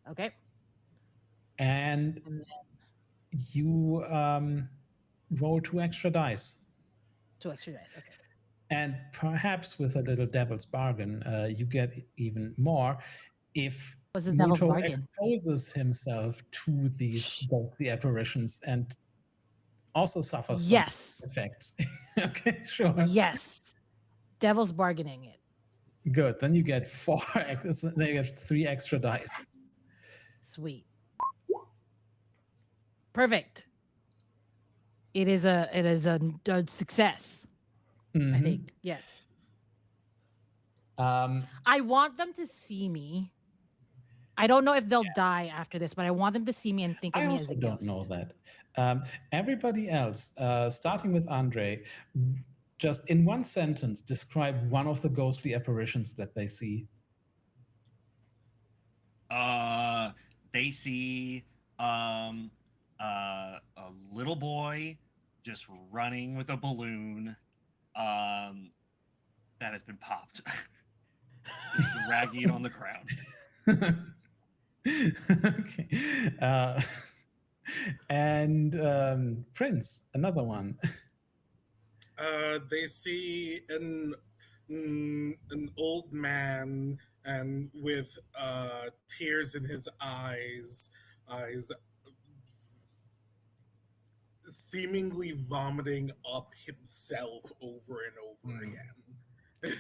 Okay. and And then you roll 2 extra dice. 2 extra dice. Okay. And perhaps with a little devil's bargain, you get even more if What's the devil's Muto bargain? exposes himself to these Shh. ghostly apparitions and also suffers some Yes. effects. Okay, sure. Yes. Devil's bargaining it. Good. Then you get 4 then you get 3 extra dice. Sweet. Perfect. It is a success. I Mhm. think. Yes. Um, I want them to see me. I don't know if they'll die after this, but I want them to see me and think of I me as also a don't ghost. know that. Everybody else, starting with Andre, just in one sentence, describe one of the ghostly apparitions that they see. They see a little boy just running with a balloon that has been popped, just dragging it on the ground. Okay. And Prince, another one. They see an old man and with tears in his eyes seemingly vomiting up himself over and over again.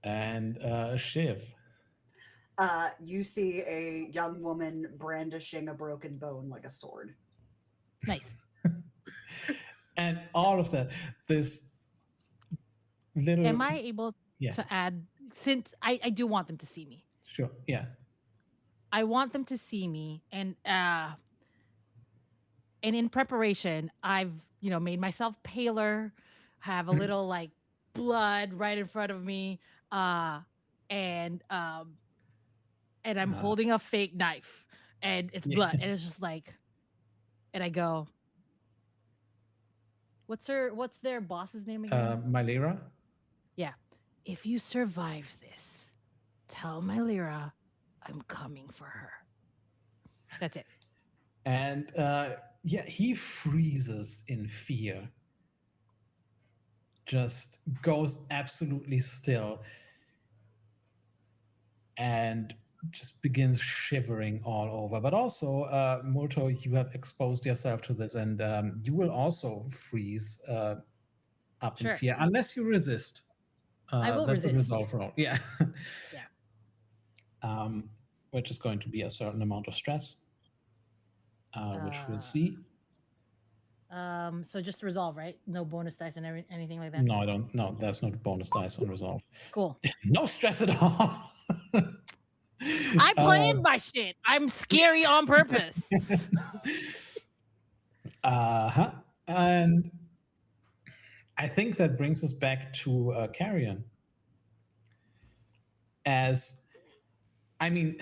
And Shiv. You see a young woman brandishing a broken bone like a sword. Nice. And all of that, this little. Am I able Yeah, to add, since I do want them to see me? sure. Yeah. I want them to see me, and in preparation, I've made myself paler, have a little like blood right in front of me, uh, and um, and I'm Uh, holding a fake knife, and it's yeah. blood, and it's just like, and I go, what's their boss's name again? Mylera. Yeah, if you survive this, tell my Lyra I'm coming for her. That's it. And yeah, he freezes in fear, just goes absolutely still, and just begins shivering all over. But also, Murto, you have exposed yourself to this, and you will also freeze up in Sure. fear, unless you resist. I will That's a resist. resolve roll. Yeah. Yeah. Which is going to be a certain amount of stress, which we'll see. So just resolve, right? No bonus dice and anything like that. No, I don't. No, there's no bonus dice on resolve. Cool. No stress at all. I planned my shit. I'm scary on purpose. Uh-huh. And I think that brings us back to Carrion. As, I mean,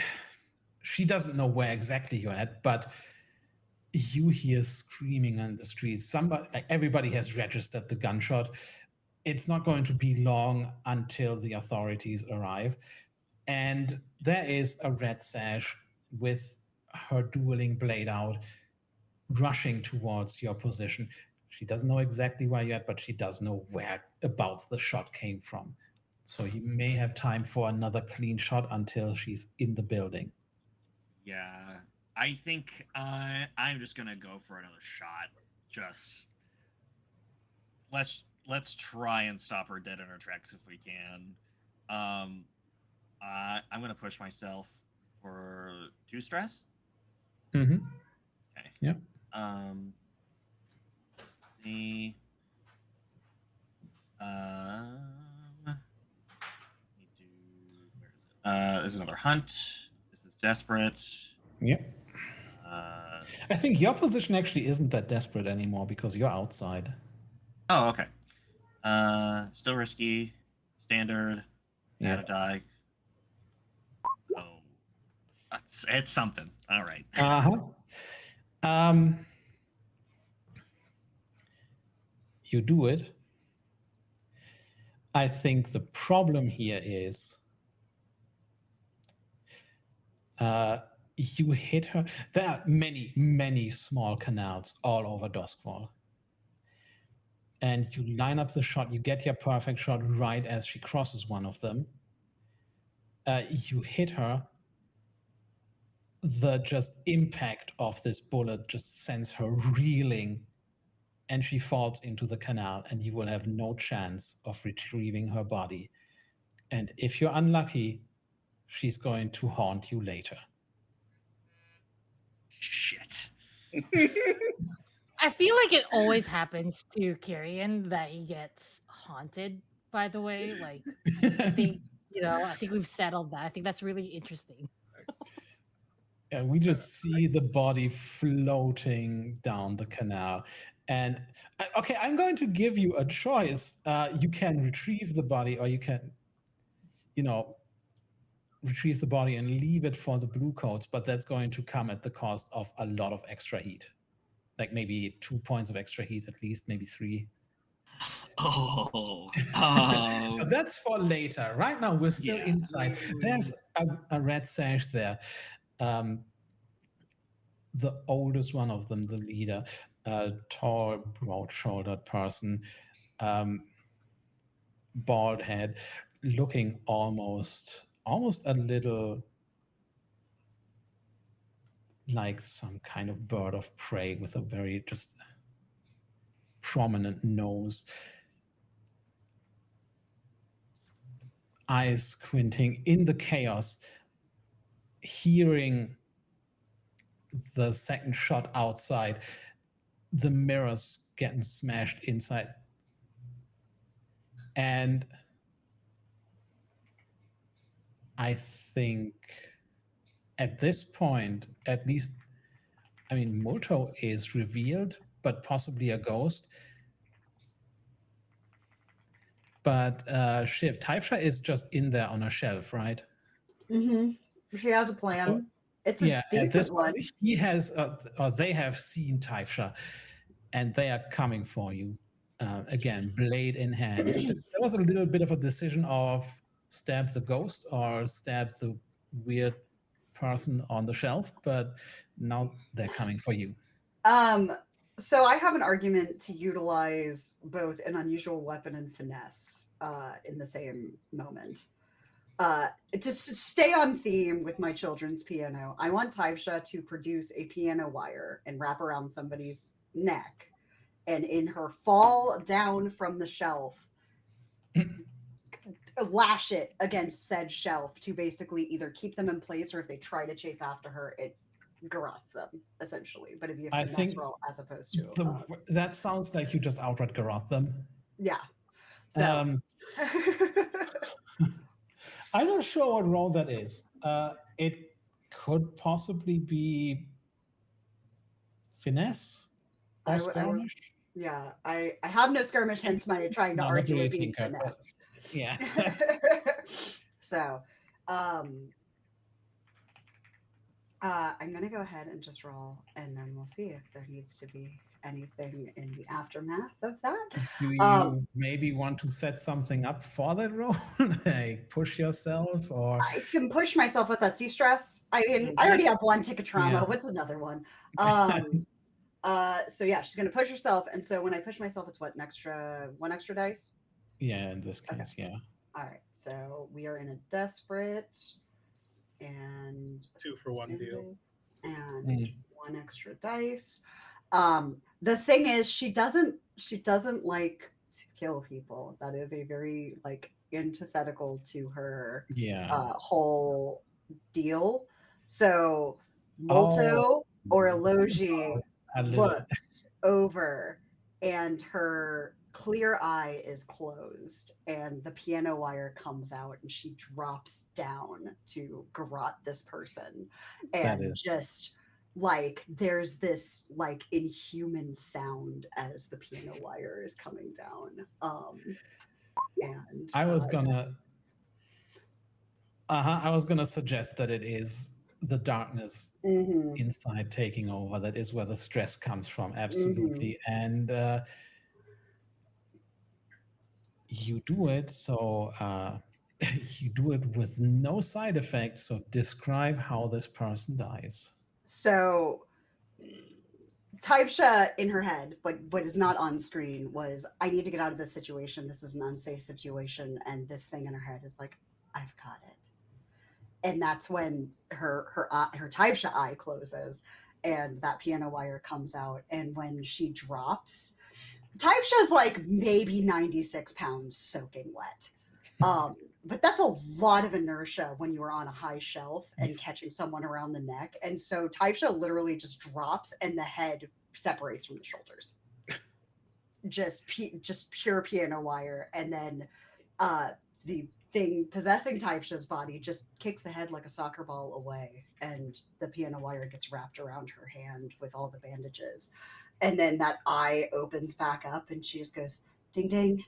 she doesn't know where exactly you're at, but you hear screaming on the streets. Everybody has registered the gunshot. It's not going to be long until the authorities arrive. And there is a red sash with her dueling blade out, rushing towards your position. She doesn't know exactly where you're at, but she does know where about the shot came from. So you may have time for another clean shot until she's in the building. Yeah, I think I'm just gonna go for another shot. Just let's try and stop her dead in her tracks if we can. I'm gonna push myself for 2 stress. Mm-hmm. Okay. Yeah. Let's see. There's another hunt. This is desperate. Yep. I think your position actually isn't that desperate anymore because you're outside. Oh, okay. Still risky. Standard. Add a die. Oh. It's something. All right. You do it. I think the problem here is you hit her. There are many, many small canals all over Duskwall. And you line up the shot. You get your perfect shot right as she crosses one of them. You hit her. The just impact of this bullet just sends her reeling, and she falls into the canal, and you will have no chance of retrieving her body. And if you're unlucky, she's going to haunt you later. Shit. I feel like it always happens to Carrion that he gets haunted, by the way. Like, I think we've settled that. I think that's really interesting. Yeah, we just see the body floating down the canal. And okay, I'm going to give you a choice. You can retrieve the body, or you can, retrieve the body and leave it for the blue coats, but that's going to come at the cost of a lot of extra heat. Like maybe 2 points of extra heat, at least, maybe 3. Oh. That's for later. Right now, we're still inside. There's a red sash there. The oldest one of them, the leader, tall, broad-shouldered person, bald head, looking almost a little like some kind of bird of prey with a very just prominent nose, eyes squinting in the chaos, hearing the second shot outside, the mirrors getting smashed inside. And I think at this point, at least, Multo is revealed, but possibly a ghost. But Shiv, Taifsha is just in there on a shelf, right? Mm-hmm. She has a plan. It's a decent one. He has, or they have seen Taifsha, and they are coming for you. Again, blade in hand. There was a little bit of a decision of stab the ghost or stab the weird person on the shelf, but now they're coming for you. So I have an argument to utilize both an unusual weapon and finesse in the same moment. To stay on theme with my children's piano, I want Taifsha to produce a piano wire and wrap around somebody's neck, and in her fall down from the shelf, lash it against said shelf to basically either keep them in place, or if they try to chase after her, it garrots them, essentially. But it'd be a finesse roll as opposed to... that sounds like you just outright garrot them. Yeah. So... I'm not sure what role that is. It could possibly be finesse or skirmish. I have no skirmish, hence my trying to argue it being finesse. Yeah. So, I'm going to go ahead and just roll, and then we'll see if there needs to be anything in the aftermath of that. Do you maybe want to set something up for that roll? Like push yourself, or I can push myself. What's that? See stress? I mean, I already have one tick of trauma. Yeah. What's another one? So yeah, she's gonna push herself, and so when I push myself, it's what, one extra dice? Yeah, in this case, yeah. All right, so we are in a desperate and 2 for 1 deal. and one extra dice. The thing is, she doesn't like to kill people. That is a very like antithetical to her whole deal. So Molto or Elogi looks over, and her clear eye is closed, and the piano wire comes out, and she drops down to garrote this person, and just like there's this like inhuman sound as the piano wire is coming down. And I was gonna suggest that it is the darkness inside taking over. That is where the stress comes from, absolutely. And you do it, so you do it with no side effects. So describe how this person dies. So Taibsha in her head, but what is not on screen was, I need to get out of this situation. This is an unsafe situation. And this thing in her head is like, I've got it. And that's when her Taibsha eye closes and that piano wire comes out. And when she drops, Taibsha's like maybe 96 pounds soaking wet. But that's a lot of inertia when you are on a high shelf and catching someone around the neck. And so Taibsha literally just drops and the head separates from the shoulders. Just pure piano wire. And then the thing possessing Taibsha's body just kicks the head like a soccer ball away. And the piano wire gets wrapped around her hand with all the bandages. And then that eye opens back up and she just goes, ding, ding.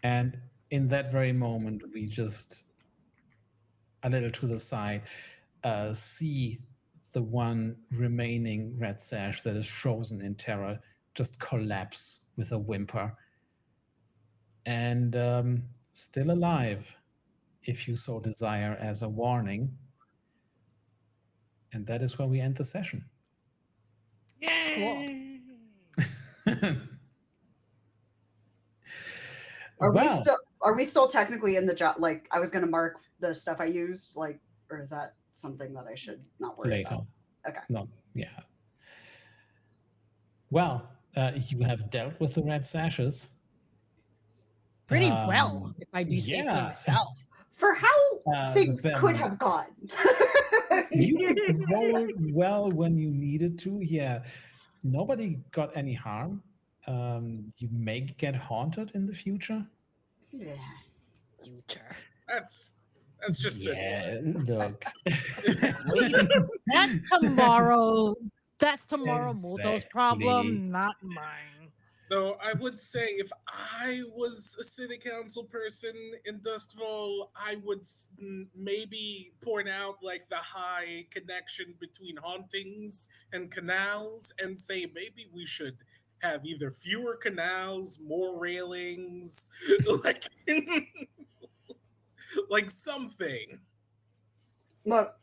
And in that very moment, we just, a little to the side, see the one remaining red sash that is frozen in terror just collapse with a whimper. And still alive, if you so desire, as a warning. And that is where we end the session. Yay! Cool. Are we still technically in the job? Like, I was going to mark the stuff I used, like, or is that something that I should not worry about? Okay. No, yeah. Well, you have dealt with the red sashes. Pretty well, if I do say so myself. For how things could have gone. You rolled well when you needed to. Yeah. Nobody got any harm. You may get haunted in the future. Yeah. Future. That's just look. That's tomorrow. That's tomorrow Molto's problem, not mine. Though I would say if I was a city council person in Duskfall, I would maybe point out like the high connection between hauntings and canals and say maybe we should have either fewer canals, more railings, like something. Look,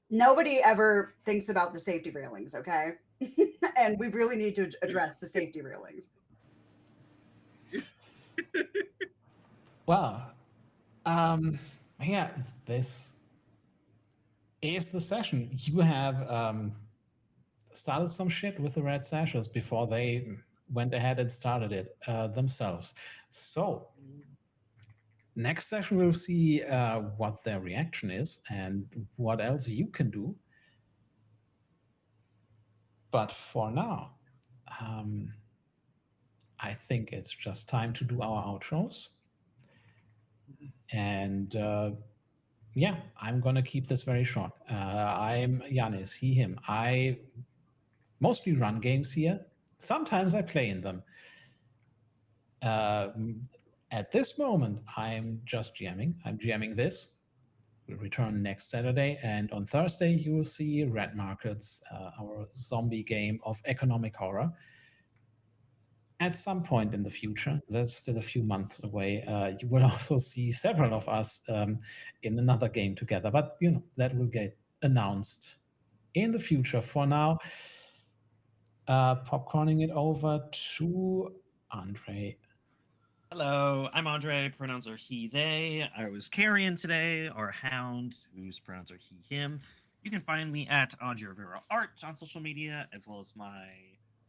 nobody ever thinks about the safety railings, okay? And we really need to address the safety railings. Well, yeah, this is the session. You have started some shit with the red sashes before they went ahead and started it themselves. So next session, we'll see what their reaction is and what else you can do. But for now, I think it's just time to do our outros. And yeah, I'm going to keep this very short. I'm Janis, he, him. I mostly run games here. Sometimes I play in them. At this moment, I'm just jamming. I'm jamming this. will return next Saturday. And on Thursday, you will see Red Markets, our zombie game of economic horror. At some point in the future, that's still a few months away, you will also see several of us in another game together. But, that will get announced in the future. For now, popcorning it over to Andre. Hello, I'm Andre, pronouns are he, they. I was Carrion today, or Hound, whose pronouns are he, him. You can find me at Andre Rivera Art on social media, as well as my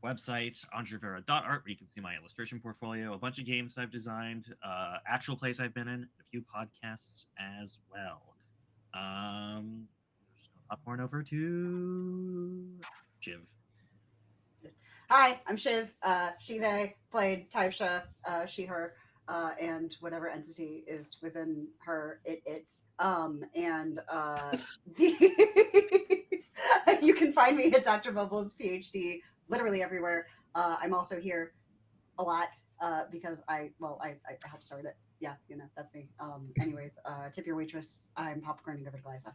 website, andrevera.art, where you can see my illustration portfolio, a bunch of games I've designed, actual plays I've been in, a few podcasts as well. Just gonna popcorn over to Shiv. Hi, I'm Shiv. She, they, played Taisha, she, her, and whatever entity is within her, it's. You can find me at Dr. Bubbles, PhD, literally everywhere. I'm also here a lot because I helped start it. Yeah, that's me. Anyways, tip your waitress. I'm popcorning over to Glaiza.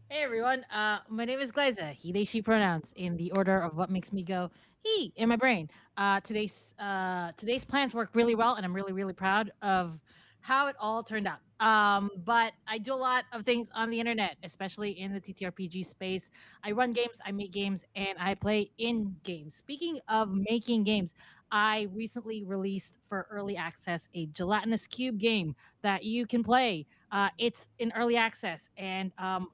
Hey everyone, my name is Glaiza. He, they, she pronouns in the order of what makes me go he in my brain. Today's plans work really well, and I'm really, really proud of how it all turned out. But I do a lot of things on the internet, especially in the TTRPG space. I run games, I make games, and I play in games. Speaking of making games, I recently released for early access a gelatinous cube game that you can play. It's in early access, and I'll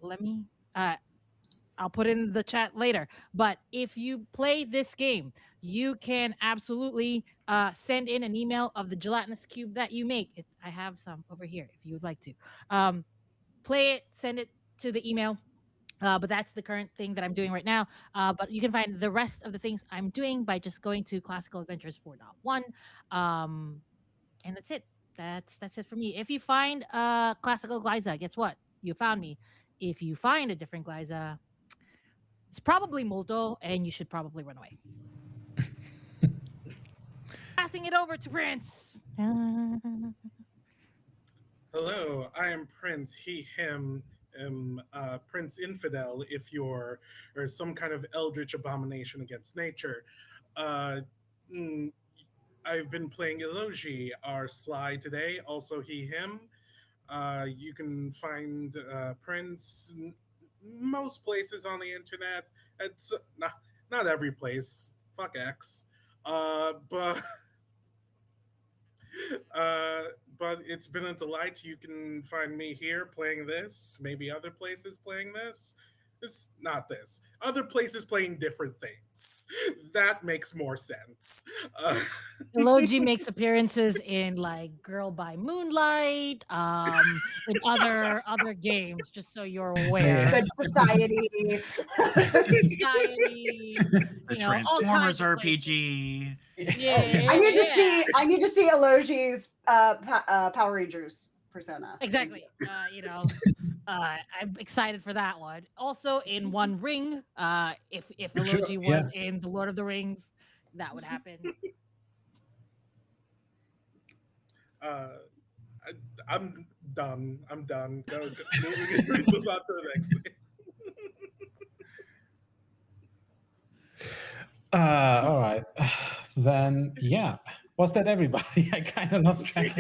put it in the chat later. But if you play this game, you can absolutely send in an email of the gelatinous cube that you make. I have some over here if you would like to. Play it, send it to the email. But that's the current thing that I'm doing right now. But you can find the rest of the things I'm doing by just going to Classical Adventures 4.1. And that's it. That's it for me. If you find classical Glaiza, guess what? You found me. If you find a different Glaiza, it's probably Molto, and you should probably run away. Passing it over to Prince. Hello, I am Prince, he, him, Prince Infidel, if you're or some kind of eldritch abomination against nature. I've been playing Elogi, our Sly today, also he, him. You can find Prince most places on the internet. It's not every place. Fuck X. But but it's been a delight. You can find me here playing this, maybe other places playing this. It's not this. Other places playing different things. That makes more sense. Elogi makes appearances in like Girl by Moonlight, in other games, just so you're aware. Good Society. Good Society. The all Transformers kinds of RPG. Yeah, I need to see Elogi's Power Rangers persona. Exactly. I'm excited for that one. Also, in One Ring, if Elogi was in The Lord of the Rings, that would happen. I'm done. Go move on to the next thing. All right. Then, yeah. Was that everybody? I kind of lost track.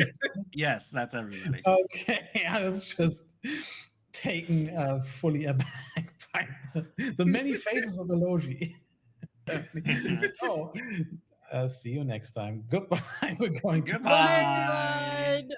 Yes, that's everybody. Okay, I was just taken fully aback by the many faces of the Logi. See you next time. Goodbye. We're going. Goodbye. Bye, everyone.